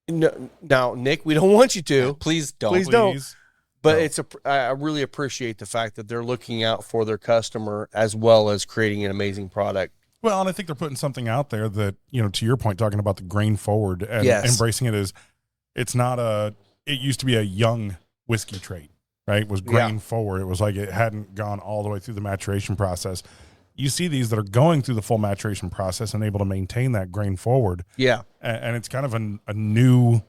S2: now, Nick, we don't want you to,
S4: Please don't.
S2: Please don't.
S3: Please.
S2: but
S3: No.
S2: I really appreciate the fact that they're looking out for their customer as well as creating an amazing product.
S3: Well, and I think they're putting something out there that, to your point, talking about the grain forward and
S2: Yes.
S3: embracing it as it's not it used to be a young whiskey trait, right? It was grain forward. It was like it hadn't gone all the way through the maturation process. You see these that are going through the full maturation process and able to maintain that grain forward.
S2: Yeah.
S3: And it's kind of a new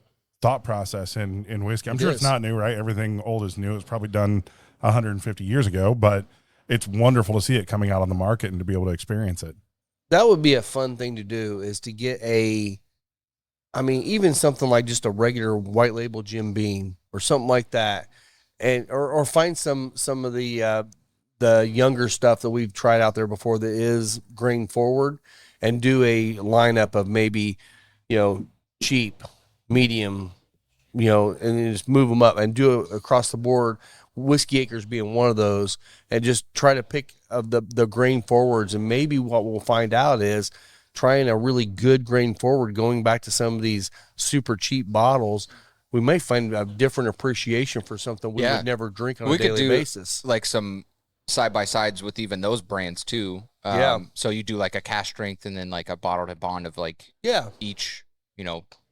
S3: thought process in whiskey. I'm
S2: It
S3: sure
S2: is.
S3: it's not new, right? Everything old is new. It's probably done 150 years ago, but it's wonderful to see it coming out on the market and to be able to experience it.
S2: That would be a fun thing to do, is to get even something like just a regular white label Jim Beam or something like that. And, or find some of the younger stuff that we've tried out there before that is grain forward, and do a lineup of maybe, cheap, medium, and then just move them up and do it across the board. Whiskey Acres being one of those, and just try to pick of the grain forwards. And maybe what we'll find out is trying a really good grain forward, going back to some of these super cheap bottles, we may find a different appreciation for something we would never drink on a daily basis.
S4: Like some side by sides with even those brands too. So you do like a cash strength and then like a bottle to bond of like each,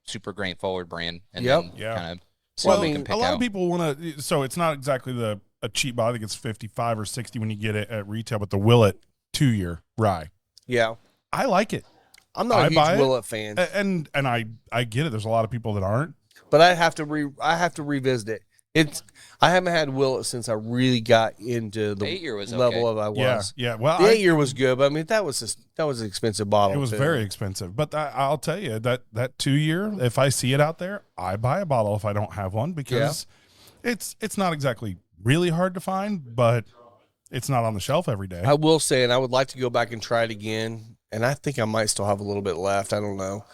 S4: super grain forward brand, and then kind of
S3: Well,
S4: you can pick
S3: a lot
S4: out.
S3: of people want to, so it's not exactly a cheap bottle that gets 55 or 60 when you get it at retail, but the Willet 2-year rye.
S2: Yeah.
S3: I like it.
S2: I'm not a
S3: buy
S2: huge
S3: it,
S2: Willet fan,
S3: And I get it. There's a lot of people that aren't.
S2: but I have to revisit it. I haven't had Willet since I really got into the
S4: 8-year was
S2: level
S4: okay.
S2: of I was.
S3: Yeah. Well,
S2: The 8-year was good, but that was an expensive bottle.
S3: it was
S2: too.
S3: very expensive, but I'll tell you that 2-year, if I see it out there, I buy a bottle if I don't have one, because it's not exactly really hard to find, but it's not on the shelf every day.
S2: I will say, and I would like to go back and try it again, and I think I might still have a little bit left. I don't know,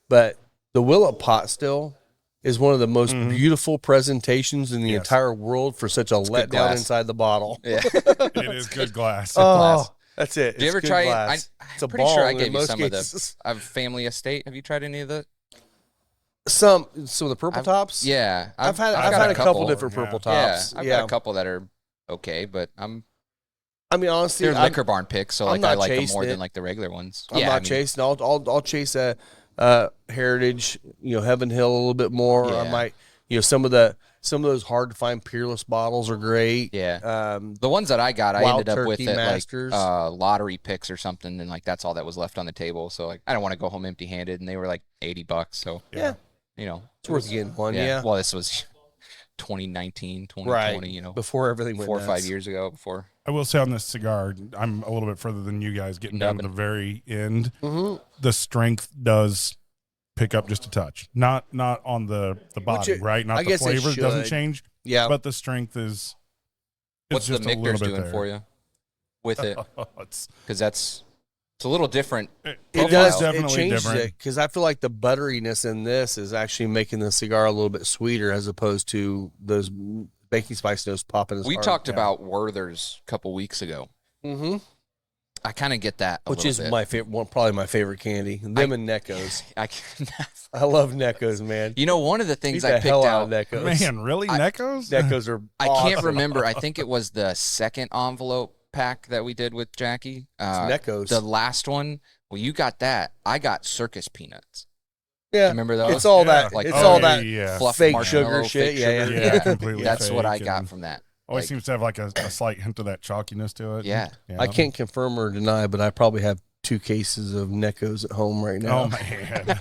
S2: but the Willet pot still is one of the most beautiful presentations in the entire world for such a letdown
S4: glass.
S2: inside the bottle.
S4: Yeah.
S3: It is good glass.
S2: Oh, that's it.
S4: Do you
S2: It's
S4: ever
S2: good
S4: try
S2: glass.
S4: it?
S2: It's a
S4: I'm pretty sure I
S2: ball in
S4: gave you
S2: most
S4: some
S2: cases.
S4: of the Family Estate. Have you tried any of the?
S2: Some of the purple tops.
S4: Yeah,
S2: I've had
S4: got
S2: a couple different
S3: Yeah.
S2: purple
S4: Yeah,
S2: tops.
S4: I've got a couple that are okay, but
S2: I mean, honestly,
S4: they're liquor barn picks, so
S2: I'm
S4: like I
S2: not
S4: like them
S2: chasing
S4: more
S2: it.
S4: than like the regular ones.
S2: I'm not chasing. I'll chase a Heritage, Heaven Hill a little bit more. I
S4: Yeah.
S2: might, some of those hard to find Peerless bottles are great.
S4: Yeah. The ones that I got, I
S2: Wild
S4: ended up with
S2: Turkey
S4: it
S2: Masters.
S4: like lottery picks or something, and like that's all that was left on the table. So like I don't want to go home empty-handed, and they were like $80. So
S2: Yeah.
S4: it's
S2: worth getting one. Yeah.
S4: Well, this was 2019, 2020.
S2: Right. Before everything went
S4: 4 or 5
S2: nuts.
S4: year ago. Before
S3: I will say on this cigar, I'm a little bit further than you guys, getting down to the very end. The strength does pick up just a touch. Not on the body, right? Not
S2: I
S3: the
S2: guess it
S3: flavor doesn't
S2: should.
S3: change.
S2: Yeah.
S3: But the strength is
S4: what's the
S3: just a little
S4: Michter's
S3: bit
S4: doing
S3: there.
S4: for you with it?
S3: It's
S4: Because it's a little different.
S2: It
S3: It's
S2: does.
S3: definitely
S2: It changes
S3: different.
S2: it, because I feel like the butteriness in this is actually making the cigar a little bit sweeter, as opposed to those baking spice notes popping.
S4: We talked about Werther's a couple weeks ago.
S2: Mm-hmm.
S4: I kind of get that,
S2: Which is
S4: bit.
S2: my favorite one, probably my favorite candy. Them and Neckos.
S4: I
S2: I love Neckos, man.
S4: one of the things
S2: Beat
S4: I
S2: the
S4: picked
S2: hell
S4: out.
S2: out of Neckos.
S3: Man, really? Neckos?
S2: Neckos are.
S4: I can't
S2: awesome.
S4: remember. I think it was the second envelope pack that we did with Jackie.
S2: Neckos.
S4: The last one. Well, you got that. I got circus peanuts.
S2: Yeah,
S4: Remember those?
S2: It's all
S3: Yeah.
S2: that.
S4: Like,
S2: it's
S4: oh,
S2: all that
S3: yeah.
S4: Fluff
S2: fake
S4: marshmallow,
S2: sugar shit.
S4: fake
S2: Yeah,
S4: sugar.
S3: Yeah, completely
S4: That's what I
S3: fake
S4: got
S3: and
S4: from that.
S3: Always
S4: Like-
S3: seems to have like a slight hint of that chalkiness to it.
S4: Yeah.
S2: I can't confirm or deny, but I probably have 2 cases of Neckos at home right now.
S3: Oh man.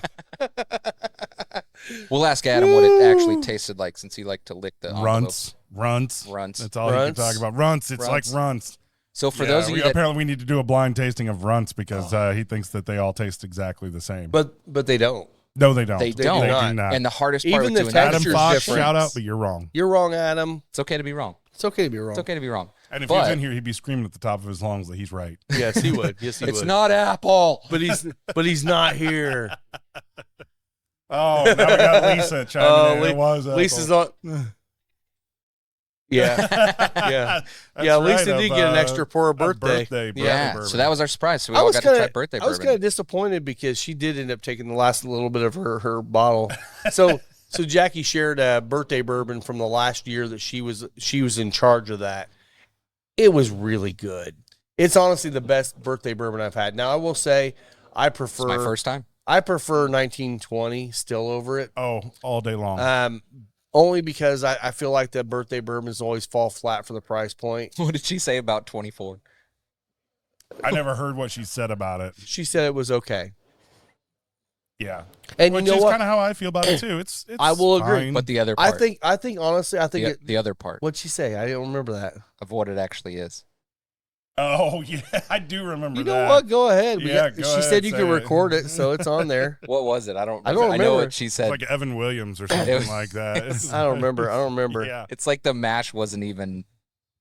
S4: We'll ask Adam what it actually tasted like, since he liked to lick the envelopes.
S3: Runts.
S4: Runts.
S3: That's all you can talk about. Runts. It's
S2: Runts.
S3: like runts.
S4: So for
S3: Yeah,
S4: those of you that
S3: apparently we need to do a blind tasting of runts because he thinks that they all taste exactly the same.
S2: But they don't.
S3: no, they don't.
S4: They don't.
S3: They
S2: not.
S3: do not.
S4: and the hardest part
S2: Even
S4: with
S2: the
S4: doing that,
S3: Adam
S2: texture's
S3: Fox,
S2: different.
S3: shout out, but you're wrong.
S2: You're wrong, Adam.
S4: it's okay to be wrong.
S2: It's okay to be wrong.
S4: It's okay to be wrong.
S3: And if he was
S4: But-
S3: in here, he'd be screaming at the top of his lungs that he's right.
S2: Yes, he would. Yes, he
S4: It's
S2: would.
S4: not Apple.
S2: But he's not here.
S3: Oh, now we got Lisa chiming in.
S2: Li-
S3: It was
S2: Lisa's on. Yeah, yeah, yeah. At least they did get an extra for her birthday.
S4: Yeah,
S3: bourbon.
S4: so that was our surprise. So we
S2: I
S4: all
S2: was
S4: got
S2: kinda,
S4: to try birthday
S2: I was
S4: bourbon.
S2: kind of disappointed because she did end up taking the last little bit of her bottle. So Jackie shared a birthday bourbon from the last year that she was in charge of that. It was really good. It's honestly the best birthday bourbon I've had. Now I will say, I prefer
S4: It's my first time.
S2: I prefer 1920 still over it.
S3: Oh, all day long.
S2: Only because I feel like the birthday bourbons always fall flat for the price point.
S4: What did she say about 24?
S3: I never heard what she said about it.
S2: She said it was okay.
S3: Yeah,
S2: And
S3: which
S2: you know
S3: is
S2: what?
S3: kind of how I feel about it too. It's
S2: I will agree.
S3: fine.
S4: But the other
S2: I
S4: part.
S2: think honestly,
S4: the other part
S2: what'd she say? I don't remember that.
S4: of what it actually is.
S3: Oh yeah, I do remember
S2: You
S3: that.
S2: know what? Go ahead.
S3: Yeah,
S2: she
S3: go ahead,
S2: said you
S3: say
S2: can
S3: it.
S2: record it, so it's on there.
S4: What was it? I don't
S2: I don't
S4: I know
S2: remember.
S4: what she
S3: It's
S4: said.
S3: like Evan Williams or something like that.
S2: I don't remember.
S3: Yeah,
S4: It's like the mash wasn't even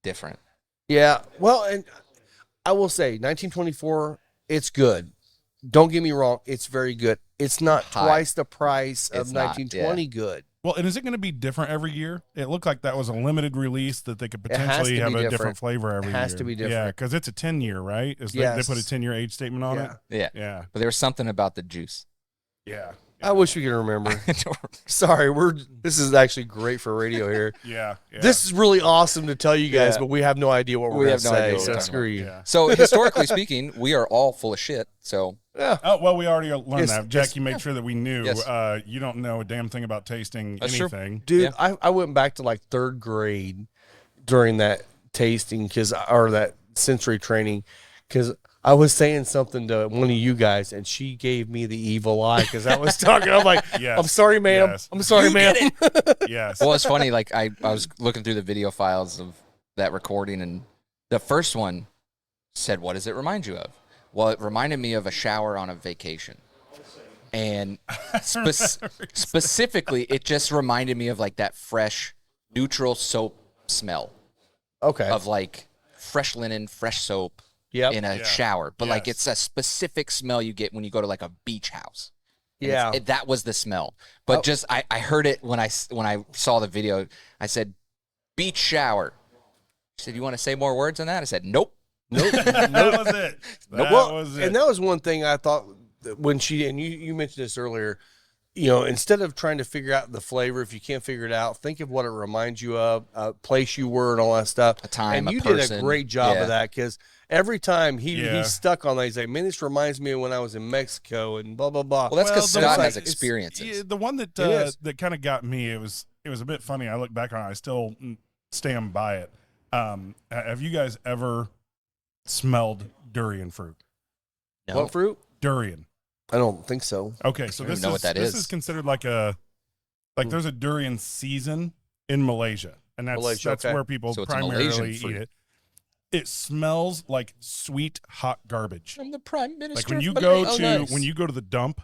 S4: different.
S2: Yeah. Well, and I will say 1924, it's good. Don't get me wrong, it's very good. It's not
S4: High.
S2: twice the price of
S4: It's not,
S2: 1920 good.
S3: Well, and is it going to be different every year? It looked like that was a limited release that they could
S2: It has
S3: potentially
S2: to be
S3: have a
S2: different.
S3: different flavor every year.
S2: Has to be
S3: Yeah,
S2: different.
S3: because it's a 10-year, right? They
S2: Yes.
S3: put a 10-year age statement on it.
S4: Yeah.
S3: Yeah,
S4: But there was something about the juice.
S3: yeah,
S2: I wish we could remember. Sorry, this is actually great for radio here.
S3: yeah.
S2: This is really awesome to tell you guys,
S4: Yeah.
S2: but we have no idea what we're
S4: We
S2: going
S4: have
S2: to
S4: no idea
S2: say.
S4: what
S2: So
S4: we're
S2: screw you.
S3: Yeah.
S4: So historically speaking, we are all full of shit. So
S2: Yeah.
S3: Oh, well, we already learned
S2: Yes,
S3: that. Jackie made sure that we knew.
S4: Yes.
S3: You don't know a damn thing about tasting
S4: That's true.
S3: anything.
S2: Dude, I went back to like third grade during that tasting or that sensory training because I was saying something to one of you guys and she gave me the evil eye because I was talking. I'm like,
S3: Yes.
S2: I'm sorry, ma'am.
S3: Yes.
S2: I'm sorry, ma'am.
S3: Yes.
S4: well, it's funny. Like I was looking through the video files of that recording, and the first one said, "What does it remind you of?" Well, it reminded me of a shower on a vacation, and specifically, it just reminded me of like that fresh, neutral soap smell
S2: Okay.
S4: of like fresh linen, fresh soap
S2: Yep.
S4: in a
S3: Yeah.
S4: shower. But like
S3: Yes.
S4: it's a specific smell you get when you go to like a beach house. And
S2: Yeah.
S4: that was the smell. But
S2: Oh.
S4: just I heard it when I saw the video. I said, "Beach shower." She said, "You want to say more words on that?" I said, "Nope."
S2: Nope.
S3: that was it. That
S2: Well,
S3: was it.
S2: and that was one thing I thought that when you mentioned this earlier, instead of trying to figure out the flavor, if you can't figure it out, think of what it reminds you of, a place you were and all that stuff.
S4: A time,
S2: and
S4: a
S2: you did a
S4: person.
S2: great job
S4: Yeah.
S2: of that because every time
S3: Yeah.
S2: he's stuck on that, he's like, man, this reminds me of when I was in Mexico and blah, blah, blah.
S4: Well, that's because
S3: the
S4: Scott
S3: one-
S4: has
S3: it's-
S4: experiences.
S3: yeah, the one that
S2: It is.
S3: that kind of got me, it was a bit funny. I look back on it, I still stand by it. Have you guys ever smelled durian fruit?
S4: No.
S2: What fruit?
S3: Durian.
S2: I don't think so.
S3: Okay, so
S4: I don't
S3: this
S4: know
S3: is
S4: what that
S3: this
S4: is.
S3: is considered like there's a durian season in Malaysia, and that's
S2: Malaysia,
S3: that's
S2: okay.
S3: where people
S4: So it's a Malaysian
S3: primarily eat
S4: fruit.
S3: it. It smells like sweet hot garbage.
S4: I'm the prime minister.
S3: Like when
S4: of
S3: you
S4: Malay-
S3: go
S4: Oh,
S3: to
S4: nice.
S3: when you go to the dump,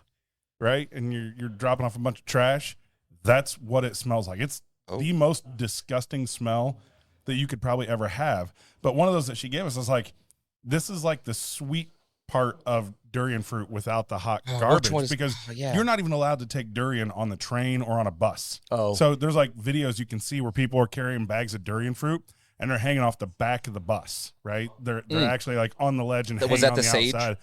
S3: right, and you're dropping off a bunch of trash, that's what it smells like. It's
S4: Oh.
S3: the most disgusting smell that you could probably ever have. But one of those that she gave us was like, this is like the sweet part of durian fruit without the hot
S4: Oh, which
S3: garbage
S4: one is-
S3: because
S4: yeah.
S3: you're not even allowed to take durian on the train or on a bus.
S2: Oh.
S3: So there's like videos you can see where people are carrying bags of durian fruit and they're hanging off the back of the bus, right? They're actually like on the ledge and
S4: Was
S3: hanging
S4: that
S3: on
S4: the
S3: the
S4: Sage?
S3: outside.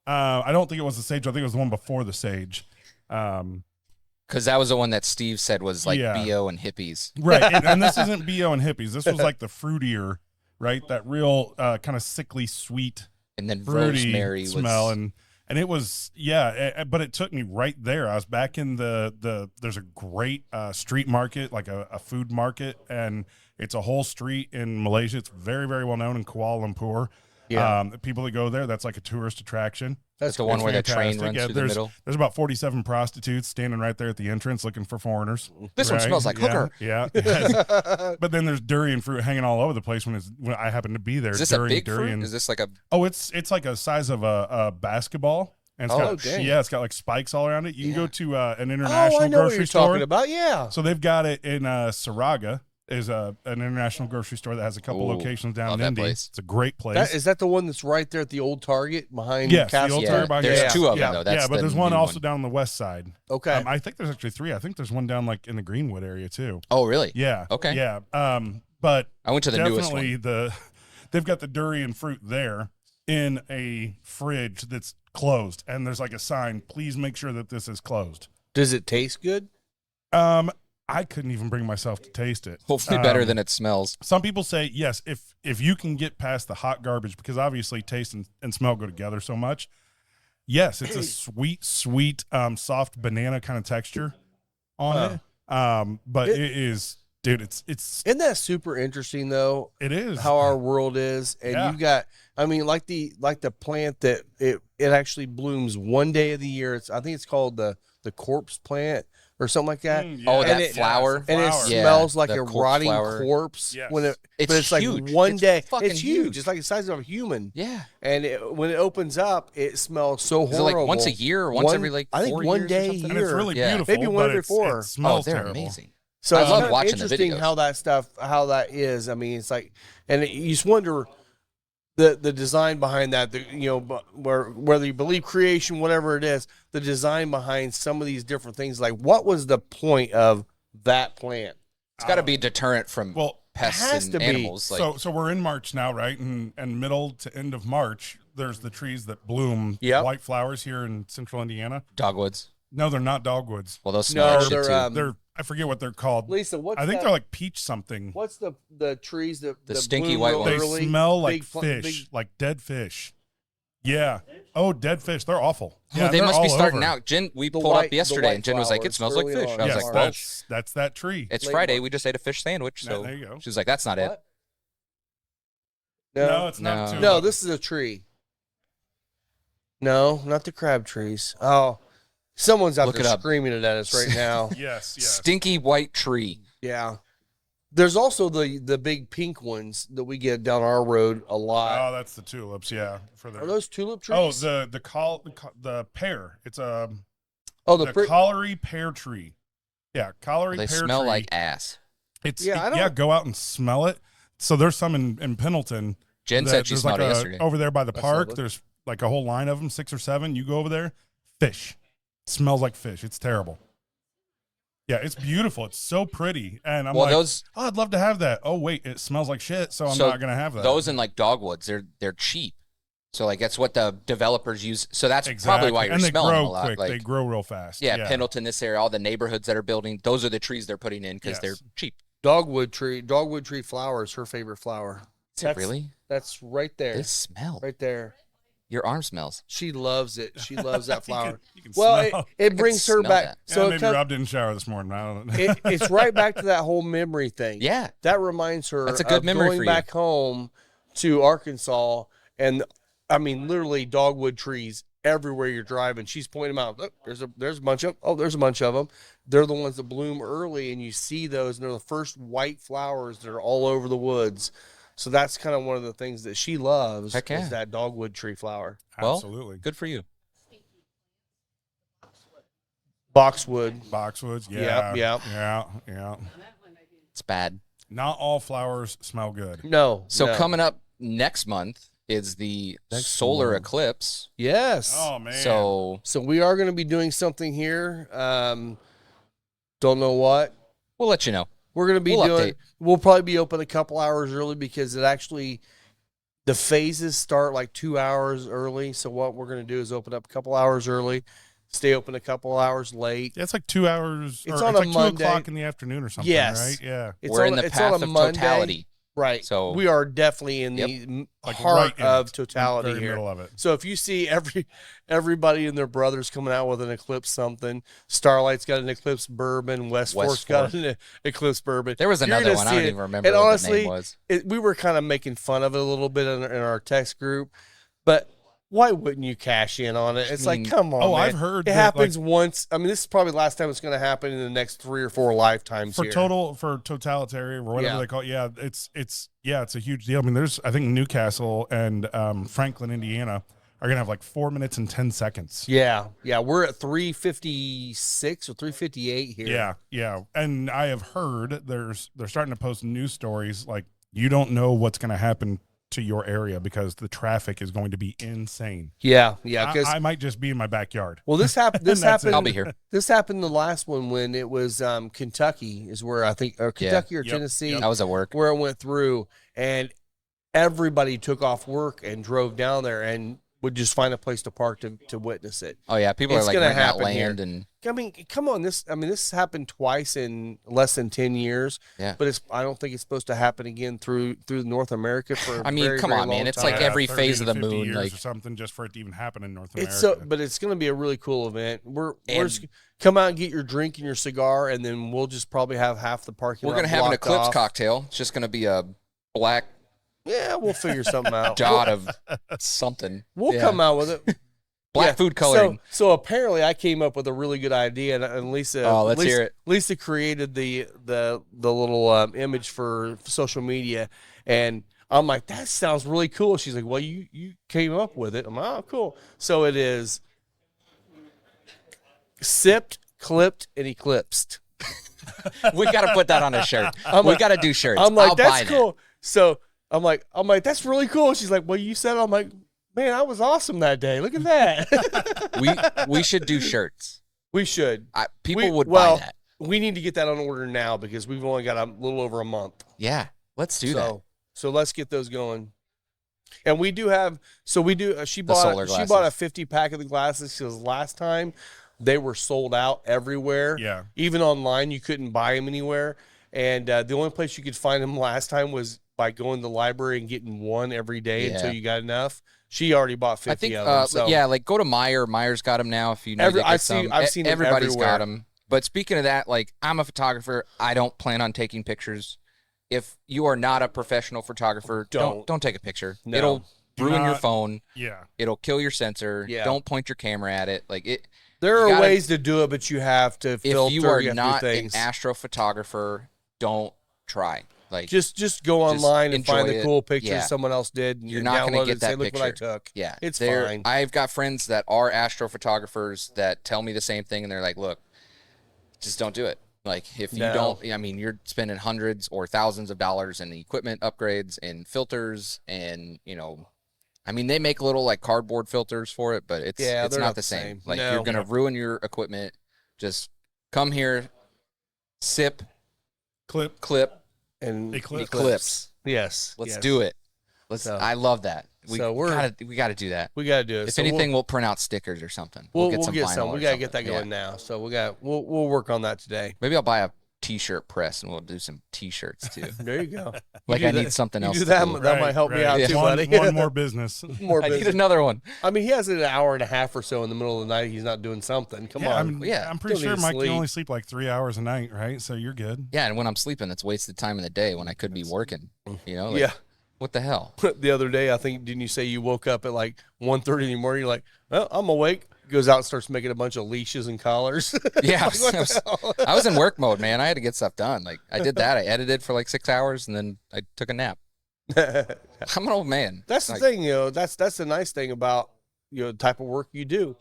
S3: I don't think it was the Sage. I think it was the one before the Sage.
S4: Because that was the one that Steve said was like
S3: Yeah.
S4: BO and hippies.
S3: Right. And this isn't BO and hippies. This was like the fruitier, right? That real kind of sickly sweet
S4: And then
S3: fruity
S4: rosemary
S3: smell.
S4: was.
S3: And it was, yeah, but it took me right there. I was back in there's a great street market, like a food market, and it's a whole street in Malaysia. It's very, very well known in Kuala Lumpur.
S2: Yeah.
S3: The people that go there, that's like a tourist attraction.
S4: That's the one
S3: It's
S4: where the train
S3: fantastic.
S4: runs
S3: Yeah,
S4: through the
S3: there's,
S4: middle.
S3: There's about 47 prostitutes standing right there at the entrance looking for foreigners.
S4: This one
S3: Right?
S4: smells like
S3: Yeah,
S4: hooker.
S3: Yeah. But then there's durian fruit hanging all over the place when I happen to be there.
S4: Is this
S3: during
S4: a big
S3: durian.
S4: fruit? Is this like a?
S3: Oh, it's like a size of a basketball. And it's
S2: Oh,
S3: got,
S2: dang.
S3: yeah, it's got like spikes all around it. You can go to an
S2: Oh,
S3: international
S2: I know what
S3: grocery
S2: you're
S3: store.
S2: talking about. Yeah.
S3: So they've got it in Saraga. Is an international grocery store that has a couple
S4: Ooh,
S3: locations down
S4: love
S3: in
S4: that
S3: Indy.
S4: place.
S3: It's a great place.
S2: Is that the one that's right there at the old Target behind
S3: Yes, the
S2: Castle?
S3: old
S4: Yeah,
S3: Target by
S4: there's
S3: here.
S4: two of them,
S3: yeah,
S4: though. That's
S3: yeah, but
S4: the
S3: there's one
S4: new
S3: also
S4: one.
S3: down on the west side.
S2: Okay.
S3: I think there's actually three. I think there's one down like in the Greenwood area too.
S4: Oh, really?
S3: Yeah.
S4: Okay.
S3: Yeah. but
S4: I went to the newest
S3: definitely
S4: one.
S3: they've got the durian fruit there in a fridge that's closed, and there's like a sign, please make sure that this is closed.
S2: Does it taste good?
S3: I couldn't even bring myself to taste it.
S4: Hopefully better than it smells.
S3: Some people say yes, if you can get past the hot garbage, because obviously taste and smell go together so much. Yes, it's a sweet, soft banana kind of texture on it. But it is, dude, it's
S2: Isn't that super interesting though?
S3: it is
S2: How our world is, and
S3: Yeah.
S2: you've got, I mean, like the plant that it actually blooms one day of the year. I think it's called the corpse plant or something like that.
S4: Oh,
S2: And
S4: that
S2: it-
S4: flower.
S2: And it
S3: Flower.
S4: Yeah,
S2: smells like
S4: the
S2: a
S4: corpse
S2: rotting
S4: flower.
S2: corpse
S3: Yes.
S2: when
S4: It's
S2: but it's like
S4: huge.
S2: one
S4: It's
S2: day.
S4: fucking
S2: It's huge.
S4: huge.
S2: It's like the size of a human.
S4: Yeah.
S2: And when it opens up, it smells so
S4: Is it
S2: horrible.
S4: like once a year or once every like
S2: I think
S4: 4
S2: one
S4: years or
S2: day a
S4: something?
S2: year.
S3: and it's really
S4: Yeah.
S3: beautiful.
S2: Maybe one
S3: but
S2: every
S3: it's-
S2: 4.
S3: It smells
S4: Oh, they're
S3: terrible.
S4: amazing.
S2: So
S4: I
S2: it's
S4: love
S2: kind of
S4: watching the
S2: interesting
S4: videos.
S2: how that stuff, how that is. I mean, it's like, and you just wonder the design behind that. Whether you believe creation, whatever it is, the design behind some of these different things. Like, what was the point of that plant?
S4: It's got to be deterrent from
S3: Well,
S4: pests
S2: has
S4: and
S2: to be.
S4: animals. Like,
S3: So we're in March now, right? And middle to end of March, there's the trees that bloom
S2: Yep.
S3: white flowers here in central Indiana.
S4: dogwoods.
S3: No, they're not dogwoods.
S4: Well, those smell
S2: No,
S4: like shit
S2: they're
S4: too.
S3: They're I forget what they're called.
S2: Lisa, what's
S3: I think
S2: that-
S3: they're like peach something.
S2: What's the trees that
S4: The
S2: that
S4: stinky
S2: bloom
S4: white
S2: real
S4: ones.
S3: They
S2: early?
S3: smell like
S2: Big pl-
S3: fish,
S2: big-
S3: like dead fish. Yeah. Oh, dead fish. They're awful.
S4: Oh,
S3: Yeah,
S4: they
S3: they're
S4: must be
S3: all
S4: starting
S3: over.
S4: out. Jen, we
S2: The
S4: pulled
S2: white-
S4: up
S2: the
S4: yesterday,
S2: white
S4: and Jen was like, "It
S2: flowers
S4: smells like
S2: early
S4: fish."
S2: on.
S4: I was
S3: Yes,
S4: like, "Well,
S3: that's that tree.
S4: it's
S2: late
S4: Friday.
S2: March.
S4: We just ate a fish sandwich."
S3: Yeah,
S4: So
S3: there you go.
S4: she was like, "That's not it."
S2: What?
S3: No,
S2: No,
S3: it's not.
S4: No.
S3: too
S2: no,
S3: low.
S2: this is a tree. No, not the crab trees. Oh, someone's out
S4: Look
S2: there
S4: it up.
S2: screaming it at us right now.
S3: Yes.
S4: Stinky white tree.
S2: Yeah. There's also the big pink ones that we get down our road a lot.
S3: Oh, that's the tulips. Yeah. For
S2: Are
S3: the
S2: those tulip trees?
S3: oh the pear. It's a
S2: the
S3: the
S2: pri-
S3: colliery pear tree. Yeah, colliery
S4: They
S3: pear
S4: smell
S3: tree.
S4: like ass.
S3: It's
S2: Yeah, I
S3: yeah.
S2: don't-
S3: Go out and smell it. So there's some in Pendleton.
S4: Jen
S3: that
S4: said she
S3: there's
S4: smelled
S3: like
S4: it yesterday.
S3: over there by the
S2: That's
S3: park.
S2: lovely.
S3: There's like a whole line of them, 6 or 7. You go over there, fish. Smells like fish. It's terrible. Yeah, it's beautiful. It's so pretty, and I'm
S4: Well,
S3: like,
S4: those-
S3: oh, I'd love to have that. Oh wait, it smells like shit, so I'm
S4: So
S3: not gonna have that.
S4: Those in like dogwoods, they're cheap. So like that's what the developers use. So that's
S3: exactly.
S4: probably why you're
S3: and they
S4: smelling
S3: grow
S4: them a lot.
S3: quick.
S4: Like,
S3: They grow real fast.
S4: yeah, Pendleton, this area, all the neighborhoods that are building, those are the trees they're putting in because
S3: Yes.
S4: they're cheap.
S2: dogwood tree flower is her favorite flower.
S4: Is it really?
S2: That's right there.
S4: They smell.
S2: Right there.
S4: Your arm smells.
S2: She loves it. She loves that flower.
S3: You can
S2: Well,
S3: smell.
S2: it brings her
S4: smell
S2: back.
S4: that.
S3: So
S2: So it
S3: maybe
S2: comes-
S3: Rob didn't shower this morning. I don't know.
S2: it's right back to that whole memory thing.
S4: Yeah.
S2: That reminds her
S4: That's a good
S2: of
S4: memory
S2: going
S4: for you.
S2: back home to Arkansas, and I mean literally dogwood trees everywhere you're driving. She's pointing them out. Look, there's a bunch of there's a bunch of them. They're the ones that bloom early, and you see those, and they're the first white flowers that are all over the woods. So that's kind of one of the things that she loves
S4: Heck yeah.
S2: is that dogwood tree flower.
S4: Well,
S3: Absolutely.
S4: Good for you.
S2: Boxwood.
S3: Boxwoods.
S2: Yep,
S3: Yeah.
S2: yep.
S3: Yeah.
S4: It's bad.
S3: Not all flowers smell good.
S2: No.
S4: So
S2: no.
S4: coming up next month is the solar eclipse.
S2: Yes.
S3: Oh man.
S4: So
S2: So we are going to be doing something here. Don't know what.
S4: we'll let you know.
S2: We're going to be
S4: We'll
S2: doing.
S4: update.
S2: We'll probably be open a couple hours early because it actually, the phases start like 2 hours early. So what we're going to do is open up a couple hours early, stay open a couple hours late.
S3: Yeah, it's like 2 hours.
S2: It's
S3: or
S2: on
S3: it's
S2: a
S3: like
S2: Monday.
S3: 2 o'clock in the afternoon or something.
S2: Yes.
S3: Right. Yeah.
S2: It's
S4: We're
S2: on,
S4: in the
S2: it's on
S4: path
S2: a
S4: of
S2: Monday.
S4: totality.
S2: Right.
S4: So-
S2: we are definitely in
S4: Yep.
S2: the
S3: Like
S2: heart
S3: right in
S2: of
S3: it.
S2: totality
S3: Very
S2: here.
S3: middle of it.
S2: So if you see everybody and their brothers coming out with an eclipse something, Starlight's got an eclipse bourbon, West Fork's got an eclipse bourbon.
S4: There was
S2: You're
S4: another
S2: gonna
S4: one. I
S2: see
S4: don't
S2: it.
S4: even remember
S2: And
S4: what
S2: honestly,
S4: the name was.
S2: we were kind of making fun of it a little bit in our text group, but why wouldn't you cash in on it? It's
S4: I mean,
S2: like, come on,
S3: oh,
S2: man.
S3: I've heard
S2: it
S3: that,
S2: happens once. I mean, this is probably the last time it's going to happen in the next 3 or 4 lifetimes
S3: For
S2: here.
S3: totalitarian or whatever
S2: Yeah.
S3: they call it. Yeah, it's a huge deal. I mean, there's I think Newcastle and Franklin, Indiana are gonna have like 4 minutes and 10 seconds.
S2: Yeah, we're at 356 or 358 here.
S3: Yeah. And I have heard they're starting to post news stories like you don't know what's gonna happen to your area because the traffic is going to be insane.
S2: Yeah. Because
S3: I might just be in my backyard.
S2: well, this happened. This
S3: That's it.
S2: happened.
S4: I'll be here.
S2: This happened the last one when it was Kentucky is where I think, or Kentucky or
S3: Yep.
S2: Tennessee,
S4: I was at work.
S2: where it went through, and everybody took off work and drove down there and would just find a place to park to witness it.
S4: Oh yeah, people
S2: It's
S4: are like
S2: gonna
S4: renting out
S2: happen
S4: land
S2: here.
S4: and
S2: I mean, come on, this happened twice in less than 10 years.
S4: Yeah.
S2: But I don't think it's supposed to happen again through North America for
S4: I mean,
S2: very,
S4: come
S2: very
S4: on, man.
S2: long
S4: It's
S2: time.
S4: like every
S3: 30
S4: phase
S3: to
S4: of the
S3: 50
S4: moon,
S3: years
S4: like
S3: or something, just for it to even happen in North America.
S2: It's so, but it's going to be a really cool event. We're
S4: And-
S2: just come out and get your drink and your cigar, and then we'll just probably have half the parking
S4: we're
S2: lot
S4: gonna have an
S2: blocked
S4: eclipse
S2: off.
S4: cocktail. It's just gonna be a black
S2: Yeah, we'll figure something out.
S4: dot of something.
S2: We'll
S4: Yeah.
S2: come out with it.
S4: Black
S2: Yeah,
S4: food coloring.
S2: So apparently, I came up with a really good idea, and Lisa.
S4: Oh, let's hear it.
S2: Lisa created the little image for social media, and I'm like, that sounds really cool. She's like, well, you came up with it. I'm like, oh, cool. So it is sipped, clipped, and eclipsed.
S4: We got to put that on a shirt.
S2: I'm
S4: We
S2: like-
S4: got to do shirts.
S2: I'm like,
S4: I'll buy
S2: that's
S4: that.
S2: cool. So I'm like, that's really cool. She's like, well, you said it. I'm like, man, I was awesome that day. Look at that.
S4: We should do shirts.
S2: We should.
S4: People would
S2: well,
S4: buy that.
S2: We need to get that on order now because we've only got a little over a month.
S4: Yeah, let's do that.
S2: So let's get those going. And we do have. So we do. She
S4: solar
S2: bought a
S4: glasses.
S2: 50 pack of the glasses because last time they were sold out everywhere.
S3: Yeah.
S2: Even online, you couldn't buy them anywhere. And the only place you could find them last time was by going to the library and getting one every day until
S4: Yeah.
S2: you got enough. She already bought 50
S4: I think,
S2: of them. So
S4: yeah, like go to Meyer. Meyer's got them now. If you need to get
S2: I've
S4: some,
S2: seen- I've seen them
S4: everybody's got
S2: everywhere.
S4: them. But speaking of that, like I'm a photographer. I don't plan on taking pictures. If you are not a professional photographer, don't take a picture.
S2: No.
S4: It'll
S3: Do
S4: ruin your
S3: not-
S4: phone.
S3: Yeah.
S4: It'll kill your sensor.
S2: Yeah.
S4: Don't point your camera at it. Like it.
S2: there
S4: you
S2: are
S4: gotta-
S2: ways to do it, but you have to filter.
S4: If you are
S2: have to do
S4: not an
S2: things.
S4: astrophotographer, don't try. Like
S2: Just go online and find
S4: enjoy
S2: the
S4: it.
S2: cool pictures
S4: Yeah.
S2: someone else did. And
S4: You're not
S2: going
S4: gonna
S2: to
S4: get
S2: and say,
S4: that
S2: Look what I
S4: picture.
S2: took.
S4: Yeah,
S2: It's
S4: they're-
S2: fine.
S4: I've got friends that are astrophotographers that tell me the same thing, and they're like, "Look, just don't do it. Like, if you
S2: No.
S4: don't, I mean, you're spending hundreds or thousands of dollars in equipment upgrades and filters, and I mean, they make little like cardboard filters for it, but it's
S2: Yeah,
S4: it's
S2: they're
S4: not
S2: not
S4: the
S2: the
S4: same.
S2: same.
S4: Like,
S2: No.
S4: you're gonna ruin your equipment. Just come here, sip,
S3: Clip.
S4: clip,
S2: And
S3: Eclipse.
S2: Yes.
S4: Let's
S2: yes.
S4: do it.
S2: So-
S4: I love that. We
S2: so we're-
S4: gotta do that.
S2: We got to do it.
S4: If
S2: So
S4: anything, we'll print out stickers or something.
S2: we'll
S4: get some vinyl
S2: We
S4: or
S2: got to get that
S4: something.
S2: going
S4: Yeah.
S2: now. So we'll work on that today.
S4: Maybe I'll buy a T-shirt press and we'll do some T-shirts too.
S2: There you go.
S4: Like
S2: You
S4: I
S2: do
S4: need
S2: that-
S4: something
S2: you
S4: else.
S2: do
S4: to
S2: that.
S4: do.
S2: That might help me out too, buddy.
S3: One more business.
S2: More
S4: I need
S2: business.
S4: another one.
S2: I mean, he has an hour and a half or so in the middle of the night. He's not doing something. Come
S3: Yeah,
S2: on.
S3: I'm pretty
S2: Don't
S3: sure
S2: need to
S3: Mike
S2: sleep.
S3: can only sleep like 3 hours a night, right? So you're good.
S4: Yeah, and when I'm sleeping, that's wasted time in the day when I could be working. Like,
S2: Yeah.
S4: What the hell?
S2: The other day, I think, didn't you say you woke up at like 1:30 in the morning? You're like, well, I'm awake. Goes out and starts making a bunch of leashes and collars.
S4: Yeah,
S2: Like, what the hell?
S4: I was in work mode, man. I had to get stuff done. Like I did that. I edited for like 6 hours and then I took a nap. I'm an old man.
S2: That's the
S4: Like,
S2: thing, That's the nice thing about the type of work you do.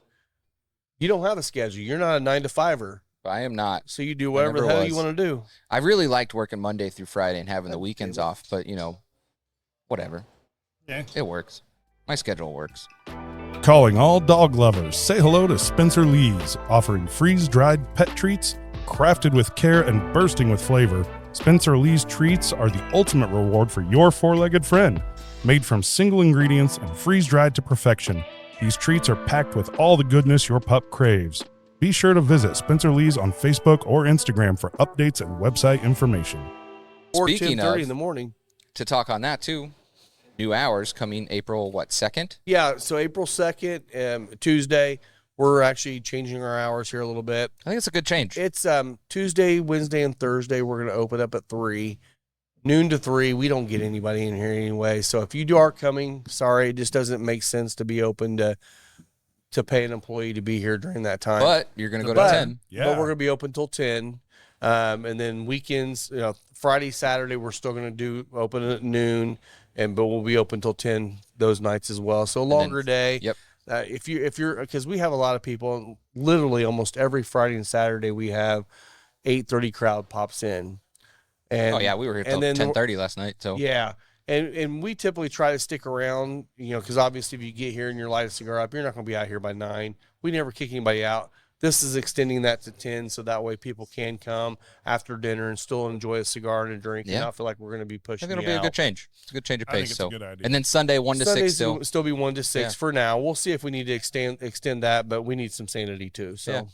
S2: You don't have a schedule. You're not a 9 to 5er,
S4: I am not.
S2: so you do whatever the
S4: never
S2: hell
S4: was.
S2: you want to do.
S4: I really liked working Monday through Friday and having the weekends off, but whatever.
S3: Yeah.
S4: It works. My schedule works.
S3: Calling all dog lovers, say hello to Spencer Lee's, offering freeze-dried pet treats, crafted with care and bursting with flavor. Spencer Lee's treats are the ultimate reward for your four-legged friend. Made from single ingredients and freeze-dried to perfection, these treats are packed with all the goodness your pup craves. Be sure to visit Spencer Lee's on Facebook or Instagram for updates and website information.
S2: Or
S4: Speaking
S2: 10:30
S4: of-
S2: in the morning.
S4: To talk on that too, new hours coming April 2nd?
S2: Yeah, so April 2nd, Tuesday, we're actually changing our hours here a little bit.
S4: I think it's a good change.
S2: It's Tuesday, Wednesday, and Thursday. We're going to open up at 3, noon to 3. We don't get anybody in here anyway. So if you are coming, sorry, it just doesn't make sense to be open to pay an employee to be here during that time.
S4: But you're going to go
S2: But-
S4: to 10.
S3: Yeah.
S2: But we're going to be open till 10. And then weekends, Friday, Saturday, we're still going to do open at noon, but we'll be open till 10 those nights as well. So a longer day.
S4: Yep.
S2: If you're, because we have a lot of people, literally almost every Friday and Saturday, we have 8:30 crowd pops in. And
S4: Oh yeah, we were here till
S2: and then
S4: 10:30 last night. So
S2: yeah. And we typically try to stick around, because obviously if you get here and you're light a cigar up, you're not going to be out here by 9. We never kick anybody out. This is extending that to 10, so that way people can come after dinner and still enjoy a cigar and a drink, and not feel like we're going to be
S4: I
S2: pushing
S4: think it'll be a good change. It's a good change of
S3: I think
S4: pace.
S3: it's
S4: So,
S3: a good idea.
S4: and then Sunday 1 to 6
S2: Sundays
S4: still.
S2: will still be 1 to 6
S4: Yeah.
S2: for now. We'll see if we need to extend that, but we need some sanity too. So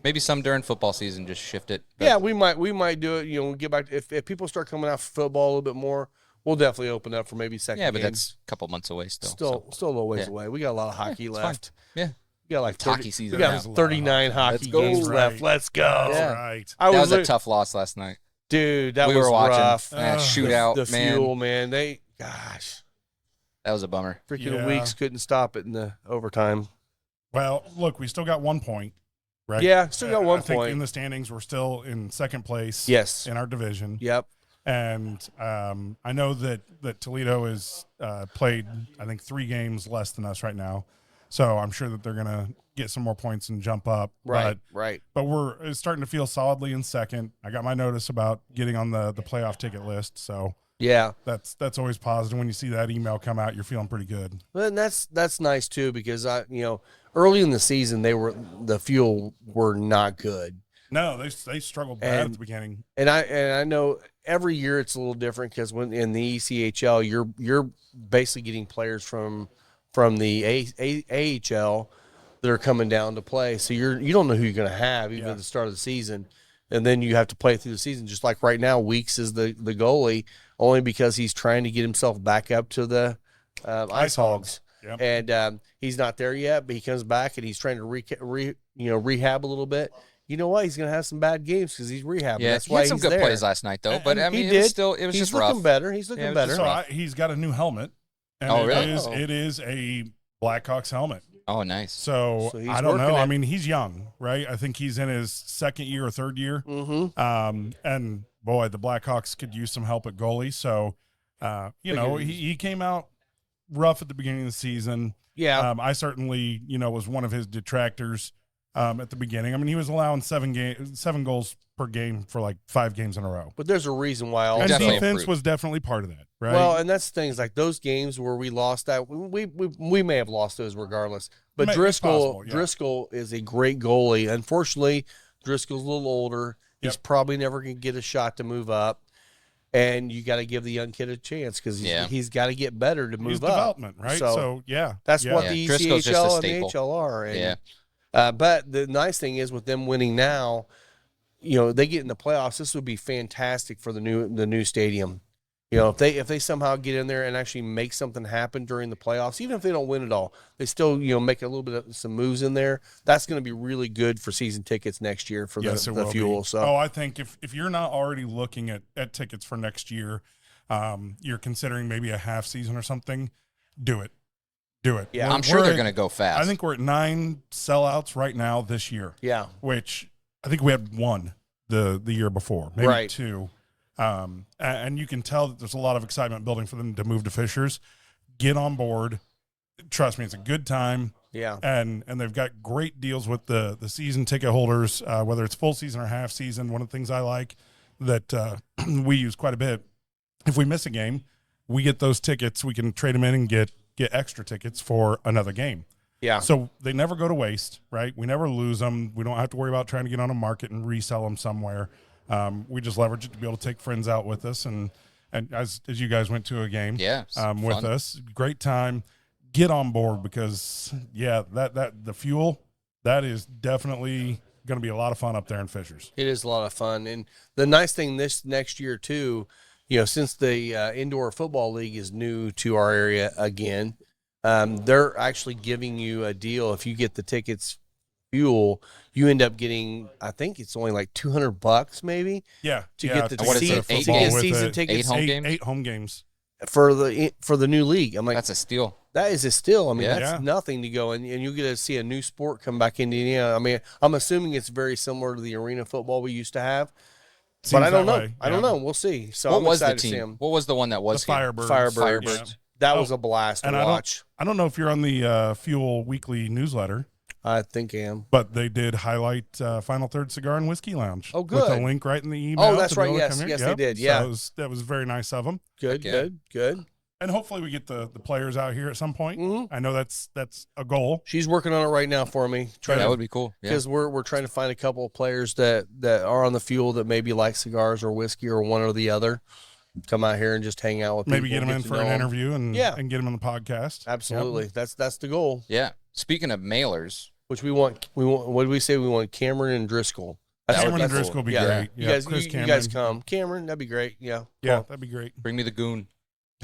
S4: Maybe some during football season, just shift it. But
S2: yeah, we might do it. We'll get back to, if people start coming out for football a little bit more, we'll definitely open up for maybe second.
S4: Yeah, but
S2: game.
S4: that's a couple months away still.
S2: Still a little ways
S4: Yeah.
S2: away. We got a lot of hockey
S4: it's
S2: left.
S4: fine. Yeah.
S2: We got like
S4: It's
S2: 30,
S4: hockey season
S2: We got
S4: now.
S2: 39 hockey
S4: Let's go.
S2: games
S3: That's
S2: left.
S3: right.
S2: Let's go.
S3: That's
S4: Yeah.
S3: right.
S2: I
S4: That was a
S2: li-
S4: tough loss last night.
S2: dude. That
S4: we
S2: was
S4: were watching
S2: rough.
S4: shootout,
S2: The
S4: man.
S2: fuel, man. Gosh,
S4: That was a bummer.
S2: freaking
S3: Yeah.
S2: Weeks couldn't stop it in the overtime.
S3: Well, look, we still got 1 point, right?
S2: Yeah, still got 1
S3: I think
S2: point.
S3: in the standings, we're still in second place.
S2: Yes.
S3: In our division.
S2: Yep.
S3: And I know that Toledo is played, I think, 3 games less than us right now. So I'm sure that they're going to get some more points and jump up.
S2: Right. Right.
S3: But we're starting to feel solidly in second. I got my notice about getting on the playoff ticket list. So
S2: Yeah.
S3: that's always positive. When you see that email come out, you're feeling pretty good.
S2: But that's nice too, because early in the season the fuel were not good.
S3: No, they struggled bad at
S2: And-
S3: the beginning.
S2: And I know every year it's a little different, because when in the ECHL you're basically getting players from the AHL that are coming down to play. So you don't know who you're going to have even
S3: Yeah.
S2: at the start of the season, and then you have to play through the season. Just like right now, Weeks is the goalie, only because he's trying to get himself back up to the Ice Hogs.
S3: Yep.
S2: And he's not there yet, but he comes back and he's trying to rehab a little bit. You know what? He's going to have some bad games because he's rehabbing.
S4: Yeah,
S2: That's
S4: he
S2: why
S4: had some
S2: he's
S4: good
S2: there.
S4: plays last night, though. But I
S2: He
S4: mean, it
S2: did.
S4: was still, it was
S2: He's
S4: just
S2: looking
S4: rough.
S2: better. He's looking
S4: Yeah, it was
S2: better.
S4: just
S3: So he's got a new helmet. And
S4: Oh,
S3: it
S4: really?
S3: is- It is a Blackhawks helmet.
S4: Oh, nice.
S3: So,
S2: So he's
S3: I don't know.
S2: working it.
S3: I mean, he's young, right? I think he's in his second year or third year.
S2: Mm-hmm.
S3: And boy, the Blackhawks could use some help at goalie. So, he came out rough at the beginning of the season.
S2: Yeah.
S3: I certainly, was one of his detractors at the beginning. I mean, he was allowing 7 goals per game for like 5 games in a row.
S2: But there's a reason why all
S3: And
S4: definitely
S3: defense
S4: improved.
S3: was definitely part of that, right?
S2: Well, and that's things like those games where we lost that we may have lost those regardless. But
S3: It's
S2: Driscoll
S3: possible, yeah.
S2: Driscoll is a great goalie. Unfortunately, Driscoll's a little older. He's
S3: Yep.
S2: probably never going to get a shot to move up. And you got to give the young kid a chance, because he's got to get better to move
S3: he's
S2: up.
S3: development, right?
S2: So,
S3: yeah.
S2: that's
S3: yeah.
S2: what
S4: Yeah,
S2: the
S4: Driscoll's just a
S2: ECHL and the
S4: staple.
S2: HL are. And,
S4: Yeah.
S2: but the nice thing is with them winning now, they get in the playoffs. This would be fantastic for the new stadium. If they somehow get in there and actually make something happen during the playoffs, even if they don't win it all, they still make a little bit of some moves in there. That's going to be really good for season tickets next year for
S3: Yes,
S2: the
S3: it will
S2: fuel.
S3: be.
S2: So
S3: I think if you're not already looking at tickets for next year, you're considering maybe a half season or something, do it.
S2: Yeah.
S4: I'm sure they're going to go fast.
S3: I think we're at 9 sellouts right now this year,
S2: yeah,
S3: which I think we had 1 the year before, maybe
S2: Right.
S3: 2. And you can tell that there's a lot of excitement building for them to move to Fishers. Get on board. Trust me, it's a good time.
S2: yeah,
S3: And they've got great deals with the season ticket holders, whether it's full season or half season. One of the things I like that we use quite a bit, if we miss a game, we get those tickets. We can trade them in and get extra tickets for another game.
S2: yeah.
S3: So they never go to waste, right? We never lose them. We don't have to worry about trying to get on a market and resell them somewhere. We just leverage it to be able to take friends out with us. And as you guys went to a game
S4: Yeah, it's
S3: with
S4: fun.
S3: us, great time. Get on board because, that the fuel, that is definitely going to be a lot of fun up there in Fishers.
S2: It is a lot of fun. And the nice thing this next year too, since the indoor football league is new to our area again, they're actually giving you a deal. If you get the tickets fuel, you end up getting, I think it's only like $200 maybe
S3: Yeah.
S2: to
S3: yeah,
S2: get the
S3: to
S4: What is
S3: get
S4: it,
S3: the
S4: 8
S3: football
S4: games?
S3: with
S2: season
S3: it.
S2: tickets
S4: 8 home games?
S3: 8 home games.
S2: for the new league. I'm like,
S4: That's a steal.
S2: that is a steal. I mean,
S4: Yeah.
S2: that's
S3: Yeah.
S2: nothing to go, and you get to see a new sport come back into Indiana. I mean, I'm assuming it's very similar to the arena football we used to have, but
S3: Seems
S2: I don't
S3: that
S2: know.
S3: way,
S2: I don't
S3: yeah.
S2: know. We'll see. So
S4: What
S2: I'm
S4: was the
S2: excited to see
S4: team?
S2: him.
S4: What was the one that was
S3: The
S4: here?
S3: Firebirds.
S2: Firebirds.
S3: Yeah.
S2: That
S3: Oh,
S2: was a blast to
S3: And
S2: watch.
S3: I don't know if you're on the Fuel Weekly newsletter.
S2: I think I am.
S3: But they did highlight Final Third Cigar and Whiskey Lounge.
S2: Oh, good.
S3: With a link right in the email.
S2: Oh, that's
S3: to be
S2: right.
S3: able to
S2: Yes,
S3: come here.
S2: yes, they did. Yeah.
S3: So that was very nice of them.
S2: Good,
S4: Yeah.
S2: good.
S3: And hopefully we get the players out here at some point.
S2: Mhm.
S3: I know that's a goal.
S2: She's working on it right now for me.
S4: That would be cool. Yeah.
S2: Because we're trying to find a couple of players that are on the fuel that maybe like cigars or whiskey or one or the other. Come out here and just hang out with
S3: Maybe
S2: people.
S3: get them in
S2: to
S3: for
S2: know
S3: an
S2: 'em.
S3: interview and
S2: Yeah.
S3: get them on the podcast.
S2: Absolutely. That's the goal.
S4: Yeah. Speaking of mailers,
S2: Which we want. What did we say? We want Cameron and Driscoll.
S3: Cameron and Driscoll would be
S2: yeah.
S3: great.
S2: You
S3: Yeah,
S2: guys,
S3: Chris
S2: you
S3: Cameron.
S2: guys come. Cameron, that'd be great. Yeah.
S3: Yeah, that'd be great.
S4: bring me the goon.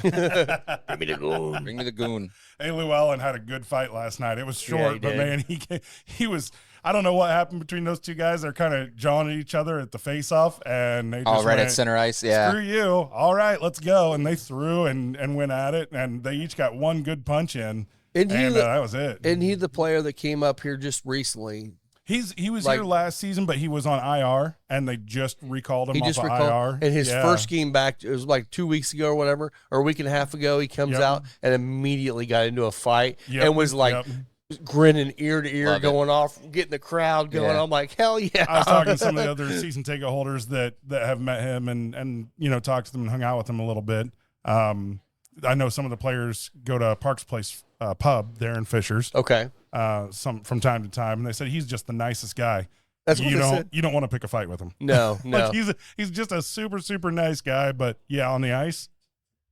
S2: Give me the goon.
S4: Bring me the goon.
S3: Hey, Llewellyn had a good fight last night. It was
S2: Yeah,
S3: short,
S2: he
S3: but
S2: did.
S3: man, he was. I don't know what happened between those two guys. They're kind of jawing at each other at the face-off, and they just
S4: All right
S3: went,
S4: at center ice. Yeah.
S3: Screw you! All right, let's go. And they threw and went at it, and they each got one good punch in,
S2: And
S3: that was it.
S2: And he the player that came up here just recently.
S3: He was
S2: like-
S3: here last season, but he was on IR, and they just recalled him
S2: He
S3: off
S2: just
S3: of
S2: recalled,
S3: IR.
S2: and his
S3: Yeah.
S2: first game back, it was like 2 weeks ago or whatever, or a week and a half ago. He comes
S3: Yep.
S2: out and immediately got into a fight
S3: Yep.
S2: and was like
S3: Yep.
S2: grinning ear to ear,
S4: Love it.
S2: going off, getting the crowd going.
S4: Yeah.
S2: I'm like, hell yeah!
S3: I was talking to some of the other season ticket holders that have met him and talked to them and hung out with him a little bit. I know some of the players go to Parks Place pub there in Fishers.
S2: Okay,
S3: Some from time to time, and they said he's just the nicest guy.
S2: that's what
S3: you
S2: they
S3: don't
S2: said.
S3: you don't want to pick a fight with him.
S2: No, no.
S3: Like he's just a super nice guy, but yeah, on the ice,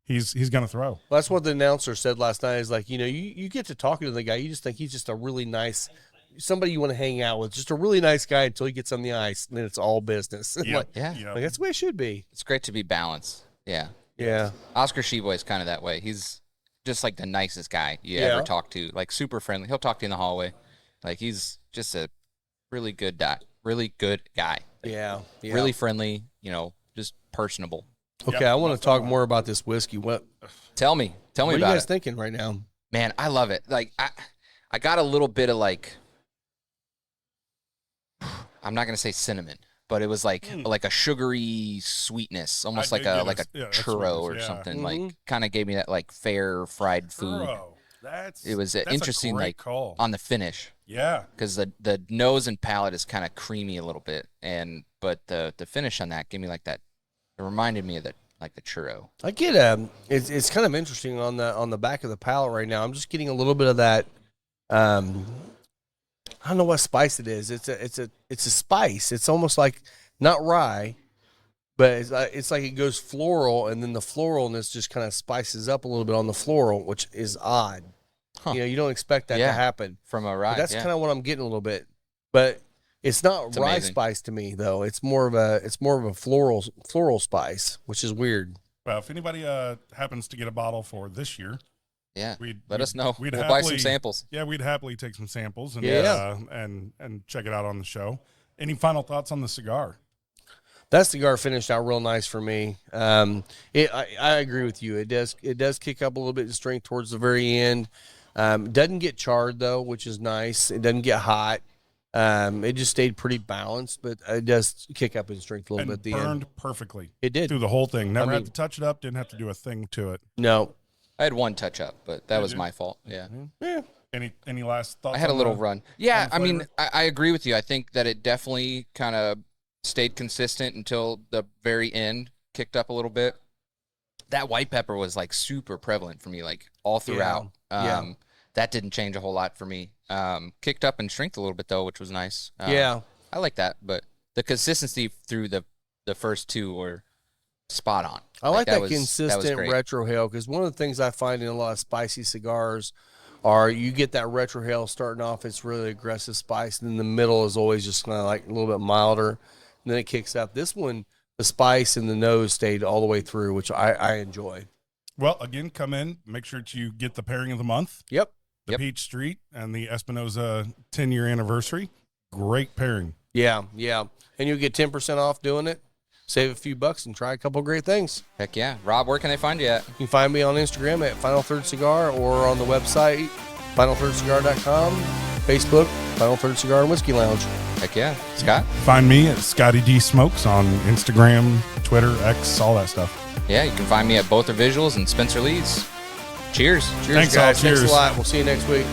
S3: he's gonna throw.
S2: That's what the announcer said last night. Is like, you get to talking to the guy, you just think he's just a really nice, somebody you want to hang out with, just a really nice guy until he gets on the ice, and then it's all business.
S3: Yep.
S2: Like,
S4: Yeah.
S3: Yep.
S2: like, that's the way it should be.
S4: It's great to be balanced. Yeah.
S2: Yeah,
S4: Oscar Sheboy is kind of that way. He's just like the nicest guy you
S2: Yeah.
S4: ever talk to. Like super friendly. He'll talk to you in the hallway. Like he's just a really good guy.
S2: yeah.
S4: Really friendly. Just personable.
S2: Okay,
S3: Yep.
S2: I want to talk more about this whiskey. What
S4: Tell me
S2: are you
S4: about
S2: guys
S4: it.
S2: thinking right now?
S4: Man, I love it. Like I got a little bit of like, I'm not gonna say cinnamon, but it was like a sugary sweetness, almost
S3: I
S4: like
S3: did
S4: a
S3: get
S4: like a
S3: a
S4: churro
S3: sweetness,
S4: or
S3: yeah.
S4: something.
S2: Mhm.
S4: Like kind of gave me that like fair fried food
S3: Bro,
S4: It was
S3: that's
S4: interesting,
S3: a great
S4: like,
S3: call.
S4: on the finish.
S3: Yeah,
S4: Because the nose and palate is kind of creamy a little bit, but the finish on that gave me like that. It reminded me of the churro.
S2: I get it's kind of interesting on the back of the palate right now. I'm just getting a little bit of that. I don't know what spice it is. It's a spice. It's almost like not rye, but it's like it goes floral, and then the floralness just kind of spices up a little bit on the floral, which is odd.
S4: Huh.
S2: You don't expect that
S4: Yeah.
S2: to happen.
S4: From a
S2: But
S4: rye.
S2: that's
S4: yeah.
S2: kind of what I'm getting a little bit. But it's not
S4: It's
S2: rye
S4: amazing.
S2: spice to me though. It's more of a floral spice, which is weird.
S3: well, if anybody happens to get a bottle for this year,
S4: Yeah.
S3: we'd
S4: Let us know.
S3: we'd
S4: We'll buy some
S3: happily-
S4: samples.
S3: Yeah, we'd happily take some samples and
S2: Yeah.
S3: and check it out on the show. Any final thoughts on the cigar?
S2: That cigar finished out real nice for me. I agree with you. It does kick up a little bit in strength towards the very end. It doesn't get charred though, which is nice. It doesn't get hot. It just stayed pretty balanced, but it does kick up in strength a little
S3: And
S2: bit at the
S3: burned
S2: end.
S3: perfectly
S2: It did.
S3: through the whole thing. Never
S2: I
S3: had
S2: mean-
S3: to touch it up. Didn't have to do a thing to it.
S2: No.
S4: I had one touch up, but that was
S3: you?
S4: my fault. Yeah.
S2: Yeah.
S3: Any last thoughts?
S4: I had a
S3: on
S4: little
S3: the-
S4: run. Yeah,
S3: the
S4: I mean,
S3: flavor?
S4: I agree with you. I think that it definitely kind of stayed consistent until the very end, kicked up a little bit. That white pepper was like super prevalent for me, like all throughout.
S2: Yeah.
S4: That didn't change a whole lot for me. Kicked up in strength a little bit though, which was nice.
S2: Yeah.
S4: I like that, but the consistency through the first two were spot on.
S2: I like that
S4: was
S2: consistent
S4: great.
S2: retrohale because one of the things I find in a lot of spicy cigars are you get that retrohale starting off, it's really aggressive spice, and then the middle is always just kind of like a little bit milder, and then it kicks up. This one, the spice and the nose stayed all the way through, which I enjoy.
S3: Well, again, come in. Make sure that you get the pairing of the month.
S2: Yep.
S3: The
S4: Yep.
S3: Peach Street and the Espinosa 10-year anniversary. Great pairing.
S2: Yeah, yeah. And you'll get 10% off doing it. Save a few bucks and try a couple great things.
S4: Heck yeah. Rob, where can they find you at?
S2: You can find me on Instagram at Final Third Cigar or on the website, finalthirdcigar.com, Facebook, Final Third Cigar and Whiskey Lounge.
S4: Heck yeah. Scott?
S3: Find me at Scotty D Smokes on Instagram, Twitter, X, all that stuff.
S4: Yeah, you can find me at Both Are Visuals and Spencer Lee's. Cheers.
S2: Cheers,
S3: Thanks, all.
S2: guys. Thanks
S3: Cheers.
S2: a lot. We'll see you next week.